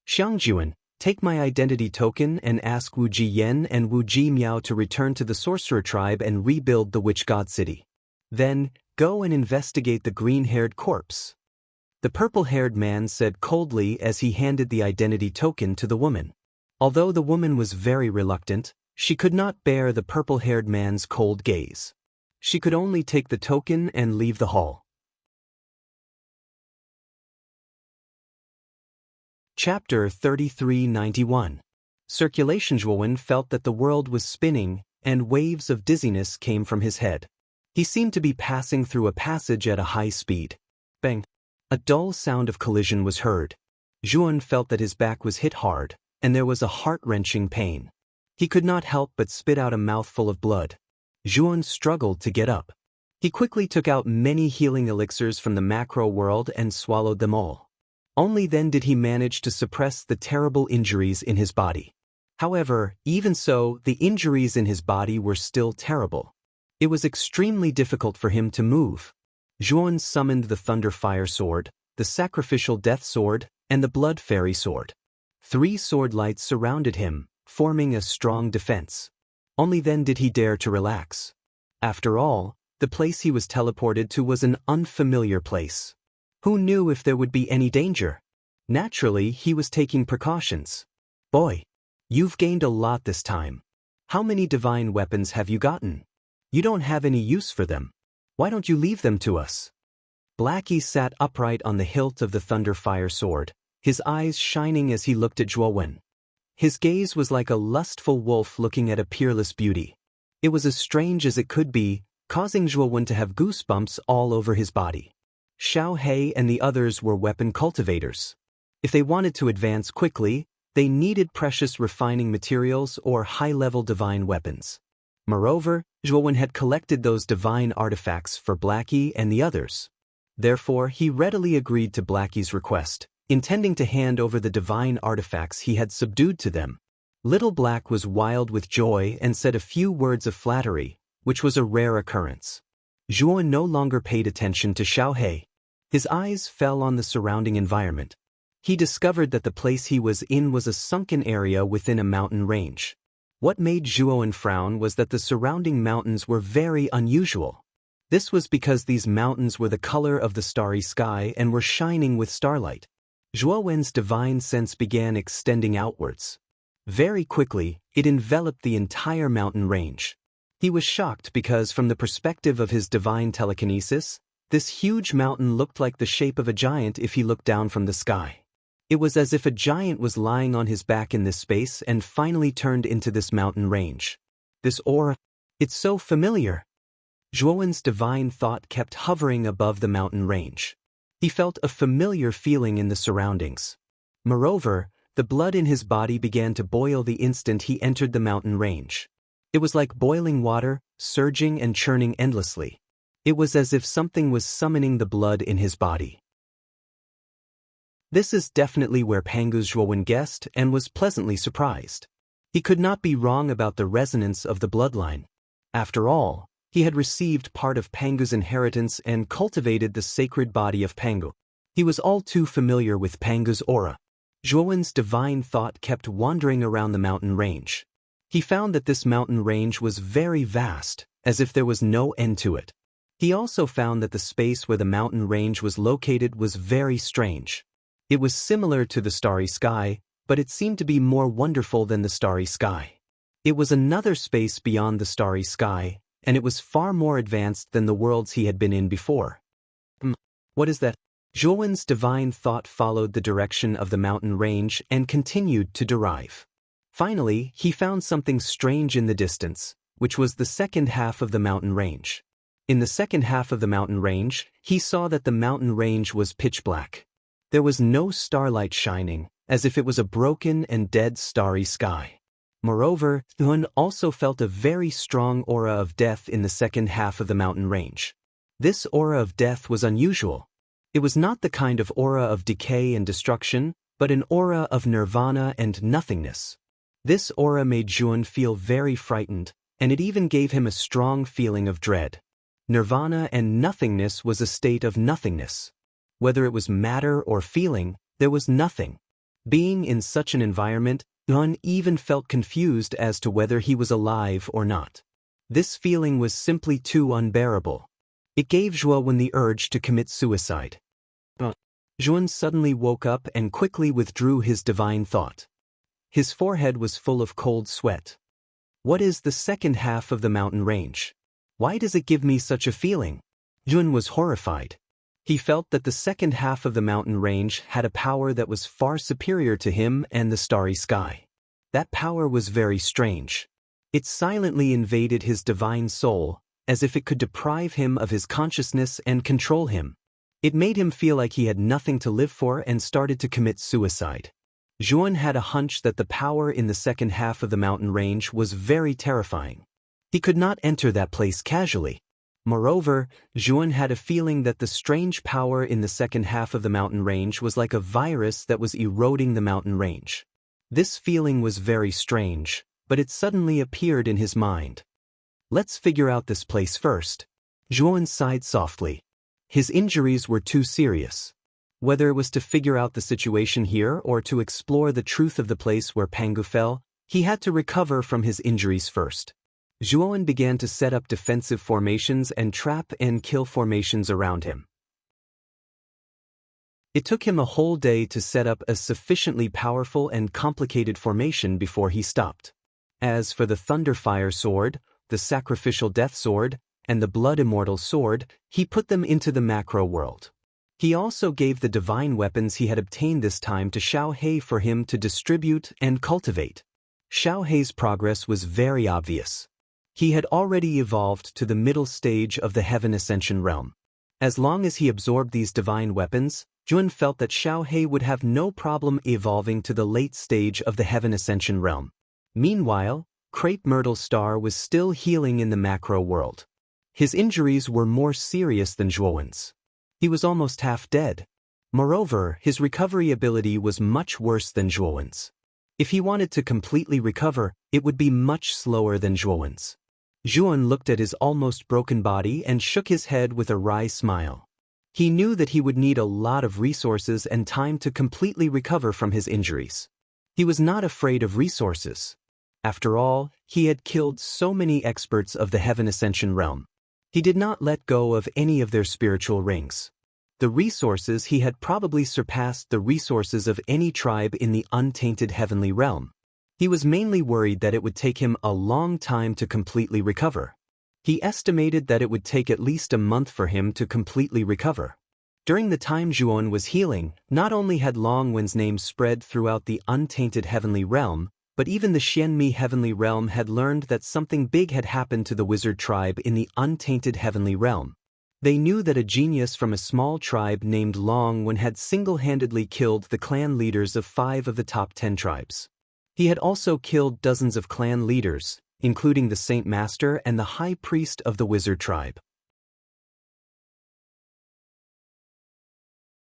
Xiangjuan, take my identity token and ask Wu Jiyan and Wu Ji Miao to return to the sorcerer tribe and rebuild the witch god city. Then, go and investigate the green-haired corpse. The purple-haired man said coldly as he handed the identity token to the woman. Although the woman was very reluctant, she could not bear the purple-haired man's cold gaze. She could only take the token and leave the hall. Chapter 3391. Circulation. Zhuowen felt that the world was spinning, and waves of dizziness came from his head. He seemed to be passing through a passage at a high speed. Bang! A dull sound of collision was heard. Zhuowen felt that his back was hit hard, and there was a heart-wrenching pain. He could not help but spit out a mouthful of blood. Zhuowen struggled to get up. He quickly took out many healing elixirs from the macro world and swallowed them all. Only then did he manage to suppress the terrible injuries in his body. However, even so, the injuries in his body were still terrible. It was extremely difficult for him to move. Zhuowen summoned the Thunder Fire Sword, the Sacrificial Death Sword, and the Blood Fairy Sword. 3 sword lights surrounded him, forming a strong defense. Only then did he dare to relax. After all, the place he was teleported to was an unfamiliar place. Who knew if there would be any danger? Naturally, he was taking precautions. Boy, you've gained a lot this time. How many divine weapons have you gotten? You don't have any use for them. Why don't you leave them to us? Blackie sat upright on the hilt of the Thunder Fire Sword, his eyes shining as he looked at Zhuowen. His gaze was like a lustful wolf looking at a peerless beauty. It was as strange as it could be, causing Zhuowen to have goosebumps all over his body. Xiao He and the others were weapon cultivators. If they wanted to advance quickly, they needed precious refining materials or high-level divine weapons. Moreover, Zhuowen had collected those divine artifacts for Blackie and the others. Therefore, he readily agreed to Blackie's request, intending to hand over the divine artifacts he had subdued to them. Little Black was wild with joy and said a few words of flattery, which was a rare occurrence. Zhuowen no longer paid attention to Xiaohei. His eyes fell on the surrounding environment. He discovered that the place he was in was a sunken area within a mountain range. What made Zhuowen frown was that the surrounding mountains were very unusual. This was because these mountains were the color of the starry sky and were shining with starlight. Zhuowen's divine sense began extending outwards. Very quickly, it enveloped the entire mountain range. He was shocked because from the perspective of his divine telekinesis, this huge mountain looked like the shape of a giant if he looked down from the sky. It was as if a giant was lying on his back in this space and finally turned into this mountain range. This aura, it's so familiar. Zhuowen's divine thought kept hovering above the mountain range. He felt a familiar feeling in the surroundings. Moreover, the blood in his body began to boil the instant he entered the mountain range. It was like boiling water, surging and churning endlessly. It was as if something was summoning the blood in his body. This is definitely where Pangu Zhuowen guessed and was pleasantly surprised. He could not be wrong about the resonance of the bloodline. After all, he had received part of Pangu's inheritance and cultivated the sacred body of Pangu. He was all too familiar with Pangu's aura. Zhuowen's divine thought kept wandering around the mountain range. He found that this mountain range was very vast, as if there was no end to it. He also found that the space where the mountain range was located was very strange. It was similar to the starry sky, but it seemed to be more wonderful than the starry sky. It was another space beyond the starry sky, and it was far more advanced than the worlds he had been in before. What is that? Zhuowen's divine thought followed the direction of the mountain range and continued to derive. Finally, he found something strange in the distance, which was the second half of the mountain range. In the second half of the mountain range, he saw that the mountain range was pitch black. There was no starlight shining, as if it was a broken and dead starry sky. Moreover, Zhuowen also felt a very strong aura of death in the second half of the mountain range. This aura of death was unusual. It was not the kind of aura of decay and destruction, but an aura of nirvana and nothingness. This aura made Zhuowen feel very frightened, and it even gave him a strong feeling of dread. Nirvana and nothingness was a state of nothingness. Whether it was matter or feeling, there was nothing. Being in such an environment, Zhuowen even felt confused as to whether he was alive or not. This feeling was simply too unbearable. It gave Zhuowen the urge to commit suicide. Zhuowen suddenly woke up and quickly withdrew his divine thought. His forehead was full of cold sweat. What is the second half of the mountain range? Why does it give me such a feeling? Zhuowen was horrified. He felt that the second half of the mountain range had a power that was far superior to him and the starry sky. That power was very strange. It silently invaded his divine soul, as if it could deprive him of his consciousness and control him. It made him feel like he had nothing to live for and started to commit suicide. Zhuowen had a hunch that the power in the second half of the mountain range was very terrifying. He could not enter that place casually. Moreover, Zhuowen had a feeling that the strange power in the second half of the mountain range was like a virus that was eroding the mountain range. This feeling was very strange, but it suddenly appeared in his mind. Let's figure out this place first. Zhuowen sighed softly. His injuries were too serious. Whether it was to figure out the situation here or to explore the truth of the place where Pangu fell, he had to recover from his injuries first. Zhuowen began to set up defensive formations and trap and kill formations around him. It took him a whole day to set up a sufficiently powerful and complicated formation before he stopped. As for the Thunderfire Sword, the Sacrificial Death Sword, and the Blood Immortal Sword, he put them into the macro world. He also gave the divine weapons he had obtained this time to Xiaohei for him to distribute and cultivate. Xiaohei's progress was very obvious. He had already evolved to the middle stage of the Heaven Ascension realm. As long as he absorbed these divine weapons, Zhuowen felt that Xiaohei would have no problem evolving to the late stage of the Heaven Ascension realm. Meanwhile, Crepe Myrtle Star was still healing in the macro world. His injuries were more serious than Zhuowen's. He was almost half dead. Moreover, his recovery ability was much worse than Zhuowen's. If he wanted to completely recover, it would be much slower than Zhuowen's. Zhuowen looked at his almost broken body and shook his head with a wry smile. He knew that he would need a lot of resources and time to completely recover from his injuries. He was not afraid of resources. After all, he had killed so many experts of the Heaven Ascension realm. He did not let go of any of their spiritual rings. The resources he had probably surpassed the resources of any tribe in the untainted heavenly realm. He was mainly worried that it would take him a long time to completely recover. He estimated that it would take at least a month for him to completely recover. During the time Zhuowen was healing, not only had Longwen's name spread throughout the untainted heavenly realm, but even the Xianmi heavenly realm had learned that something big had happened to the wizard tribe in the untainted heavenly realm. They knew that a genius from a small tribe named Longwen had single-handedly killed the clan leaders of 5 of the top 10 tribes. He had also killed dozens of clan leaders, including the Saint Master and the High Priest of the wizard tribe.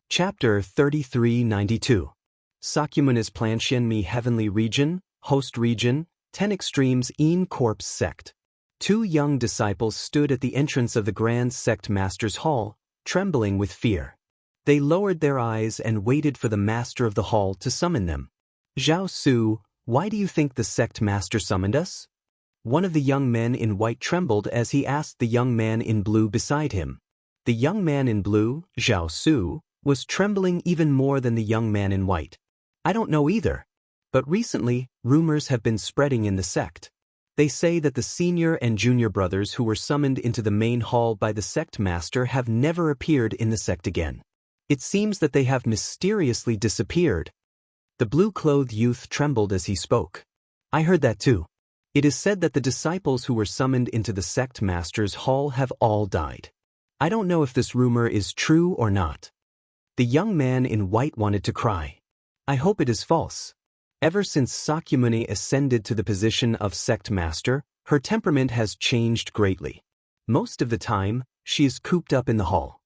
Chapter 3392. Sakyamuni Plan Xianmi Heavenly Region, Host Region, 10 Extremes In Corpse Sect. 2 young disciples stood at the entrance of the Grand Sect Master's Hall, trembling with fear. They lowered their eyes and waited for the Master of the Hall to summon them. "Zhao Su, why do you think the Sect Master summoned us?" One of the young men in white trembled as he asked the young man in blue beside him. The young man in blue, Zhao Su, was trembling even more than the young man in white. "I don't know either. But recently, rumors have been spreading in the sect. They say that the senior and junior brothers who were summoned into the main hall by the sect master have never appeared in the sect again. It seems that they have mysteriously disappeared." The blue-clothed youth trembled as he spoke. "I heard that too. It is said that the disciples who were summoned into the sect master's hall have all died. I don't know if this rumor is true or not." The young man in white wanted to cry. "I hope it is false." Ever since Sakyamuni ascended to the position of sect master, her temperament has changed greatly. Most of the time, she is cooped up in the hall.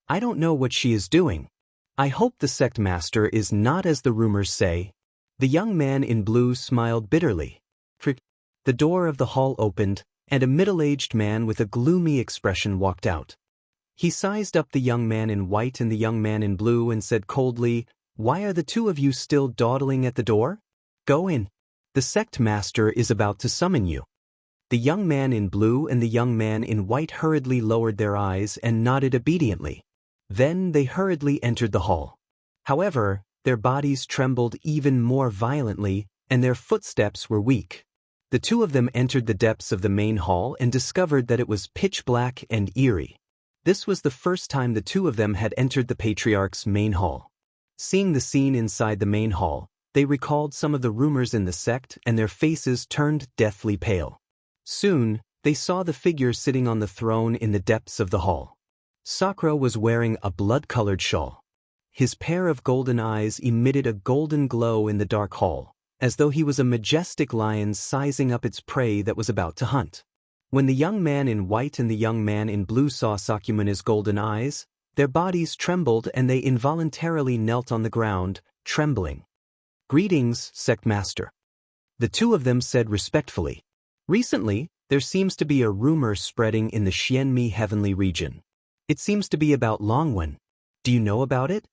I don't know what she is doing. I hope the sect master is not as the rumors say. The young man in blue smiled bitterly. The door of the hall opened, and a middle-aged man with a gloomy expression walked out. He sized up the young man in white and the young man in blue and said coldly, "Why are the 2 of you still dawdling at the door? Go in. The sect master is about to summon you." The young man in blue and the young man in white hurriedly lowered their eyes and nodded obediently. Then they hurriedly entered the hall. However, their bodies trembled even more violently, and their footsteps were weak. The 2 of them entered the depths of the main hall and discovered that it was pitch black and eerie. This was the first time the 2 of them had entered the Patriarch's main hall. Seeing the scene inside the main hall, they recalled some of the rumors in the sect and their faces turned deathly pale. Soon, they saw the figure sitting on the throne in the depths of the hall. Sakura was wearing a blood-colored shawl. His pair of golden eyes emitted a golden glow in the dark hall, as though he was a majestic lion sizing up its prey that was about to hunt. When the young man in white and the young man in blue saw Sakyamuni's golden eyes, their bodies trembled and they involuntarily knelt on the ground, trembling. "Greetings, Sect Master." The 2 of them said respectfully. "Recently, there seems to be a rumor spreading in the Xianmi heavenly region. It seems to be about Longwen. Do you know about it?"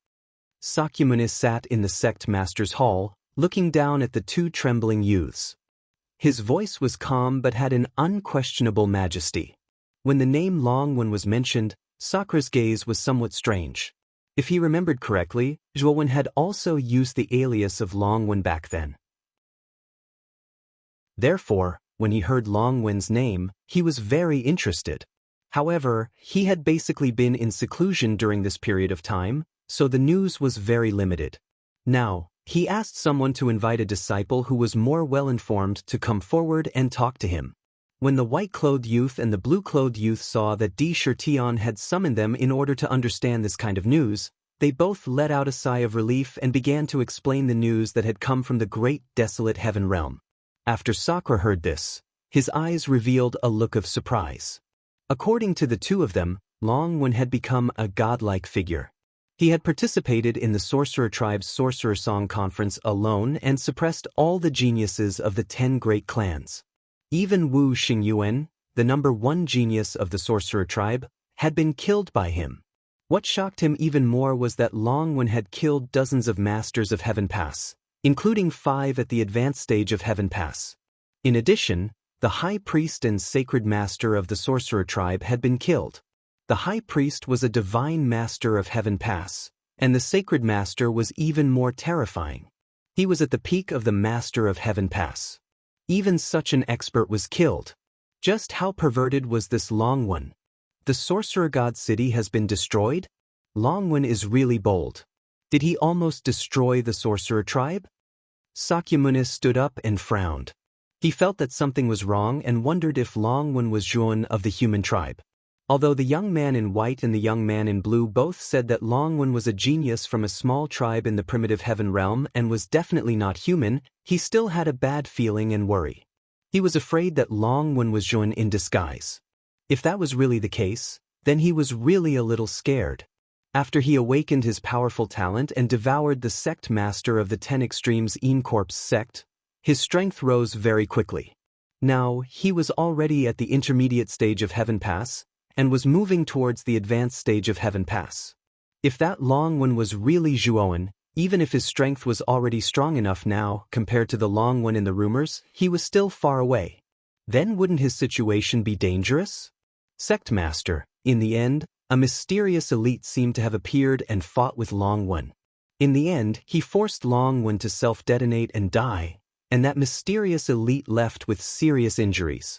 Sakyamuni sat in the sect master's hall, looking down at the 2 trembling youths. His voice was calm but had an unquestionable majesty. When the name Longwen was mentioned, Sakura's gaze was somewhat strange. If he remembered correctly, Zhuowen had also used the alias of Longwen back then. Therefore, when he heard Longwen's name, he was very interested. However, he had basically been in seclusion during this period of time, so the news was very limited. Now, he asked someone to invite a disciple who was more well-informed to come forward and talk to him. When the white-clothed youth and the blue-clothed youth saw that Di Shirtian had summoned them in order to understand this kind of news, they both let out a sigh of relief and began to explain the news that had come from the great desolate heaven realm. After Sakura heard this, his eyes revealed a look of surprise. According to the two of them, Long Wen had become a godlike figure. He had participated in the Sorcerer Tribe's Sorcerer Song Conference alone and suppressed all the geniuses of the 10 great clans. Even Wu Xingyuan, the #1 genius of the Sorcerer Tribe, had been killed by him. What shocked him even more was that Long Wen had killed dozens of Masters of Heaven Pass, including 5 at the advanced stage of Heaven Pass. In addition, the High Priest and Sacred Master of the Sorcerer Tribe had been killed. The High Priest was a divine Master of Heaven Pass, and the Sacred Master was even more terrifying. He was at the peak of the Master of Heaven Pass. Even such an expert was killed. Just how perverted was this Long Wen? The Sorcerer God City has been destroyed? Long Wen is really bold. Did he almost destroy the Sorcerer Tribe? Sakyamuni stood up and frowned. He felt that something was wrong and wondered if Long Wen was Zhuan of the human tribe. Although the young man in white and the young man in blue both said that Long Wen was a genius from a small tribe in the primitive heaven realm and was definitely not human, he still had a bad feeling and worry. He was afraid that Long Wen was Zhuan in disguise. If that was really the case, then he was really a little scared. After he awakened his powerful talent and devoured the sect master of the 10 Extremes Corpse sect, his strength rose very quickly. Now, he was already at the intermediate stage of Heaven Pass, and was moving towards the advanced stage of Heaven Pass. If that Long Wen was really Zhuoan, even if his strength was already strong enough now, compared to the Long Wen in the rumors, he was still far away. Then wouldn't his situation be dangerous? Sect Master, in the end, a mysterious elite seemed to have appeared and fought with Long Wen. In the end, he forced Long Wen to self-detonate and die, and that mysterious elite left with serious injuries.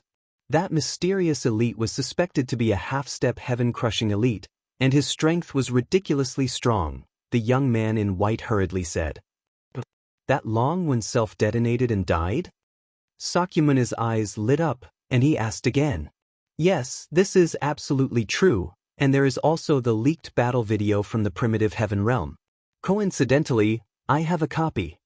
That mysterious elite was suspected to be a half-step heaven-crushing elite, and his strength was ridiculously strong, the young man in white hurriedly said. That Long Wen self-detonated and died? Sakyamuni's eyes lit up, and he asked again. Yes, this is absolutely true, and there is also the leaked battle video from the primitive heaven realm. Coincidentally, I have a copy.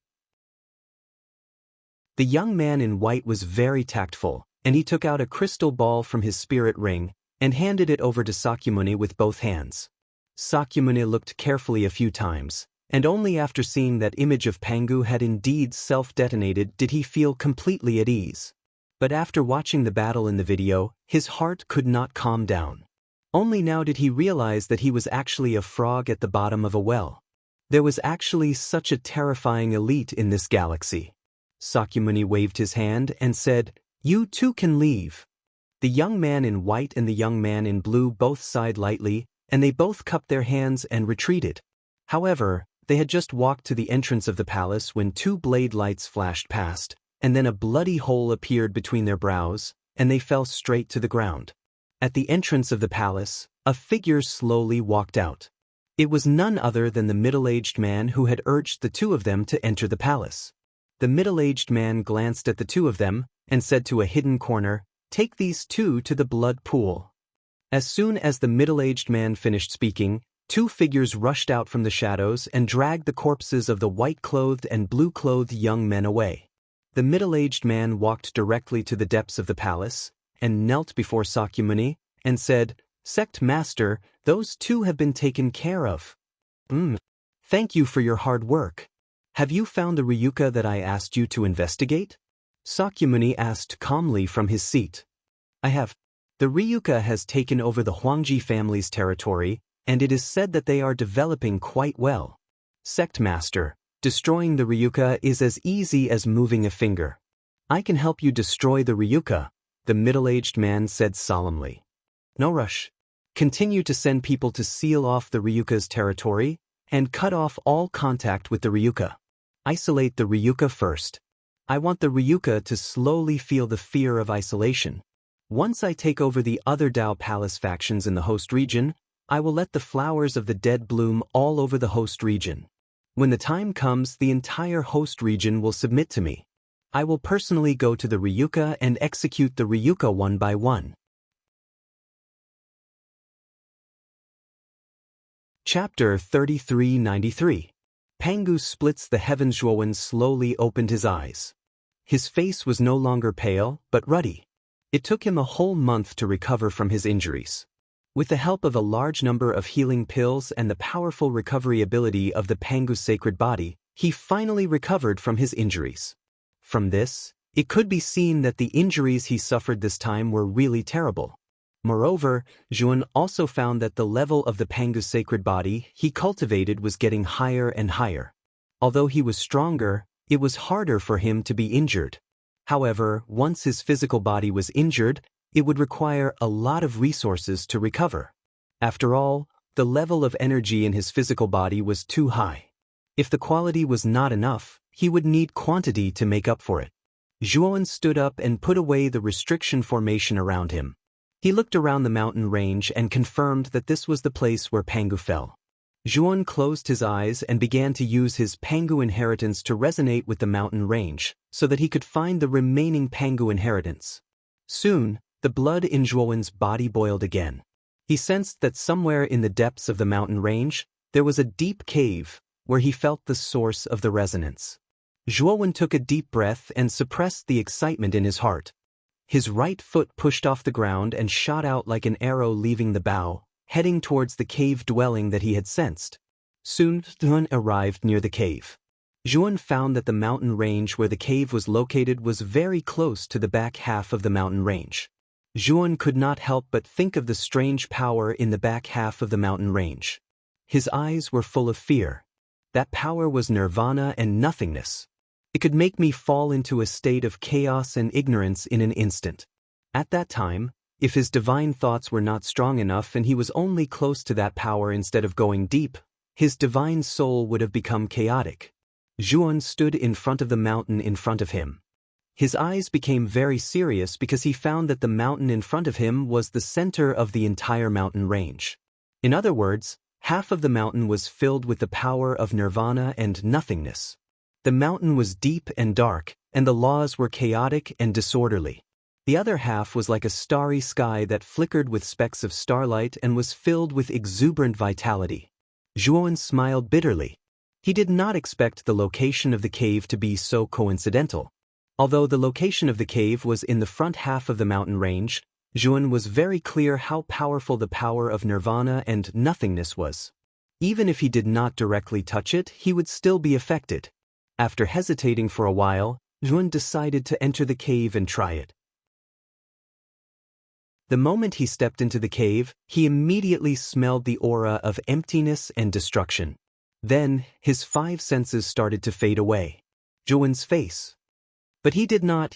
The young man in white was very tactful, and he took out a crystal ball from his spirit ring and handed it over to Sakyamuni with both hands. Sakyamuni looked carefully a few times, and only after seeing that image of Pangu had indeed self-detonated did he feel completely at ease. But after watching the battle in the video, his heart could not calm down. Only now did he realize that he was actually a frog at the bottom of a well. There was actually such a terrifying elite in this galaxy. Sakyamuni waved his hand and said, "You too can leave." The young man in white and the young man in blue both sighed lightly, and they both cupped their hands and retreated. However, they had just walked to the entrance of the palace when 2 blade lights flashed past, and then a bloody hole appeared between their brows, and they fell straight to the ground. At the entrance of the palace, a figure slowly walked out. It was none other than the middle-aged man who had urged the two of them to enter the palace. The middle-aged man glanced at the two of them and said to a hidden corner, "Take these two to the blood pool." As soon as the middle-aged man finished speaking, 2 figures rushed out from the shadows and dragged the corpses of the white-clothed and blue-clothed young men away. The middle-aged man walked directly to the depths of the palace, and knelt before Sakyamuni, and said, "Sect Master, those 2 have been taken care of." Thank you for your hard work. Have you found the Ryuka that I asked you to investigate? Sakyamuni asked calmly from his seat. I have. The Ryuka has taken over the Huangji family's territory, and it is said that they are developing quite well. Sect Master, destroying the Ryuka is as easy as moving a finger. I can help you destroy the Ryuka, the middle-aged man said solemnly. No rush. Continue to send people to seal off the Ryuka's territory, and cut off all contact with the Ryuka. Isolate the Ryuka first. I want the Ryuka to slowly feel the fear of isolation. Once I take over the other Dao Palace factions in the host region, I will let the flowers of the dead bloom all over the host region. When the time comes, the entire host region will submit to me. I will personally go to the Ryuka and execute the Ryuka one by one. Chapter 3393. Pangu splits the heavens. Zhuowen slowly opened his eyes. His face was no longer pale, but ruddy. It took him a whole month to recover from his injuries. With the help of a large number of healing pills and the powerful recovery ability of the Pangu's sacred body, he finally recovered from his injuries. From this, it could be seen that the injuries he suffered this time were really terrible. Moreover, Juan also found that the level of the Pangu's sacred body he cultivated was getting higher and higher. Although he was stronger, it was harder for him to be injured. However, once his physical body was injured, it would require a lot of resources to recover. After all, the level of energy in his physical body was too high. If the quality was not enough, he would need quantity to make up for it. Juan stood up and put away the restriction formation around him. He looked around the mountain range and confirmed that this was the place where Pangu fell. Juan closed his eyes and began to use his Pangu inheritance to resonate with the mountain range, so that he could find the remaining Pangu inheritance. Soon, the blood in Juan's body boiled again. He sensed that somewhere in the depths of the mountain range, there was a deep cave, where he felt the source of the resonance. Juan took a deep breath and suppressed the excitement in his heart. His right foot pushed off the ground and shot out like an arrow leaving the bow, heading towards the cave dwelling that he had sensed. Soon, Juan arrived near the cave. Juan found that the mountain range where the cave was located was very close to the back half of the mountain range. Juan could not help but think of the strange power in the back half of the mountain range. His eyes were full of fear. That power was nirvana and nothingness. It could make me fall into a state of chaos and ignorance in an instant. At that time, if his divine thoughts were not strong enough and he was only close to that power instead of going deep, his divine soul would have become chaotic. Juan stood in front of the mountain in front of him. His eyes became very serious because he found that the mountain in front of him was the center of the entire mountain range. In other words, half of the mountain was filled with the power of nirvana and nothingness. The mountain was deep and dark, and the laws were chaotic and disorderly. The other half was like a starry sky that flickered with specks of starlight and was filled with exuberant vitality. Juan smiled bitterly. He did not expect the location of the cave to be so coincidental. Although the location of the cave was in the front half of the mountain range, Juan was very clear how powerful the power of nirvana and nothingness was. Even if he did not directly touch it, he would still be affected. After hesitating for a while, Juan decided to enter the cave and try it. The moment he stepped into the cave, he immediately smelled the aura of emptiness and destruction. Then, his 5 senses started to fade away. Juan's face. But he did not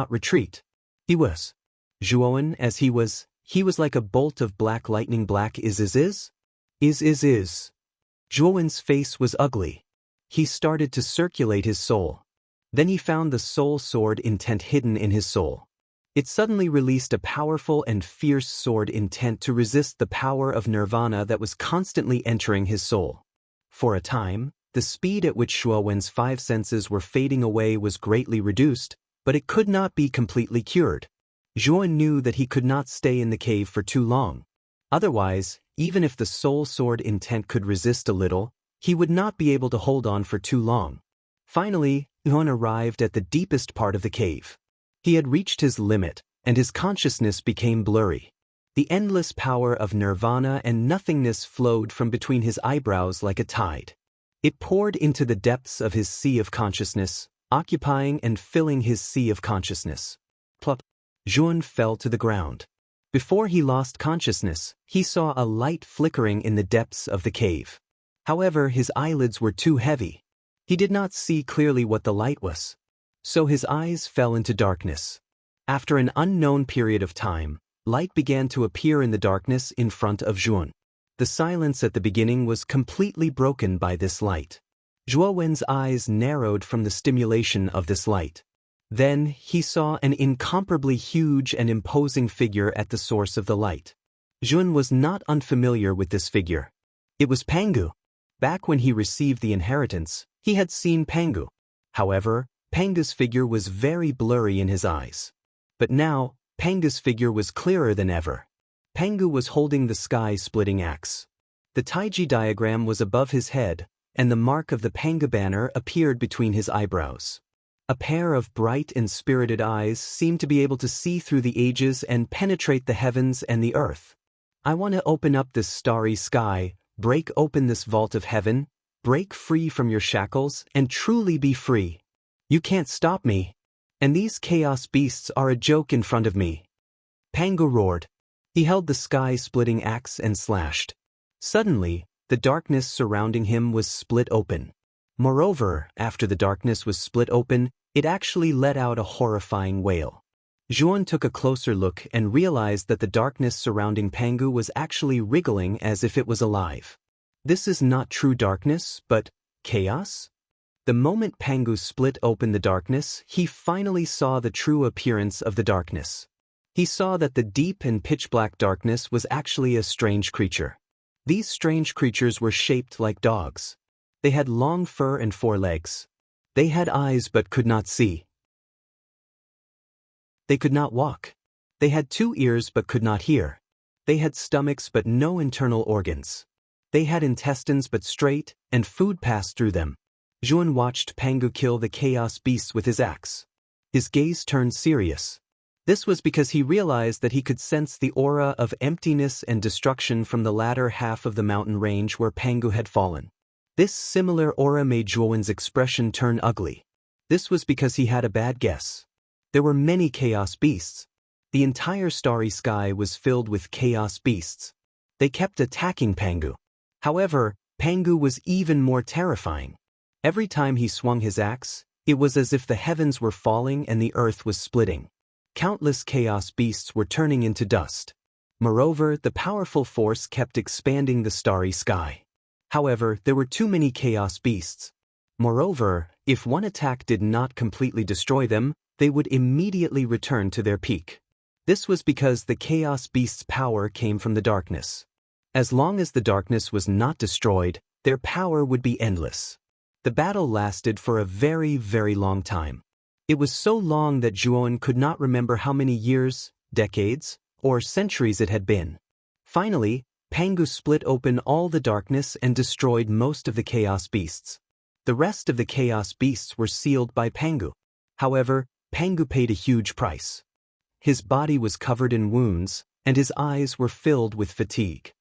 retreat. He was. Juan as he was like a bolt of black lightning. Black is. Juan's face was ugly. He started to circulate his soul. Then he found the soul sword intent hidden in his soul. It suddenly released a powerful and fierce sword intent to resist the power of nirvana that was constantly entering his soul. For a time, the speed at which Juan's 5 senses were fading away was greatly reduced, but it could not be completely cured. Juan knew that he could not stay in the cave for too long. Otherwise, even if the soul sword intent could resist a little, he would not be able to hold on for too long. Finally, Juan arrived at the deepest part of the cave. He had reached his limit, and his consciousness became blurry. The endless power of nirvana and nothingness flowed from between his eyebrows like a tide. It poured into the depths of his sea of consciousness, occupying and filling his sea of consciousness. Plop! Juan fell to the ground. Before he lost consciousness, he saw a light flickering in the depths of the cave. However, his eyelids were too heavy. He did not see clearly what the light was. So his eyes fell into darkness. After an unknown period of time, light began to appear in the darkness in front of Juan. The silence at the beginning was completely broken by this light. Juan's eyes narrowed from the stimulation of this light. Then he saw an incomparably huge and imposing figure at the source of the light. Juan was not unfamiliar with this figure. It was Pangu. Back when he received the inheritance, he had seen Pangu. However, Pangu's figure was very blurry in his eyes. But now, Pangu's figure was clearer than ever. Pangu was holding the sky-splitting axe. The Taiji diagram was above his head, and the mark of the Pangu banner appeared between his eyebrows. A pair of bright and spirited eyes seemed to be able to see through the ages and penetrate the heavens and the earth. I want to open up this starry sky, break open this vault of heaven, break free from your shackles, and truly be free. You can't stop me. And these chaos beasts are a joke in front of me. Pangu roared. He held the sky-splitting axe and slashed. Suddenly, the darkness surrounding him was split open. Moreover, after the darkness was split open, it actually let out a horrifying wail. Zhuan took a closer look and realized that the darkness surrounding Pangu was actually wriggling as if it was alive. This is not true darkness, but chaos? The moment Pangu split open the darkness, he finally saw the true appearance of the darkness. He saw that the deep and pitch-black darkness was actually a strange creature. These strange creatures were shaped like dogs. They had long fur and 4 legs. They had eyes but could not see. They could not walk. They had 2 ears but could not hear. They had stomachs but no internal organs. They had intestines but straight, and food passed through them. Zhuan watched Pangu kill the chaos beasts with his axe. His gaze turned serious. This was because he realized that he could sense the aura of emptiness and destruction from the latter half of the mountain range where Pangu had fallen. This similar aura made Zhuan's expression turn ugly. This was because he had a bad guess. There were many chaos beasts. The entire starry sky was filled with chaos beasts. They kept attacking Pangu. However, Pangu was even more terrifying. Every time he swung his axe, it was as if the heavens were falling and the earth was splitting. Countless chaos beasts were turning into dust. Moreover, the powerful force kept expanding the starry sky. However, there were too many chaos beasts. Moreover, if one attack did not completely destroy them, they would immediately return to their peak. This was because the chaos beasts' power came from the darkness. As long as the darkness was not destroyed, their power would be endless. The battle lasted for a very, very long time. It was so long that Zhuan could not remember how many years, decades, or centuries it had been. Finally, Pangu split open all the darkness and destroyed most of the chaos beasts. The rest of the chaos beasts were sealed by Pangu. However, Pangu paid a huge price. His body was covered in wounds, and his eyes were filled with fatigue.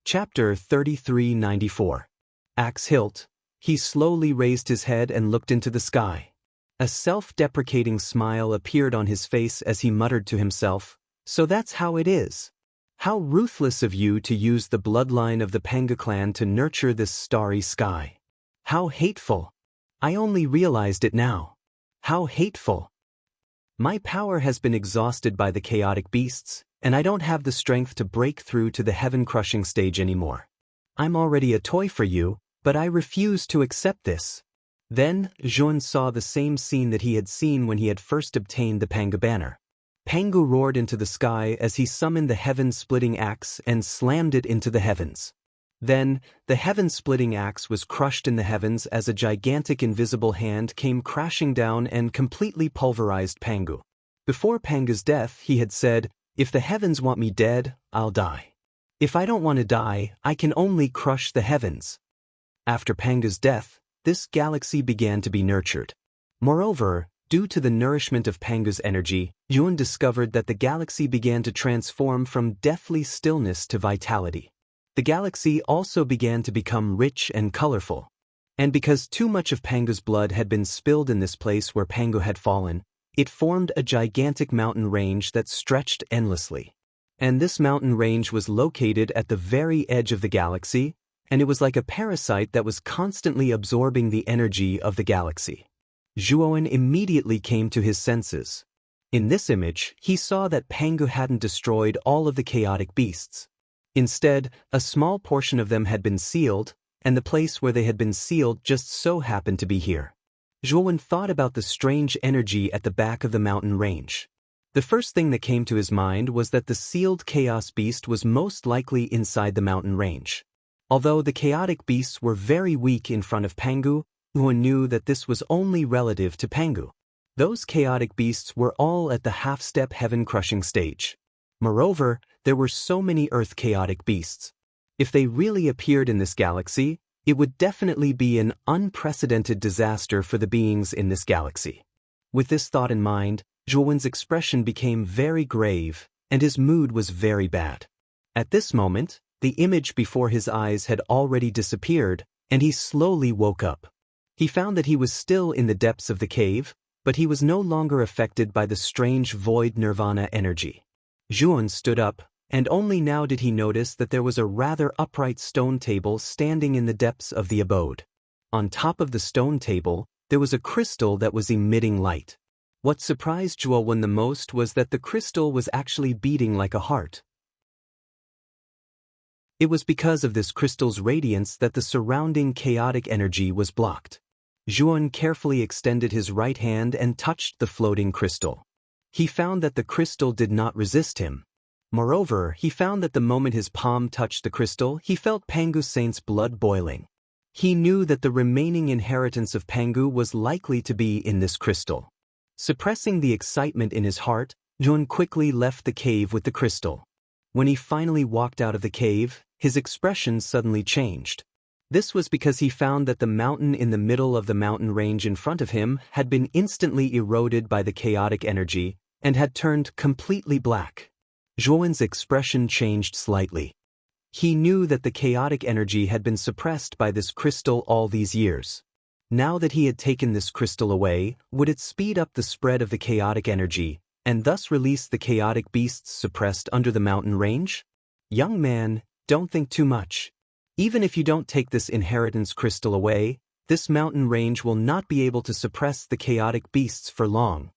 Chapter 3394. Axe hilt. He slowly raised his head and looked into the sky. A self-deprecating smile appeared on his face as he muttered to himself, "So that's how it is. How ruthless of you to use the bloodline of the Pangu clan to nurture this starry sky. How hateful. I only realized it now. How hateful. My power has been exhausted by the chaotic beasts, and I don't have the strength to break through to the heaven-crushing stage anymore. I'm already a toy for you, but I refuse to accept this." Then, Zhuan saw the same scene that he had seen when he had first obtained the Pangu banner. Pangu roared into the sky as he summoned the heaven-splitting axe and slammed it into the heavens. Then, the heaven-splitting axe was crushed in the heavens as a gigantic invisible hand came crashing down and completely pulverized Pangu. Before Pangu's death, he had said, "If the heavens want me dead, I'll die. If I don't want to die, I can only crush the heavens." After Pangu's death, this galaxy began to be nurtured. Moreover, due to the nourishment of Pangu's energy, Zhuan discovered that the galaxy began to transform from deathly stillness to vitality. The galaxy also began to become rich and colorful. And because too much of Pangu's blood had been spilled in this place where Pangu had fallen, it formed a gigantic mountain range that stretched endlessly. And this mountain range was located at the very edge of the galaxy, and it was like a parasite that was constantly absorbing the energy of the galaxy. Zhuan immediately came to his senses. In this image, he saw that Pangu hadn't destroyed all of the chaotic beasts. Instead, a small portion of them had been sealed, and the place where they had been sealed just so happened to be here. Zhuan thought about the strange energy at the back of the mountain range. The first thing that came to his mind was that the sealed chaos beast was most likely inside the mountain range. Although the chaotic beasts were very weak in front of Pangu, Zhuan knew that this was only relative to Pangu. Those chaotic beasts were all at the half-step heaven-crushing stage. Moreover, there were so many earth chaotic beasts. If they really appeared in this galaxy, It would definitely be an unprecedented disaster for the beings in this galaxy. With this thought in mind, Zhuan's expression became very grave, and his mood was very bad. At this moment, the image before his eyes had already disappeared, and he slowly woke up. He found that he was still in the depths of the cave, but he was no longer affected by the strange void nirvana energy. Zhuan stood up, and only now did he notice that there was a rather upright stone table standing in the depths of the abode. On top of the stone table, there was a crystal that was emitting light. What surprised Zhuan the most was that the crystal was actually beating like a heart. It was because of this crystal's radiance that the surrounding chaotic energy was blocked. Zhuan carefully extended his right hand and touched the floating crystal. He found that the crystal did not resist him. Moreover, he found that the moment his palm touched the crystal, he felt Pangu Saint's blood boiling. He knew that the remaining inheritance of Pangu was likely to be in this crystal. Suppressing the excitement in his heart, Zhuan quickly left the cave with the crystal. When he finally walked out of the cave, his expression suddenly changed. This was because he found that the mountain in the middle of the mountain range in front of him had been instantly eroded by the chaotic energy and had turned completely black. Zhuan's expression changed slightly. He knew that the chaotic energy had been suppressed by this crystal all these years. Now that he had taken this crystal away, would it speed up the spread of the chaotic energy, and thus release the chaotic beasts suppressed under the mountain range? Young man, don't think too much. Even if you don't take this inheritance crystal away, this mountain range will not be able to suppress the chaotic beasts for long.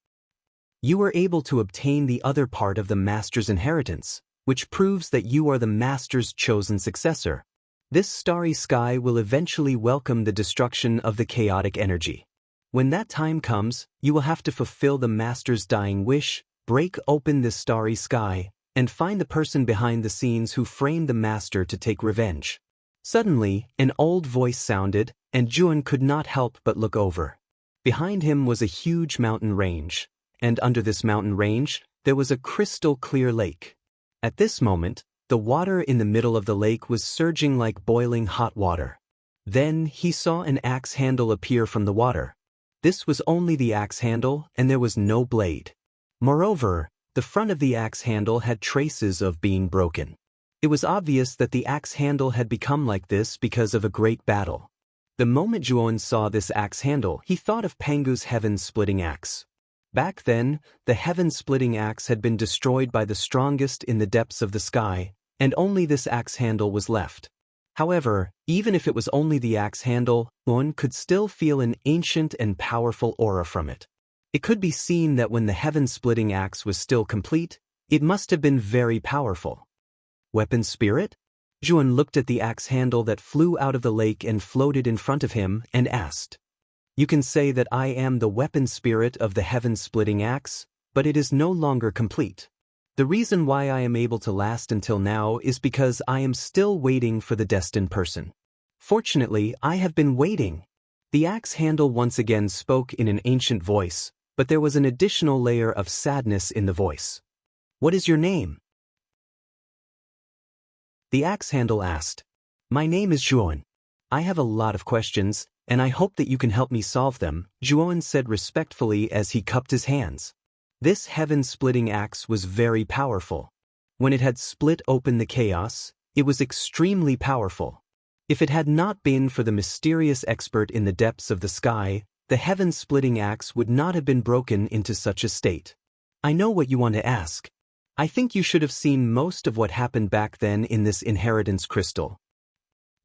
You are able to obtain the other part of the Master's inheritance, which proves that you are the Master's chosen successor. This starry sky will eventually welcome the destruction of the chaotic energy. When that time comes, you will have to fulfill the Master's dying wish, break open this starry sky, and find the person behind the scenes who framed the Master to take revenge. Suddenly, an old voice sounded, and Zhuan could not help but look over. Behind him was a huge mountain range, and under this mountain range, there was a crystal-clear lake. At this moment, the water in the middle of the lake was surging like boiling hot water. Then he saw an axe handle appear from the water. This was only the axe handle, and there was no blade. Moreover, the front of the axe handle had traces of being broken. It was obvious that the axe handle had become like this because of a great battle. The moment Zhuan saw this axe handle, he thought of Pangu's heaven-splitting axe. Back then, the heaven-splitting axe had been destroyed by the strongest in the depths of the sky, and only this axe handle was left. However, even if it was only the axe handle, one could still feel an ancient and powerful aura from it. It could be seen that when the heaven-splitting axe was still complete, it must have been very powerful. Weapon spirit? Zhuan looked at the axe handle that flew out of the lake and floated in front of him and asked, "You can say that I am the weapon spirit of the heaven-splitting axe, but it is no longer complete. The reason why I am able to last until now is because I am still waiting for the destined person. Fortunately, I have been waiting." The axe handle once again spoke in an ancient voice, but there was an additional layer of sadness in the voice. "What is your name?" The axe handle asked. "My name is Zhuan. I have a lot of questions, and I hope that you can help me solve them," Zhuan said respectfully as he cupped his hands. This heaven-splitting axe was very powerful. When it had split open the chaos, it was extremely powerful. If it had not been for the mysterious expert in the depths of the sky, the heaven-splitting axe would not have been broken into such a state. "I know what you want to ask. I think you should have seen most of what happened back then in this inheritance crystal.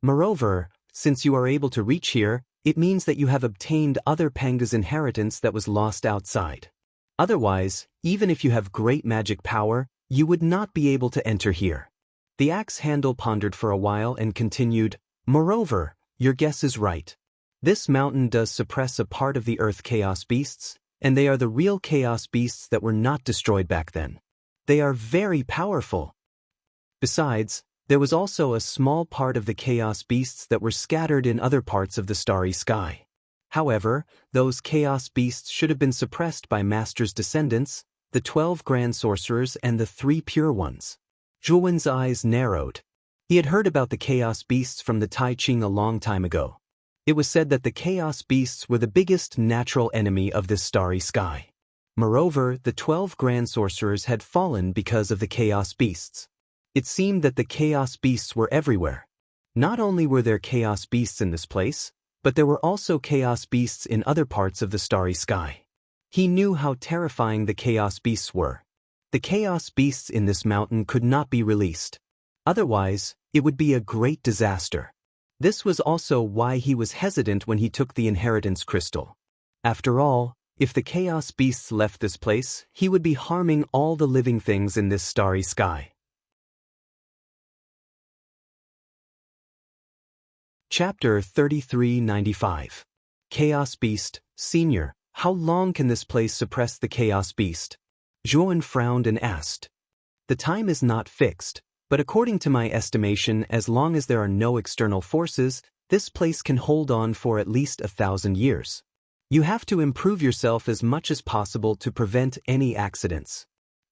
Moreover, since you are able to reach here, it means that you have obtained other Panga's inheritance that was lost outside. Otherwise, even if you have great magic power, you would not be able to enter here." The axe handle pondered for a while and continued, "Moreover, your guess is right. This mountain does suppress a part of the earth chaos beasts, and they are the real chaos beasts that were not destroyed back then. They are very powerful. Besides, there was also a small part of the chaos beasts that were scattered in other parts of the starry sky. However, those chaos beasts should have been suppressed by Master's descendants, the 12 grand sorcerers and the 3 pure ones." Zhuan's eyes narrowed. He had heard about the chaos beasts from the Tai Ching a long time ago. It was said that the chaos beasts were the biggest natural enemy of this starry sky. Moreover, the 12 grand sorcerers had fallen because of the chaos beasts. It seemed that the chaos beasts were everywhere. Not only were there chaos beasts in this place, but there were also chaos beasts in other parts of the starry sky. He knew how terrifying the chaos beasts were. The chaos beasts in this mountain could not be released. Otherwise, it would be a great disaster. This was also why he was hesitant when he took the inheritance crystal. After all, if the chaos beasts left this place, he would be harming all the living things in this starry sky. Chapter 3395. Chaos Beast, Senior, how long can this place suppress the Chaos Beast? Zhuan frowned and asked. The time is not fixed, but according to my estimation, as long as there are no external forces, this place can hold on for at least 1,000 years. You have to improve yourself as much as possible to prevent any accidents.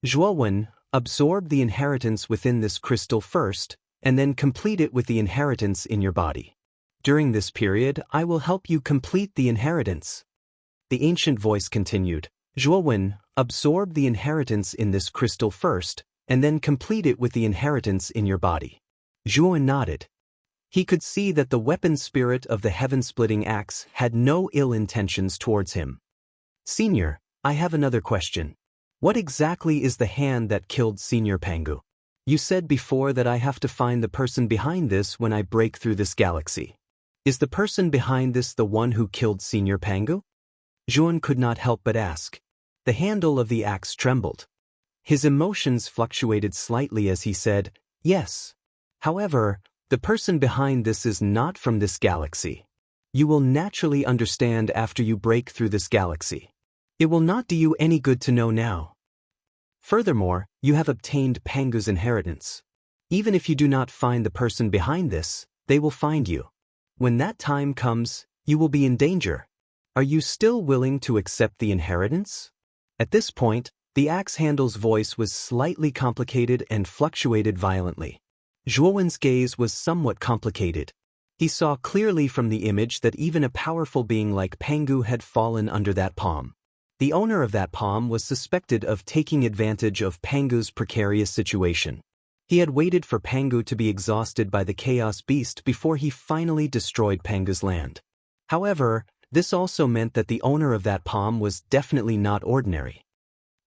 Zhuan, absorb the inheritance within this crystal first, and then complete it with the inheritance in your body. During this period, I will help you complete the inheritance. The ancient voice continued, Zhuowen, absorb the inheritance in this crystal first, and then complete it with the inheritance in your body. Zhuowen nodded. He could see that the weapon spirit of the heaven-splitting axe had no ill intentions towards him. Senior, I have another question. What exactly is the hand that killed Senior Pangu? You said before that I have to find the person behind this when I break through this galaxy. Is the person behind this the one who killed Senior Pangu? Zhuan could not help but ask. The handle of the axe trembled. His emotions fluctuated slightly as he said, yes. However, the person behind this is not from this galaxy. You will naturally understand after you break through this galaxy. It will not do you any good to know now. Furthermore, you have obtained Pangu's inheritance. Even if you do not find the person behind this, they will find you. When that time comes, you will be in danger. Are you still willing to accept the inheritance? At this point, the axe handle's voice was slightly complicated and fluctuated violently. Zhuowen's gaze was somewhat complicated. He saw clearly from the image that even a powerful being like Pangu had fallen under that palm. The owner of that palm was suspected of taking advantage of Pangu's precarious situation. He had waited for Pangu to be exhausted by the Chaos Beast before he finally destroyed Pangu's land. However, this also meant that the owner of that palm was definitely not ordinary.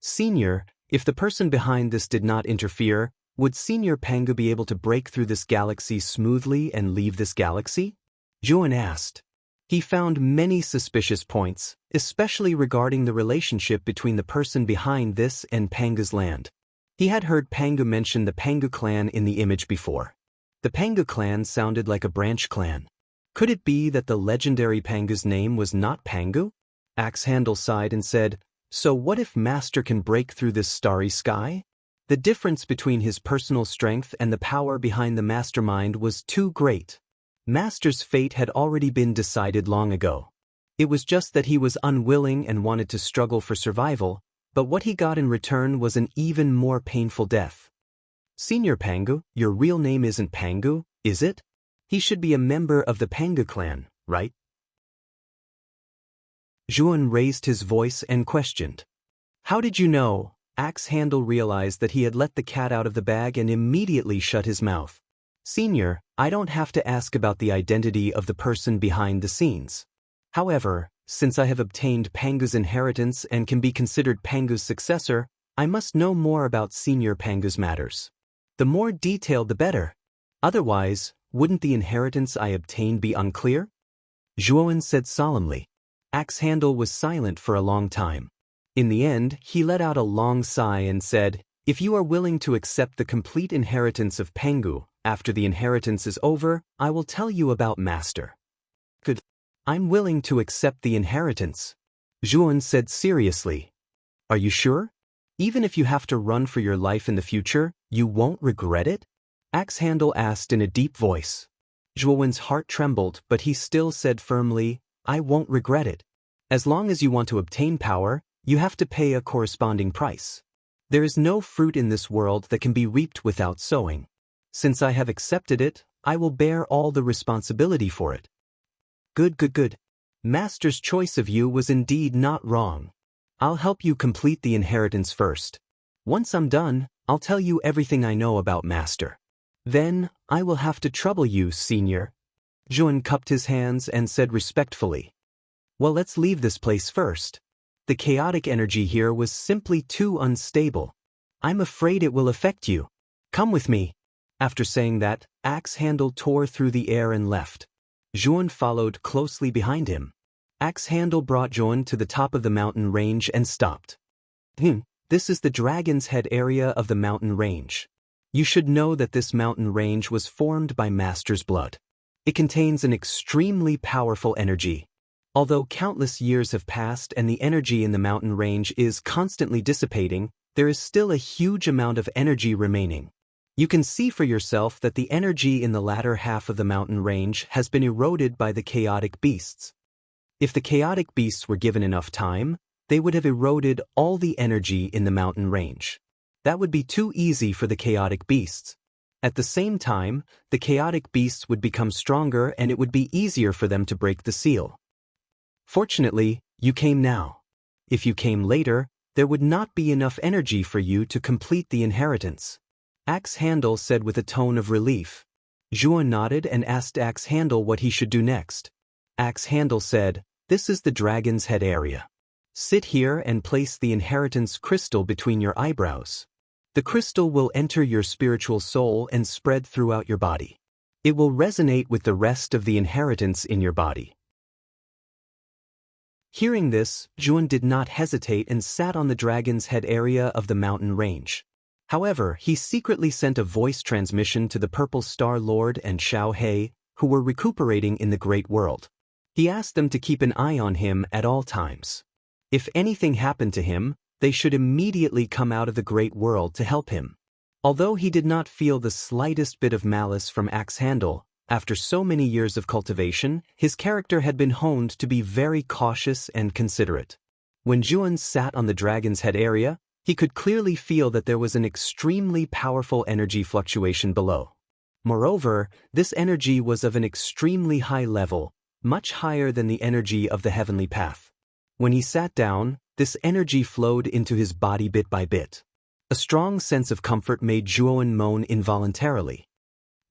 Senior, if the person behind this did not interfere, would Senior Pangu be able to break through this galaxy smoothly and leave this galaxy? Zhuan asked. He found many suspicious points, especially regarding the relationship between the person behind this and Pangu's land. He had heard Pangu mention the Pangu clan in the image before. The Pangu clan sounded like a branch clan. Could it be that the legendary Pangu's name was not Pangu? Axe Handle sighed and said, so what if Master can break through this starry sky? The difference between his personal strength and the power behind the mastermind was too great. Master's fate had already been decided long ago. It was just that he was unwilling and wanted to struggle for survival, but what he got in return was an even more painful death. Senior Pangu, your real name isn't Pangu, is it? He should be a member of the Pangu clan, right? Zhuan raised his voice and questioned. How did you know? Axe Handle realized that he had let the cat out of the bag and immediately shut his mouth. Senior, I don't have to ask about the identity of the person behind the scenes. However, since I have obtained Pangu's inheritance and can be considered Pangu's successor, I must know more about Senior Pangu's matters. The more detailed the better. Otherwise, wouldn't the inheritance I obtained be unclear? Zhuowen said solemnly. Axe Handle was silent for a long time. In the end, he let out a long sigh and said, if you are willing to accept the complete inheritance of Pangu, after the inheritance is over, I will tell you about Master. Good. I'm willing to accept the inheritance. Zhuan said seriously. Are you sure? Even if you have to run for your life in the future, you won't regret it? Axe Handle asked in a deep voice. Zhuowen's heart trembled, but he still said firmly, I won't regret it. As long as you want to obtain power, you have to pay a corresponding price. There is no fruit in this world that can be reaped without sowing. Since I have accepted it, I will bear all the responsibility for it. Good. Master's choice of you was indeed not wrong. I'll help you complete the inheritance first. Once I'm done, I'll tell you everything I know about Master. Then, I will have to trouble you, Senior. Juan cupped his hands and said respectfully. Well, let's leave this place first. The chaotic energy here was simply too unstable. I'm afraid it will affect you. Come with me. After saying that, Axe Handle tore through the air and left. Juan followed closely behind him. Axe Handle brought Juan to the top of the mountain range and stopped. This is the Dragon's Head area of the mountain range. You should know that this mountain range was formed by Master's blood. It contains an extremely powerful energy. Although countless years have passed and the energy in the mountain range is constantly dissipating, there is still a huge amount of energy remaining. You can see for yourself that the energy in the latter half of the mountain range has been eroded by the chaotic beasts. If the chaotic beasts were given enough time, they would have eroded all the energy in the mountain range. That would be too easy for the chaotic beasts. At the same time, the chaotic beasts would become stronger and it would be easier for them to break the seal. Fortunately, you came now. If you came later, there would not be enough energy for you to complete the inheritance. Axe Handle said with a tone of relief. Juan nodded and asked Axe Handle what he should do next. Axe Handle said, "This is the Dragon's Head area. Sit here and place the inheritance crystal between your eyebrows. The crystal will enter your spiritual soul and spread throughout your body. It will resonate with the rest of the inheritance in your body." Hearing this, Juan did not hesitate and sat on the Dragon's Head area of the mountain range. However, he secretly sent a voice transmission to the Purple Star Lord and Xiao He, who were recuperating in the Great World. He asked them to keep an eye on him at all times. If anything happened to him, they should immediately come out of the Great World to help him. Although he did not feel the slightest bit of malice from Axe Handle, after so many years of cultivation, his character had been honed to be very cautious and considerate. When Juan sat on the Dragon's Head area, he could clearly feel that there was an extremely powerful energy fluctuation below. Moreover, this energy was of an extremely high level, much higher than the energy of the heavenly path. When he sat down, this energy flowed into his body bit by bit. A strong sense of comfort made Juan moan involuntarily.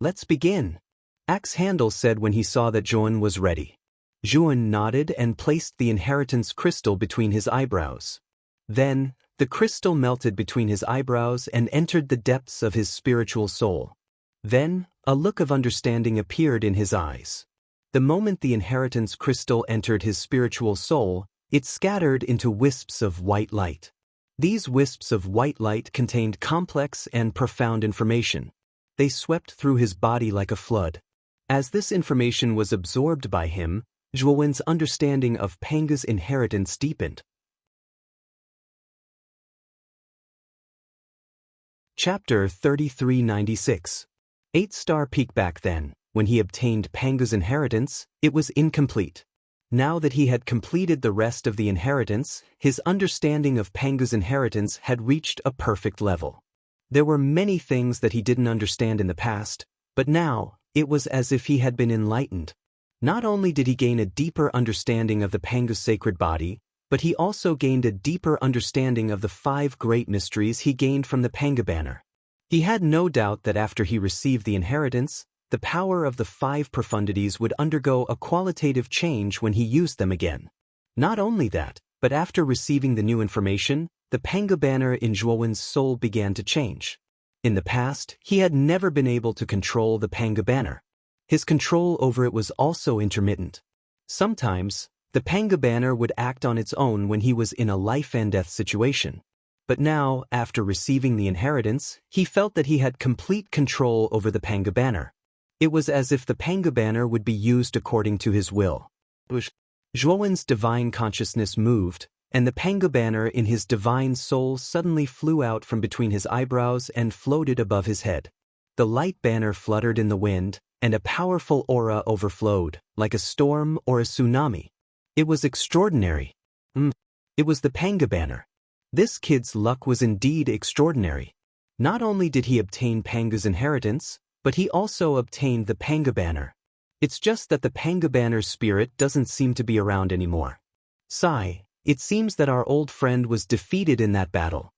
"Let's begin," Axe Handle said when he saw that Juan was ready. Juan nodded and placed the inheritance crystal between his eyebrows. Then, the crystal melted between his eyebrows and entered the depths of his spiritual soul. Then, a look of understanding appeared in his eyes. The moment the inheritance crystal entered his spiritual soul, it scattered into wisps of white light. These wisps of white light contained complex and profound information. They swept through his body like a flood. As this information was absorbed by him, Juan's understanding of Panga's inheritance deepened. Chapter 3396. 8-star peak. Back then, when he obtained Panga's inheritance, it was incomplete. Now that he had completed the rest of the inheritance, his understanding of Panga's inheritance had reached a perfect level. There were many things that he didn't understand in the past, but now, it was as if he had been enlightened. Not only did he gain a deeper understanding of the Panga's sacred body, but he also gained a deeper understanding of the 5 great mysteries he gained from the Panga banner. He had no doubt that after he received the inheritance, the power of the 5 profundities would undergo a qualitative change when he used them again. Not only that, but after receiving the new information, the Panga banner in Juan's soul began to change. In the past, he had never been able to control the Panga banner. His control over it was also intermittent. Sometimes, the Panga banner would act on its own when he was in a life-and-death situation. But now, after receiving the inheritance, he felt that he had complete control over the Panga banner. It was as if the Panga banner would be used according to his will. Juan's divine consciousness moved, and the Panga banner in his divine soul suddenly flew out from between his eyebrows and floated above his head. The light banner fluttered in the wind, and a powerful aura overflowed, like a storm or a tsunami. It was extraordinary. It was the Panga banner. This kid's luck was indeed extraordinary. Not only did he obtain Panga's inheritance, But he also obtained the Panga banner. It's just that the Panga banner's spirit doesn't seem to be around anymore. Sigh, it seems that our old friend was defeated in that battle.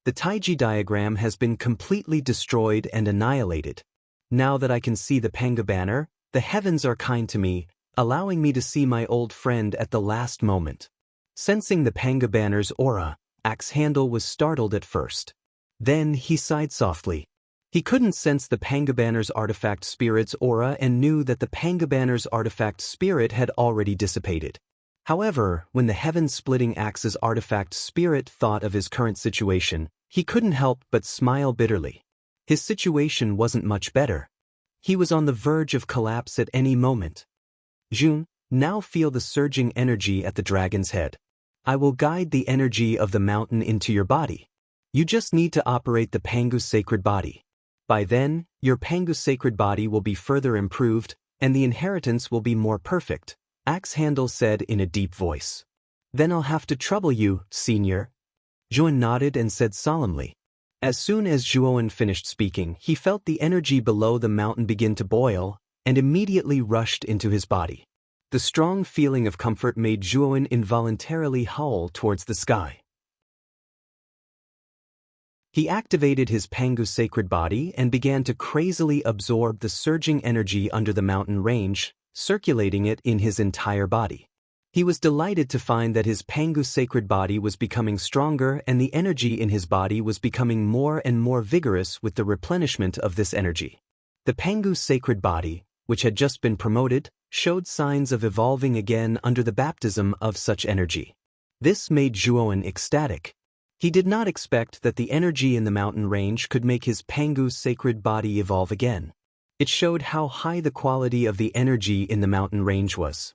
The Taiji diagram has been completely destroyed and annihilated. Now that I can see the Panga banner, the heavens are kind to me, allowing me to see my old friend at the last moment. Sensing the Panga banner's aura, Axe Handle was startled at first. Then he sighed softly. He couldn't sense the Panga banner's artifact spirit's aura and knew that the Panga banner's artifact spirit had already dissipated. However, when the heaven-splitting axe's artifact spirit thought of his current situation, he couldn't help but smile bitterly. His situation wasn't much better. He was on the verge of collapse at any moment. Jun, now feel the surging energy at the dragon's head. I will guide the energy of the mountain into your body. You just need to operate the Pangu's sacred body. By then, your Pangu's sacred body will be further improved, and the inheritance will be more perfect, Axe Handle said in a deep voice. Then I'll have to trouble you, senior. Juan nodded and said solemnly. As soon as Juan finished speaking, he felt the energy below the mountain begin to boil, and immediately rushed into his body. The strong feeling of comfort made Juan involuntarily howl towards the sky. He activated his Pangu's sacred body and began to crazily absorb the surging energy under the mountain range, circulating it in his entire body. He was delighted to find that his Pangu's sacred body was becoming stronger and the energy in his body was becoming more and more vigorous with the replenishment of this energy. The Pangu's sacred body, which had just been promoted, showed signs of evolving again under the baptism of such energy. This made Juan ecstatic. He did not expect that the energy in the mountain range could make his Pangu's sacred body evolve again. It showed how high the quality of the energy in the mountain range was.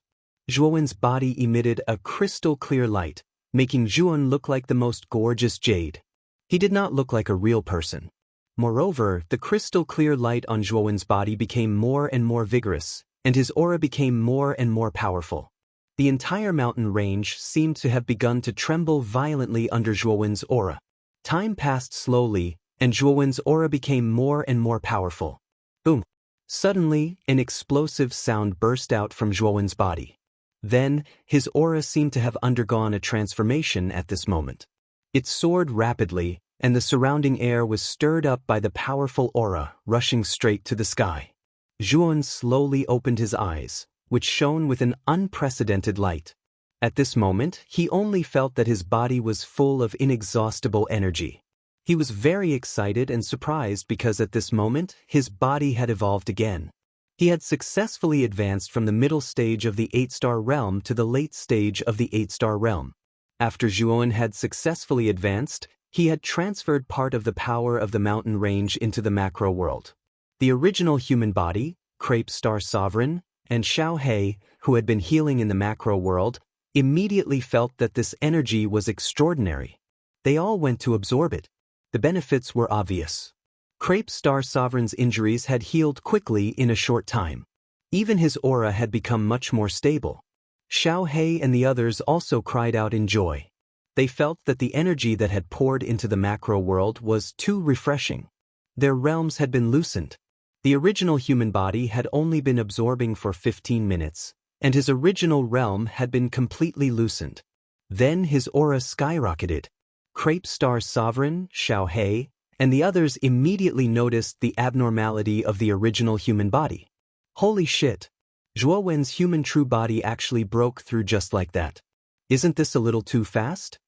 Juan's body emitted a crystal-clear light, making Juan look like the most gorgeous jade. He did not look like a real person. Moreover, the crystal-clear light on Juan's body became more and more vigorous, and his aura became more and more powerful. The entire mountain range seemed to have begun to tremble violently under Juan's aura. Time passed slowly, and Juan's aura became more and more powerful. Boom! Suddenly, an explosive sound burst out from Juan's body. Then, his aura seemed to have undergone a transformation at this moment. It soared rapidly, and the surrounding air was stirred up by the powerful aura, rushing straight to the sky. Juan slowly opened his eyes, which shone with an unprecedented light. At this moment, he only felt that his body was full of inexhaustible energy. He was very excited and surprised because at this moment, his body had evolved again. He had successfully advanced from the middle stage of the 8-star realm to the late stage of the 8-star realm. After Juan had successfully advanced, he had transferred part of the power of the mountain range into the macro world. The original human body, Crepe Star Sovereign, and Xiao He, who had been healing in the macro world, immediately felt that this energy was extraordinary. They all went to absorb it. The benefits were obvious. Crepe Star Sovereign's injuries had healed quickly in a short time. Even his aura had become much more stable. Xiao He and the others also cried out in joy. They felt that the energy that had poured into the macro world was too refreshing. Their realms had been loosened. The original human body had only been absorbing for 15 minutes, and his original realm had been completely loosened. Then his aura skyrocketed. Crepe Star Sovereign, Xiao He, and the others immediately noticed the abnormality of the original human body. Holy shit! Juan's human true body actually broke through just like that. Isn't this a little too fast?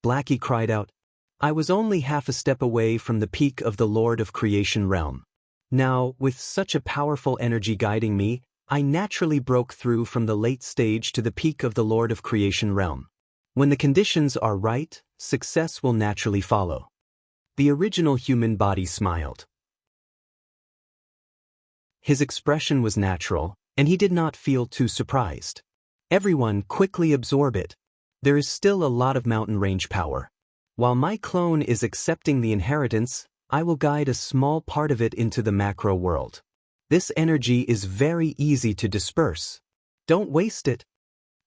Blackie cried out. I was only half a step away from the peak of the Lord of Creation realm. Now, with such a powerful energy guiding me, I naturally broke through from the late stage to the peak of the Lord of Creation realm. When the conditions are right, success will naturally follow. The original human body smiled. His expression was natural, and he did not feel too surprised. Everyone quickly absorb it. There is still a lot of mountain range power. While my clone is accepting the inheritance, I will guide a small part of it into the macro world. This energy is very easy to disperse. Don't waste it,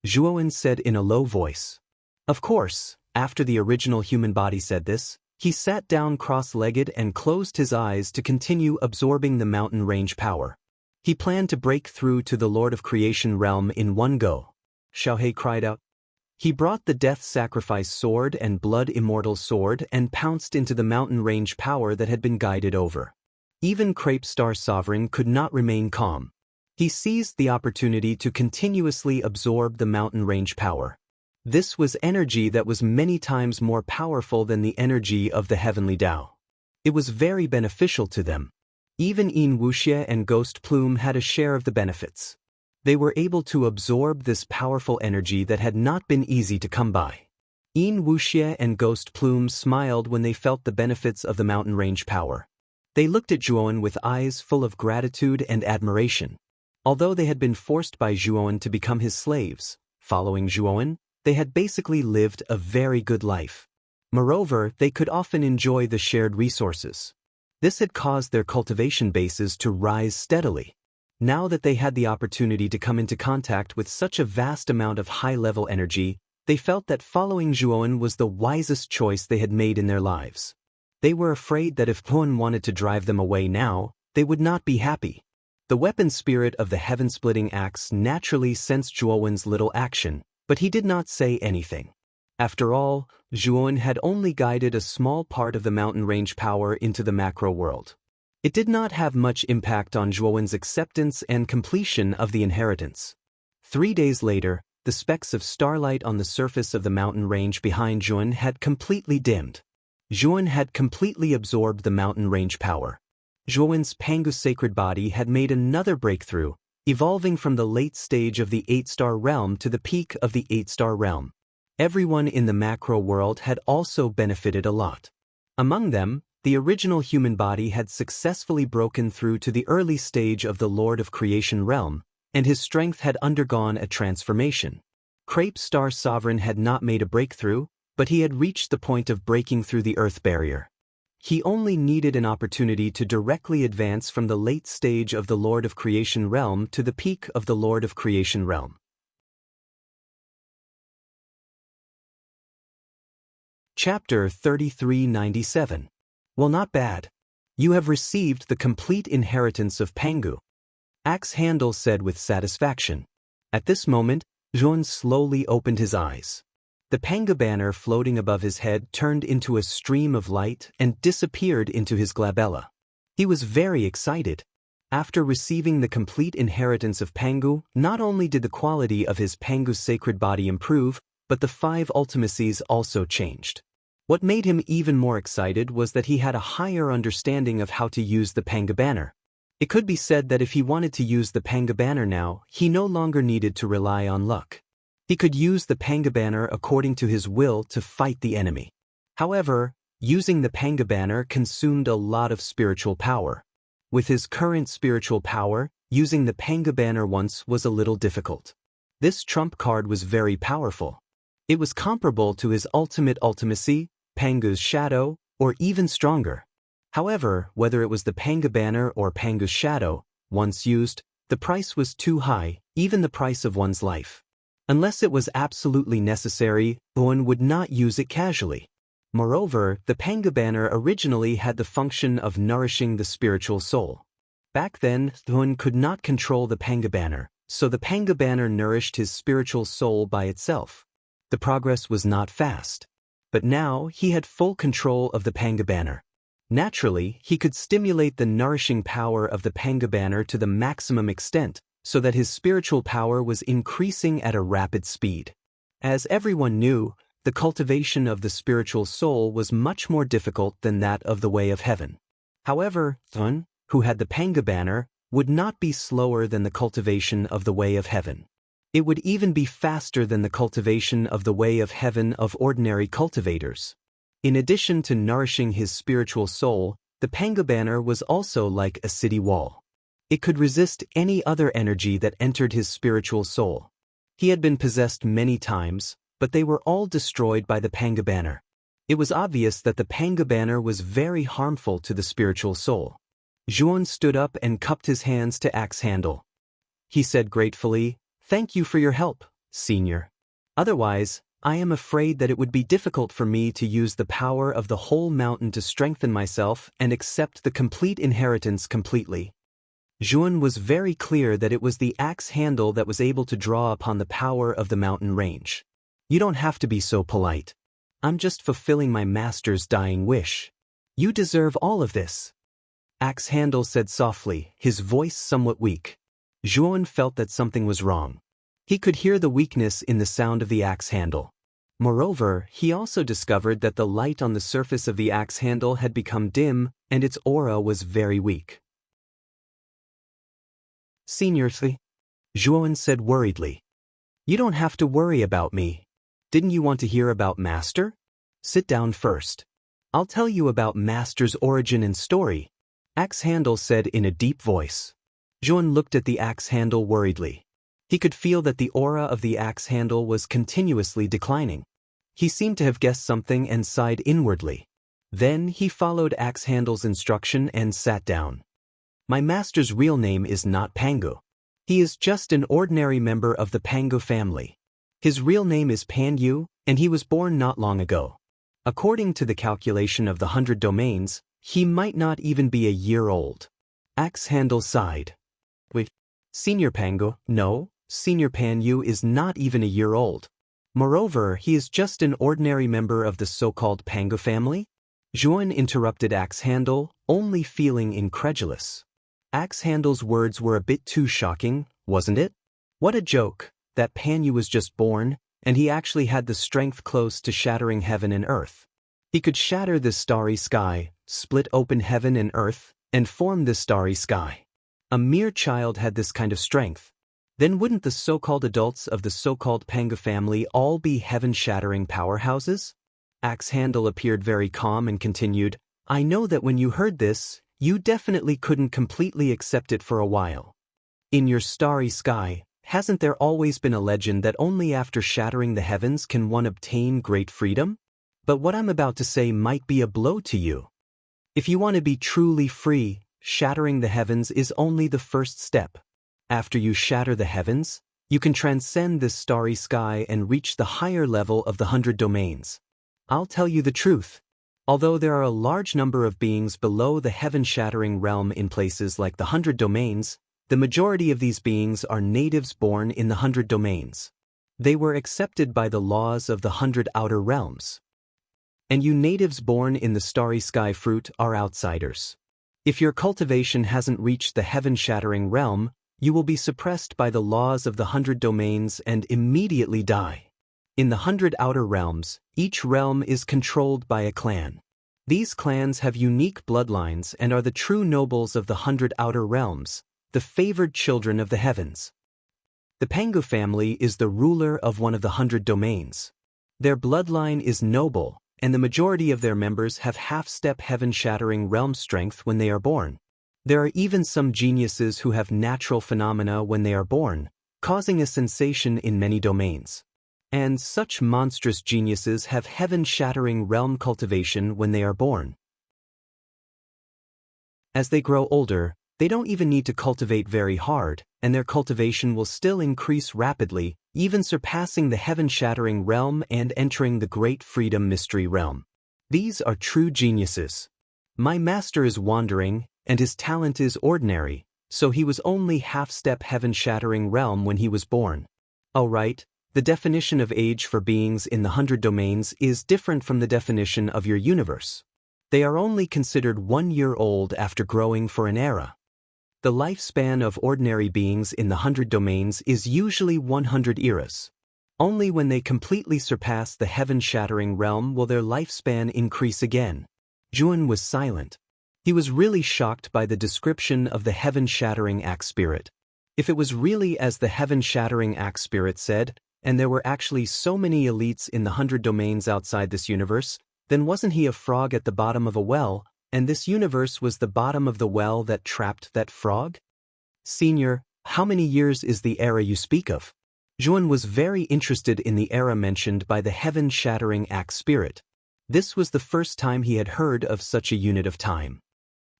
Juan said in a low voice. Of course, after the original human body said this, He sat down cross-legged and closed his eyes to continue absorbing the mountain range power. He planned to break through to the Lord of Creation realm in one go. Xiaohe cried out. He brought the death sacrifice sword and blood immortal sword and pounced into the mountain range power that had been guided over. Even Crepe Star Sovereign could not remain calm. He seized the opportunity to continuously absorb the mountain range power. This was energy that was many times more powerful than the energy of the heavenly Tao. It was very beneficial to them. Even Yin Wuxie and Ghost Plume had a share of the benefits. They were able to absorb this powerful energy that had not been easy to come by. Yin Wuxie and Ghost Plume smiled when they felt the benefits of the mountain range power. They looked at Zhuowen with eyes full of gratitude and admiration. Although they had been forced by Zhuowen to become his slaves, following Zhuowen, they had basically lived a very good life. Moreover, they could often enjoy the shared resources. This had caused their cultivation bases to rise steadily. Now that they had the opportunity to come into contact with such a vast amount of high-level energy, they felt that following Zhuowen was the wisest choice they had made in their lives. They were afraid that if Zhuowen wanted to drive them away now, they would not be happy. The weapon spirit of the heaven-splitting axe naturally sensed Zhuowen's little action, but he did not say anything. After all, Zhuowen had only guided a small part of the mountain range power into the macro world. It did not have much impact on Zhuowen's acceptance and completion of the inheritance. 3 days later, the specks of starlight on the surface of the mountain range behind Zhuowen had completely dimmed. Zhuowen had completely absorbed the mountain range power. Zhuowen's Pangu sacred body had made another breakthrough, evolving from the late stage of the 8-star realm to the peak of the 8-star realm. Everyone in the macro world had also benefited a lot. Among them, the original human body had successfully broken through to the early stage of the Lord of Creation realm, and his strength had undergone a transformation. Crepe Star Sovereign had not made a breakthrough, but he had reached the point of breaking through the earth barrier. He only needed an opportunity to directly advance from the late stage of the Lord of Creation realm to the peak of the Lord of Creation realm. Chapter 3397. Well, not bad. You have received the complete inheritance of Pangu. Axe Handle said with satisfaction. At this moment, Zhuowen slowly opened his eyes. The Pangu banner floating above his head turned into a stream of light and disappeared into his glabella. He was very excited. After receiving the complete inheritance of Pangu, not only did the quality of his Pangu sacred body improve, but the 5 ultimacies also changed. What made him even more excited was that he had a higher understanding of how to use the Pangu banner. It could be said that if he wanted to use the Pangu banner now, he no longer needed to rely on luck. He could use the Pangu banner according to his will to fight the enemy. However, using the Pangu banner consumed a lot of spiritual power. With his current spiritual power, using the Pangu banner once was a little difficult. This trump card was very powerful. It was comparable to his ultimate ultimacy, Pangu's Shadow, or even stronger. However, whether it was the Pangu banner or Pangu's Shadow, once used, the price was too high, even the price of one's life. Unless it was absolutely necessary, one would not use it casually. Moreover, the Pangu banner originally had the function of nourishing the spiritual soul. Back then, one could not control the Pangu banner, so the Pangu banner nourished his spiritual soul by itself. The progress was not fast. But now he had full control of the Pangu banner. Naturally, he could stimulate the nourishing power of the Pangu banner to the maximum extent, so that his spiritual power was increasing at a rapid speed. As everyone knew, the cultivation of the spiritual soul was much more difficult than that of the way of heaven. However, Zhuowen, who had the Pangu banner, would not be slower than the cultivation of the way of heaven. It would even be faster than the cultivation of the way of heaven of ordinary cultivators. In addition to nourishing his spiritual soul, the Pangu banner was also like a city wall. It could resist any other energy that entered his spiritual soul. He had been possessed many times, but they were all destroyed by the Pangu banner. It was obvious that the Pangu banner was very harmful to the spiritual soul. Zhuowen stood up and cupped his hands to Axe Handle. He said gratefully, "Thank you for your help, Senior. Otherwise, I am afraid that it would be difficult for me to use the power of the whole mountain to strengthen myself and accept the complete inheritance completely. Zhuan was very clear that it was the axe handle that was able to draw upon the power of the mountain range. You don't have to be so polite. I'm just fulfilling my master's dying wish. You deserve all of this. Axe handle said softly, his voice somewhat weak. Zhuan felt that something was wrong. He could hear the weakness in the sound of the axe handle. Moreover, he also discovered that the light on the surface of the axe handle had become dim and its aura was very weak. Seriously? Zhuan said worriedly. You don't have to worry about me. Didn't you want to hear about Master? Sit down first. I'll tell you about Master's origin and story, Axe handle said in a deep voice. Zhuan looked at the axe handle worriedly. He could feel that the aura of the axe handle was continuously declining. He seemed to have guessed something and sighed inwardly. Then he followed axe handle's instruction and sat down. My master's real name is not Pangu. He is just an ordinary member of the Pangu family. His real name is Pan Yu, and he was born not long ago. According to the calculation of the 100 domains, he might not even be a year old. Axe handle sighed. Wait, Senior Pangu? No, Senior Pan Yu is not even a year old. Moreover, he is just an ordinary member of the so-called Pangu family? Zhuan interrupted Axe handle, only feeling incredulous. Axe handle's words were a bit too shocking, wasn't it? What a joke, that Pan Yu was just born, and he actually had the strength close to shattering heaven and earth. He could shatter this starry sky, split open heaven and earth, and form this starry sky. A mere child had this kind of strength. Then wouldn't the so-called adults of the so-called Pangu family all be heaven-shattering powerhouses? Axe handle appeared very calm and continued, I know that when you heard this, you definitely couldn't completely accept it for a while. In your starry sky, hasn't there always been a legend that only after shattering the heavens can one obtain great freedom? But what I'm about to say might be a blow to you. If you want to be truly free, shattering the heavens is only the first step. After you shatter the heavens, you can transcend this starry sky and reach the higher level of the 100 domains. I'll tell you the truth. Although there are a large number of beings below the heaven-shattering realm in places like the 100 domains, the majority of these beings are natives born in the 100 domains. They were accepted by the laws of the 100 outer realms. And you natives born in the starry sky fruit are outsiders. If your cultivation hasn't reached the heaven-shattering realm, you will be suppressed by the laws of the 100 domains and immediately die. In the 100 outer realms, each realm is controlled by a clan. These clans have unique bloodlines and are the true nobles of the 100 outer realms, the favored children of the heavens. The Pangu family is the ruler of one of the 100 domains. Their bloodline is noble, and the majority of their members have half-step heaven-shattering realm strength when they are born. There are even some geniuses who have natural phenomena when they are born, causing a sensation in many domains. And such monstrous geniuses have heaven-shattering realm cultivation when they are born. As they grow older, they don't even need to cultivate very hard, and their cultivation will still increase rapidly, even surpassing the heaven-shattering realm and entering the great freedom mystery realm. These are true geniuses. My master is wandering, and his talent is ordinary, so he was only half-step heaven-shattering realm when he was born. All right. The definition of age for beings in the 100 domains is different from the definition of your universe. They are only considered 1 year old after growing for an era. The lifespan of ordinary beings in the 100 domains is usually 100 eras. Only when they completely surpass the heaven-shattering realm will their lifespan increase again. Zhuan was silent. He was really shocked by the description of the heaven-shattering axe spirit. If it was really as the heaven-shattering axe spirit said, and there were actually so many elites in the 100 domains outside this universe, then wasn't he a frog at the bottom of a well, and this universe was the bottom of the well that trapped that frog? Senior, how many years is the era you speak of? Zhuan was very interested in the era mentioned by the heaven-shattering axe spirit. This was the first time he had heard of such a unit of time.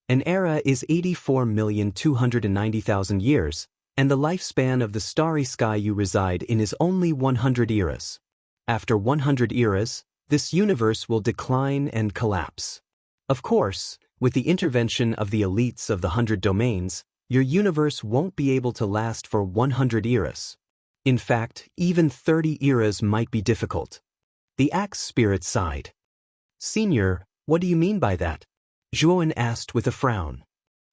An era is 84,290,000 years, and the lifespan of the starry sky you reside in is only 100 eras. After 100 eras, this universe will decline and collapse. Of course, with the intervention of the elites of the 100 domains, your universe won't be able to last for 100 eras. In fact, even 30 eras might be difficult. The axe spirit sighed. Senior, what do you mean by that? Zhuan asked with a frown.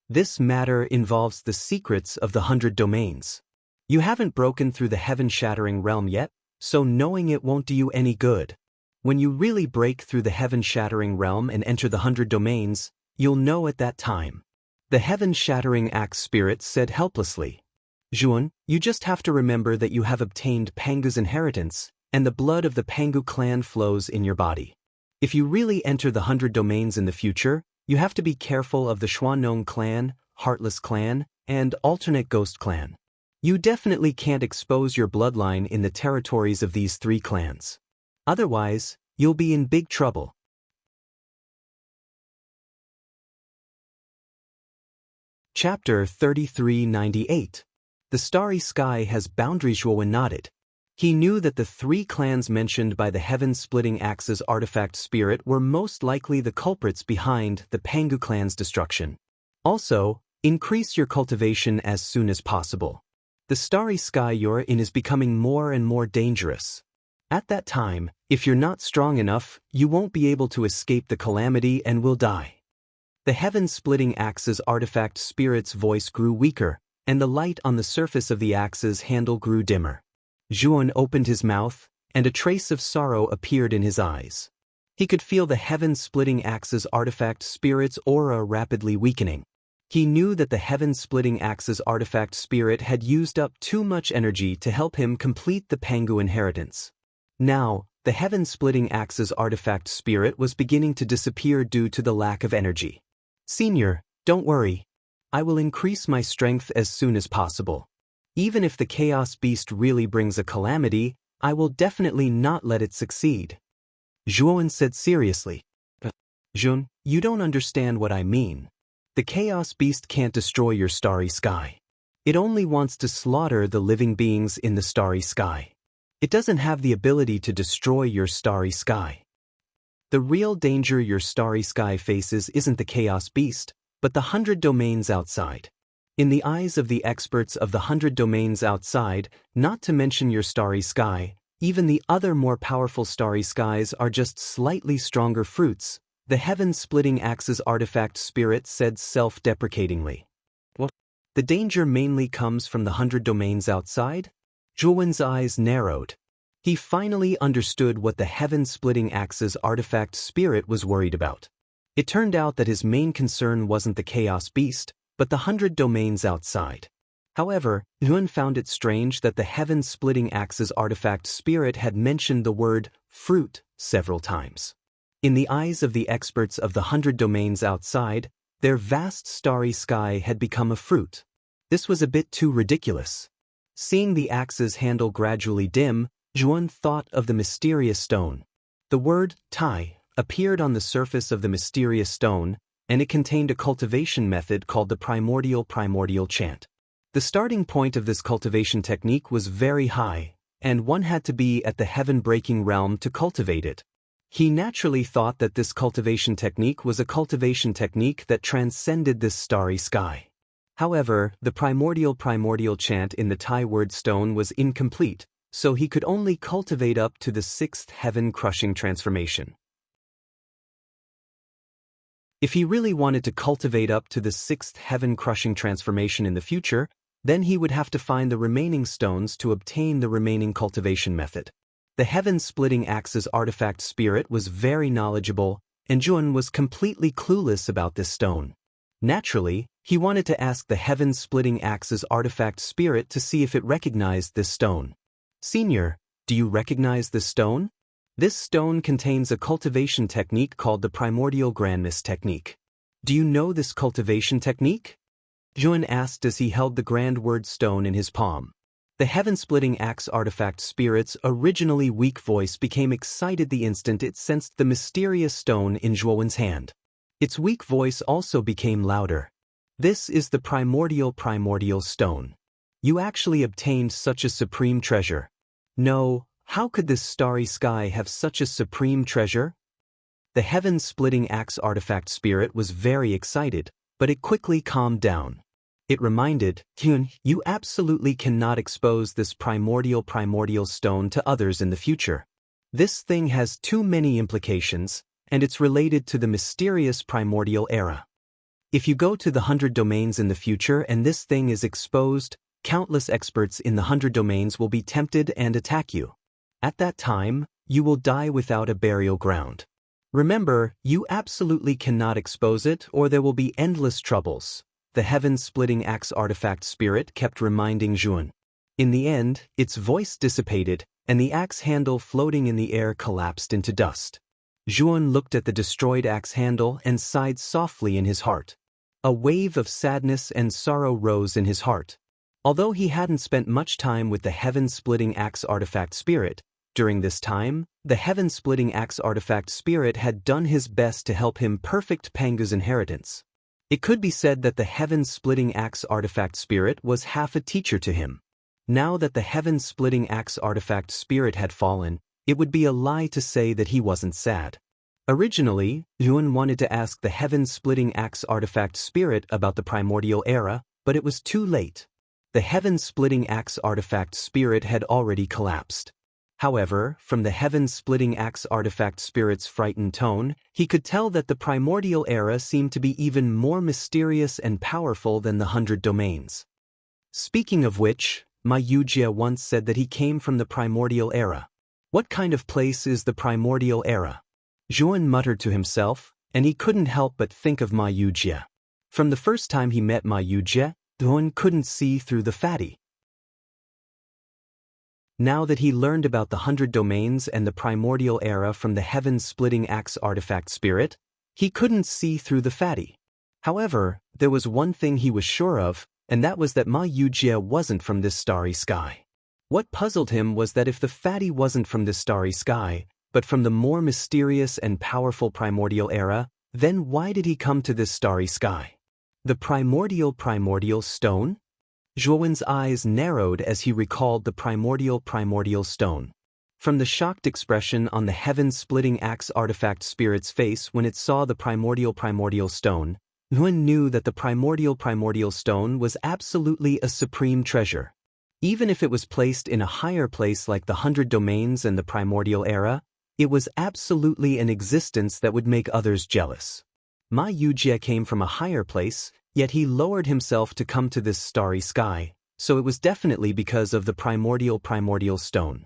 This matter involves the secrets of the 100 domains. You haven't broken through the heaven-shattering realm yet, so knowing it won't do you any good. When you really break through the heaven-shattering realm and enter the 100 domains, you'll know at that time. The heaven-shattering axe spirit said helplessly. Zhuan, you just have to remember that you have obtained Pangu's inheritance, and the blood of the Pangu clan flows in your body. If you really enter the 100 domains in the future, you have to be careful of the Xuanong clan, Heartless clan, and Alternate Ghost clan. You definitely can't expose your bloodline in the territories of these 3 clans. Otherwise, you'll be in big trouble. Chapter 3398. The Starry Sky has boundaries. Zhuan nodded. He knew that the 3 clans mentioned by the heaven-splitting axe's artifact spirit were most likely the culprits behind the Pangu clan's destruction. Also, increase your cultivation as soon as possible. The starry sky you're in is becoming more and more dangerous. At that time, if you're not strong enough, you won't be able to escape the calamity and will die. The heaven-splitting axe's artifact spirit's voice grew weaker, and the light on the surface of the axe's handle grew dimmer. Zhuan opened his mouth, and a trace of sorrow appeared in his eyes. He could feel the heaven-splitting axe's artifact spirit's aura rapidly weakening. He knew that the heaven-splitting axe's artifact spirit had used up too much energy to help him complete the Pangu inheritance. Now, the heaven-splitting axe's artifact spirit was beginning to disappear due to the lack of energy. Senior, don't worry. I will increase my strength as soon as possible. Even if the Chaos Beast really brings a calamity, I will definitely not let it succeed. Zhuan said seriously. Zhuan, you don't understand what I mean. The Chaos Beast can't destroy your starry sky. It only wants to slaughter the living beings in the starry sky. It doesn't have the ability to destroy your starry sky. The real danger your starry sky faces isn't the Chaos Beast, but the 100 domains outside. In the eyes of the experts of the 100 domains outside, not to mention your starry sky, even the other more powerful starry skies are just slightly stronger fruits, the heaven-splitting axe's artifact spirit said self-deprecatingly. What? The danger mainly comes from the 100 domains outside? Zhuan's eyes narrowed. He finally understood what the heaven-splitting axe's artifact spirit was worried about. It turned out that his main concern wasn't the Chaos Beast, but the 100 domains outside. However, Zhuan found it strange that the heaven-splitting axe's artifact spirit had mentioned the word fruit several times. In the eyes of the experts of the 100 domains outside, their vast starry sky had become a fruit. This was a bit too ridiculous. Seeing the axe's handle gradually dim, Zhuan thought of the mysterious stone. The word Tai appeared on the surface of the mysterious stone, and it contained a cultivation method called the primordial chant. The starting point of this cultivation technique was very high, and one had to be at the heaven-breaking realm to cultivate it. He naturally thought that this cultivation technique was a cultivation technique that transcended this starry sky. However, the primordial chant in the Tai word stone was incomplete, so he could only cultivate up to the 6th heaven-crushing transformation. If he really wanted to cultivate up to the 6th heaven-crushing transformation in the future, then he would have to find the remaining stones to obtain the remaining cultivation method. The heaven-splitting axe's artifact spirit was very knowledgeable, and Zhuan was completely clueless about this stone. Naturally, he wanted to ask the heaven-splitting axe's artifact spirit to see if it recognized this stone. Senior, do you recognize this stone? This stone contains a cultivation technique called the primordial grandness technique. Do you know this cultivation technique? Zhuan asked as he held the grand word stone in his palm. The heaven-splitting axe artifact spirit's originally weak voice became excited the instant it sensed the mysterious stone in Zhuan's hand. Its weak voice also became louder. This is the primordial stone. You actually obtained such a supreme treasure. No, How could this starry sky have such a supreme treasure? The heaven-splitting axe artifact spirit was very excited, but it quickly calmed down. It reminded Hyun, you absolutely cannot expose this primordial stone to others in the future. This thing has too many implications, and it's related to the mysterious primordial era. If you go to the 100 domains in the future and this thing is exposed, countless experts in the 100 domains will be tempted and attack you. At that time, you will die without a burial ground. Remember, you absolutely cannot expose it or there will be endless troubles. The heaven-splitting axe artifact spirit kept reminding Juan. In the end, its voice dissipated, and the axe handle floating in the air collapsed into dust. Juan looked at the destroyed axe handle and sighed softly in his heart. A wave of sadness and sorrow rose in his heart. Although he hadn't spent much time with the heaven-splitting axe artifact spirit, during this time, the heaven-splitting axe artifact spirit had done his best to help him perfect Pangu's inheritance. It could be said that the heaven-splitting axe artifact spirit was half a teacher to him. Now that the heaven-splitting axe artifact spirit had fallen, it would be a lie to say that he wasn't sad. Originally, Yuan wanted to ask the heaven-splitting axe artifact spirit about the primordial era, but it was too late. The heaven-splitting axe artifact spirit had already collapsed. However, from the heaven-splitting axe artifact spirit's frightened tone, he could tell that the primordial era seemed to be even more mysterious and powerful than the 100 domains. Speaking of which, Ma Yujia once said that he came from the primordial era. What kind of place is the primordial era? Zhuan muttered to himself, and he couldn't help but think of Ma Yujia. From the first time he met Ma Yujia, Zhuan couldn't see through the fatty. Now that he learned about the 100 domains and the primordial era from the heaven-splitting axe artifact spirit, he couldn't see through the fatty. However, there was one thing he was sure of, and that was that Ma Yujia wasn't from this starry sky. What puzzled him was that if the fatty wasn't from this starry sky, but from the more mysterious and powerful primordial era, then why did he come to this starry sky? The primordial stone? Zhuan's eyes narrowed as he recalled the primordial stone. From the shocked expression on the heaven-splitting axe artifact spirit's face when it saw the primordial stone, Zhuan knew that the primordial stone was absolutely a supreme treasure. Even if it was placed in a higher place like the 100 domains and the primordial era, it was absolutely an existence that would make others jealous. Ma Yujia came from a higher place, yet he lowered himself to come to this starry sky, so it was definitely because of the primordial stone.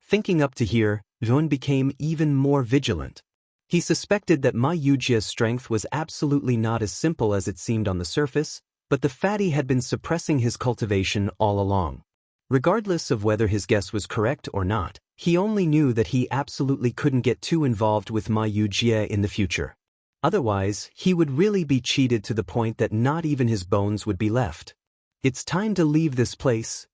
Thinking up to here, Zhuan became even more vigilant. He suspected that Ma Yujia's strength was absolutely not as simple as it seemed on the surface, but the fatty had been suppressing his cultivation all along. Regardless of whether his guess was correct or not, he only knew that he absolutely couldn't get too involved with Ma Yujia in the future. Otherwise, he would really be cheated to the point that not even his bones would be left. It's time to leave this place.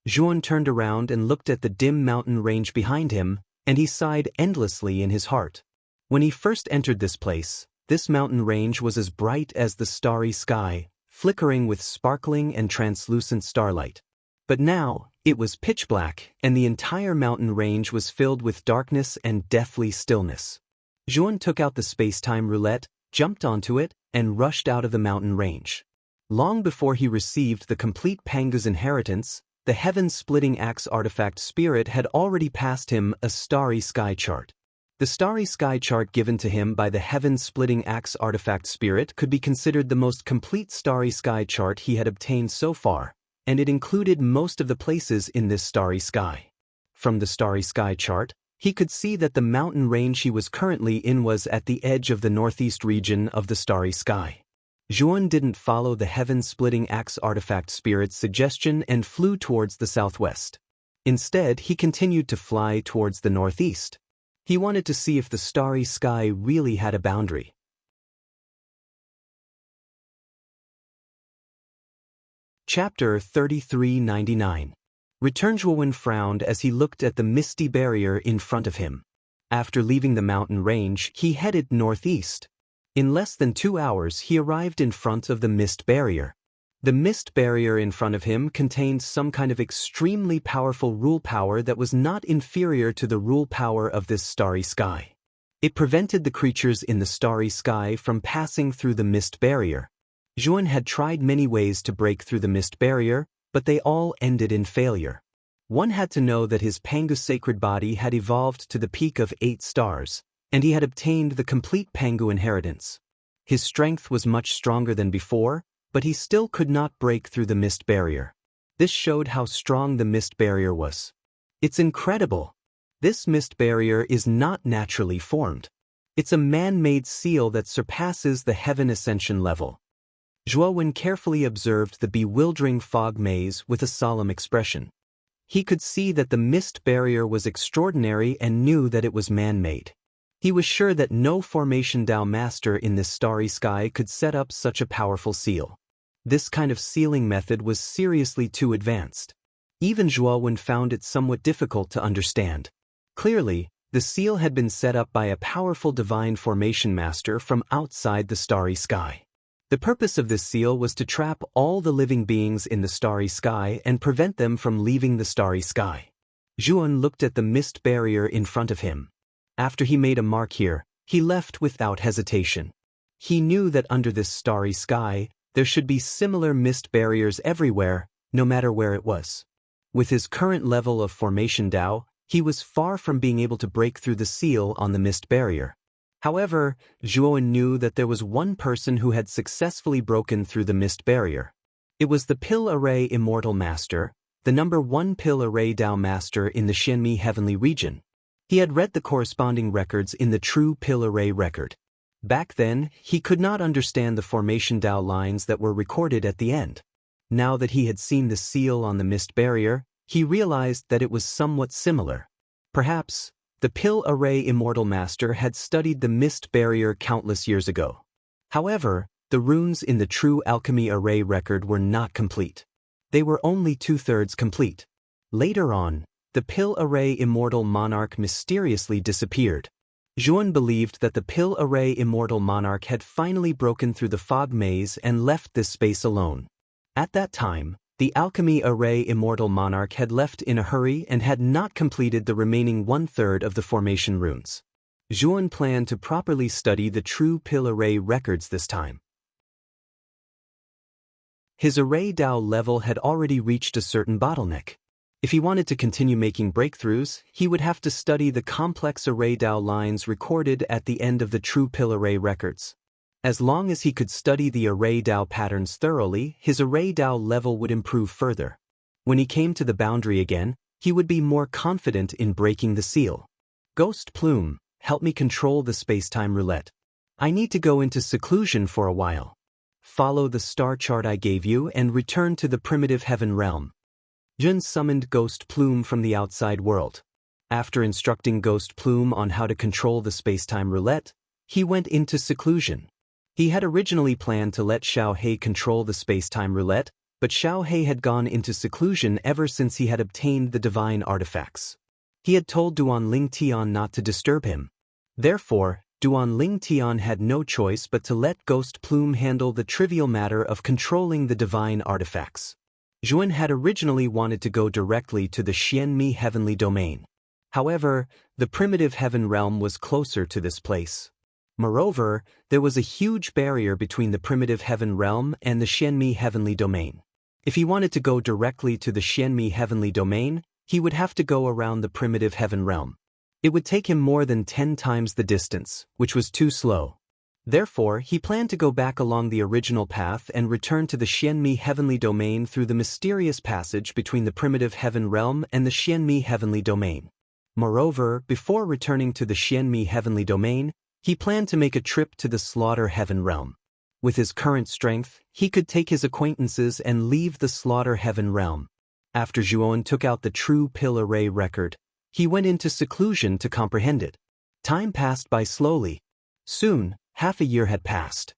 Zhuan turned around and looked at the dim mountain range behind him, and he sighed endlessly in his heart. When he first entered this place, this mountain range was as bright as the starry sky, flickering with sparkling and translucent starlight. But now, it was pitch black, and the entire mountain range was filled with darkness and deathly stillness. Zhuan took out the space-time roulette, jumped onto it, and rushed out of the mountain range. Long before he received the complete Pangu's inheritance, the heaven-splitting axe artifact spirit had already passed him a starry sky chart. The starry sky chart given to him by the heaven-splitting axe artifact spirit could be considered the most complete starry sky chart he had obtained so far, and it included most of the places in this starry sky. From the starry sky chart, he could see that the mountain range he was currently in was at the edge of the northeast region of the starry sky. Zhuan didn't follow the heaven-splitting axe artifact spirit's suggestion and flew towards the southwest. Instead, he continued to fly towards the northeast. He wanted to see if the starry sky really had a boundary. Chapter 3399. Zhuan frowned as he looked at the misty barrier in front of him. After leaving the mountain range, he headed northeast. In less than 2 hours, he arrived in front of the mist barrier. The mist barrier in front of him contained some kind of extremely powerful rule power that was not inferior to the rule power of this starry sky. It prevented the creatures in the starry sky from passing through the mist barrier. Zhuan had tried many ways to break through the mist barrier, but they all ended in failure. One had to know that his Pangu sacred body had evolved to the peak of 8 stars, and he had obtained the complete Pangu inheritance. His strength was much stronger than before, but he still could not break through the mist barrier. This showed how strong the mist barrier was. It's incredible. This mist barrier is not naturally formed. It's a man-made seal that surpasses the heaven ascension level. Zhuo carefully observed the bewildering fog maze with a solemn expression. He could see that the mist barrier was extraordinary and knew that it was man-made. He was sure that no formation Dao master in this starry sky could set up such a powerful seal. This kind of sealing method was seriously too advanced. Even Zhuo found it somewhat difficult to understand. Clearly, the seal had been set up by a powerful divine formation master from outside the starry sky. The purpose of this seal was to trap all the living beings in the starry sky and prevent them from leaving the starry sky. Zhuan looked at the mist barrier in front of him. After he made a mark here, he left without hesitation. He knew that under this starry sky, there should be similar mist barriers everywhere, no matter where it was. With his current level of formation Dao, he was far from being able to break through the seal on the mist barrier. However, Zhuo knew that there was one person who had successfully broken through the mist barrier. It was the Pill Array Immortal Master, the number 1 Pill Array Dao Master in the Xianmi Heavenly Region. He had read the corresponding records in the True Pill Array record. Back then, he could not understand the formation Dao lines that were recorded at the end. Now that he had seen the seal on the mist barrier, he realized that it was somewhat similar. Perhaps, the Pill Array Immortal Master had studied the mist barrier countless years ago. However, the runes in the True Alchemy Array record were not complete. They were only 2/3 complete. Later on, the Pill Array Immortal Monarch mysteriously disappeared. Zhuan believed that the Pill Array Immortal Monarch had finally broken through the fog maze and left this space alone. At that time, the Alchemy Array Immortal Monarch had left in a hurry and had not completed the remaining 1/3 of the formation runes. Zhuan planned to properly study the True Pill Array records this time. His Array Dao level had already reached a certain bottleneck. If he wanted to continue making breakthroughs, he would have to study the complex Array Dao lines recorded at the end of the True Pill Array records. As long as he could study the Array Dao patterns thoroughly, his Array Dao level would improve further. When he came to the boundary again, he would be more confident in breaking the seal. Ghost Plume, help me control the space-time roulette. I need to go into seclusion for a while. Follow the star chart I gave you and return to the primitive heaven realm. Jun summoned Ghost Plume from the outside world. After instructing Ghost Plume on how to control the space-time roulette, he went into seclusion. He had originally planned to let Xiao He control the space-time roulette, but Xiao He had gone into seclusion ever since he had obtained the divine artifacts. He had told Duan Ling Tian not to disturb him. Therefore, Duan Ling Tian had no choice but to let Ghost Plume handle the trivial matter of controlling the divine artifacts. Zhuan had originally wanted to go directly to the Xianmi Heavenly Domain. However, the primitive heaven realm was closer to this place. Moreover, there was a huge barrier between the primitive heaven realm and the Xianmi Heavenly Domain. If he wanted to go directly to the Xianmi Heavenly Domain, he would have to go around the primitive heaven realm. It would take him more than 10 times the distance, which was too slow. Therefore, he planned to go back along the original path and return to the Xianmi Heavenly Domain through the mysterious passage between the primitive heaven realm and the Xianmi Heavenly Domain. Moreover, before returning to the Xianmi Heavenly Domain, he planned to make a trip to the Slaughter Heaven realm. With his current strength, he could take his acquaintances and leave the Slaughter Heaven realm. After Zhuan took out the True Pill Array record, he went into seclusion to comprehend it. Time passed by slowly. Soon, half a year had passed.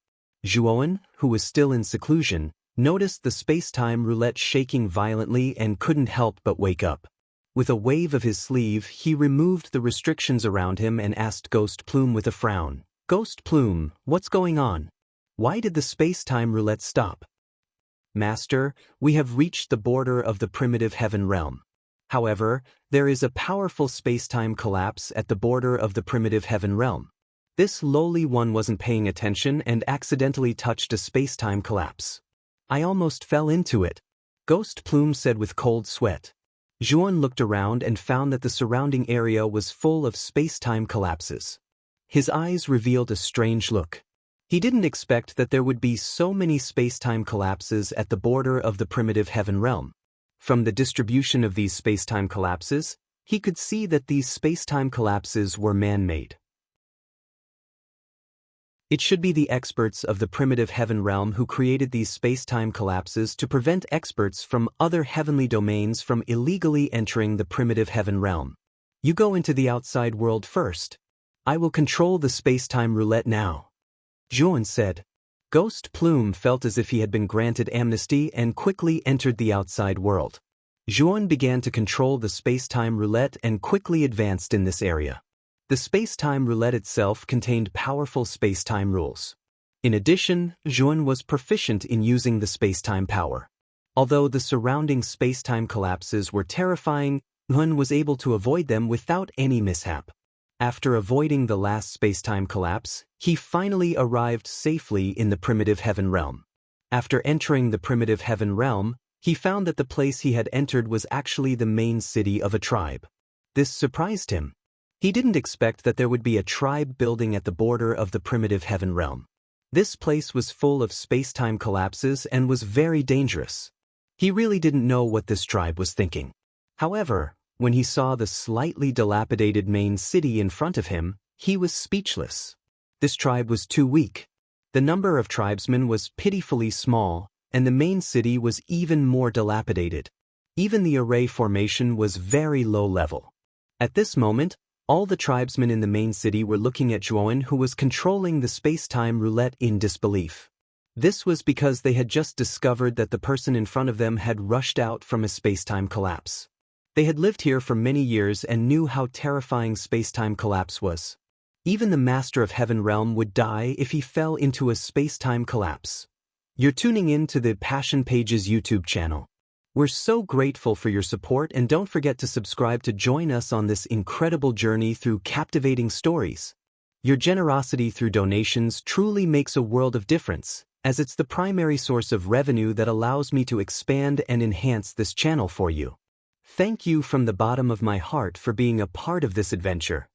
Zhuan, who was still in seclusion, noticed the space-time roulette shaking violently and couldn't help but wake up. With a wave of his sleeve, he removed the restrictions around him and asked Ghost Plume with a frown, "Ghost Plume, what's going on? Why did the space-time roulette stop?" "Master, we have reached the border of the primitive heaven realm. However, there is a powerful space-time collapse at the border of the primitive heaven realm." This lowly one wasn't paying attention and accidentally touched a space-time collapse. "I almost fell into it," Ghost Plume said with cold sweat. Juan looked around and found that the surrounding area was full of space-time collapses. His eyes revealed a strange look. He didn't expect that there would be so many space-time collapses at the border of the primitive heaven realm. From the distribution of these space-time collapses, he could see that these space-time collapses were man-made. It should be the experts of the primitive heaven realm who created these space-time collapses to prevent experts from other heavenly domains from illegally entering the primitive heaven realm. You go into the outside world first. I will control the space-time roulette now," Juan said. Ghost Plume felt as if he had been granted amnesty and quickly entered the outside world. Juan began to control the space-time roulette and quickly advanced in this area. The space-time roulette itself contained powerful space-time rules. In addition, Juan was proficient in using the space-time power. Although the surrounding space-time collapses were terrifying, Juan was able to avoid them without any mishap. After avoiding the last space-time collapse, he finally arrived safely in the primitive heaven realm. After entering the primitive heaven realm, he found that the place he had entered was actually the main city of a tribe. This surprised him. He didn't expect that there would be a tribe building at the border of the primitive heaven realm. This place was full of space-time collapses and was very dangerous. He really didn't know what this tribe was thinking. However, when he saw the slightly dilapidated main city in front of him, he was speechless. This tribe was too weak. The number of tribesmen was pitifully small, and the main city was even more dilapidated. Even the array formation was very low level. At this moment, all the tribesmen in the main city were looking at Juan, who was controlling the space-time roulette, in disbelief. This was because they had just discovered that the person in front of them had rushed out from a space-time collapse. They had lived here for many years and knew how terrifying space-time collapse was. Even the Master of Heaven Realm would die if he fell into a space-time collapse. You're tuning in to the Passion Pages YouTube channel. We're so grateful for your support, and don't forget to subscribe to join us on this incredible journey through captivating stories. Your generosity through donations truly makes a world of difference, as it's the primary source of revenue that allows me to expand and enhance this channel for you. Thank you from the bottom of my heart for being a part of this adventure.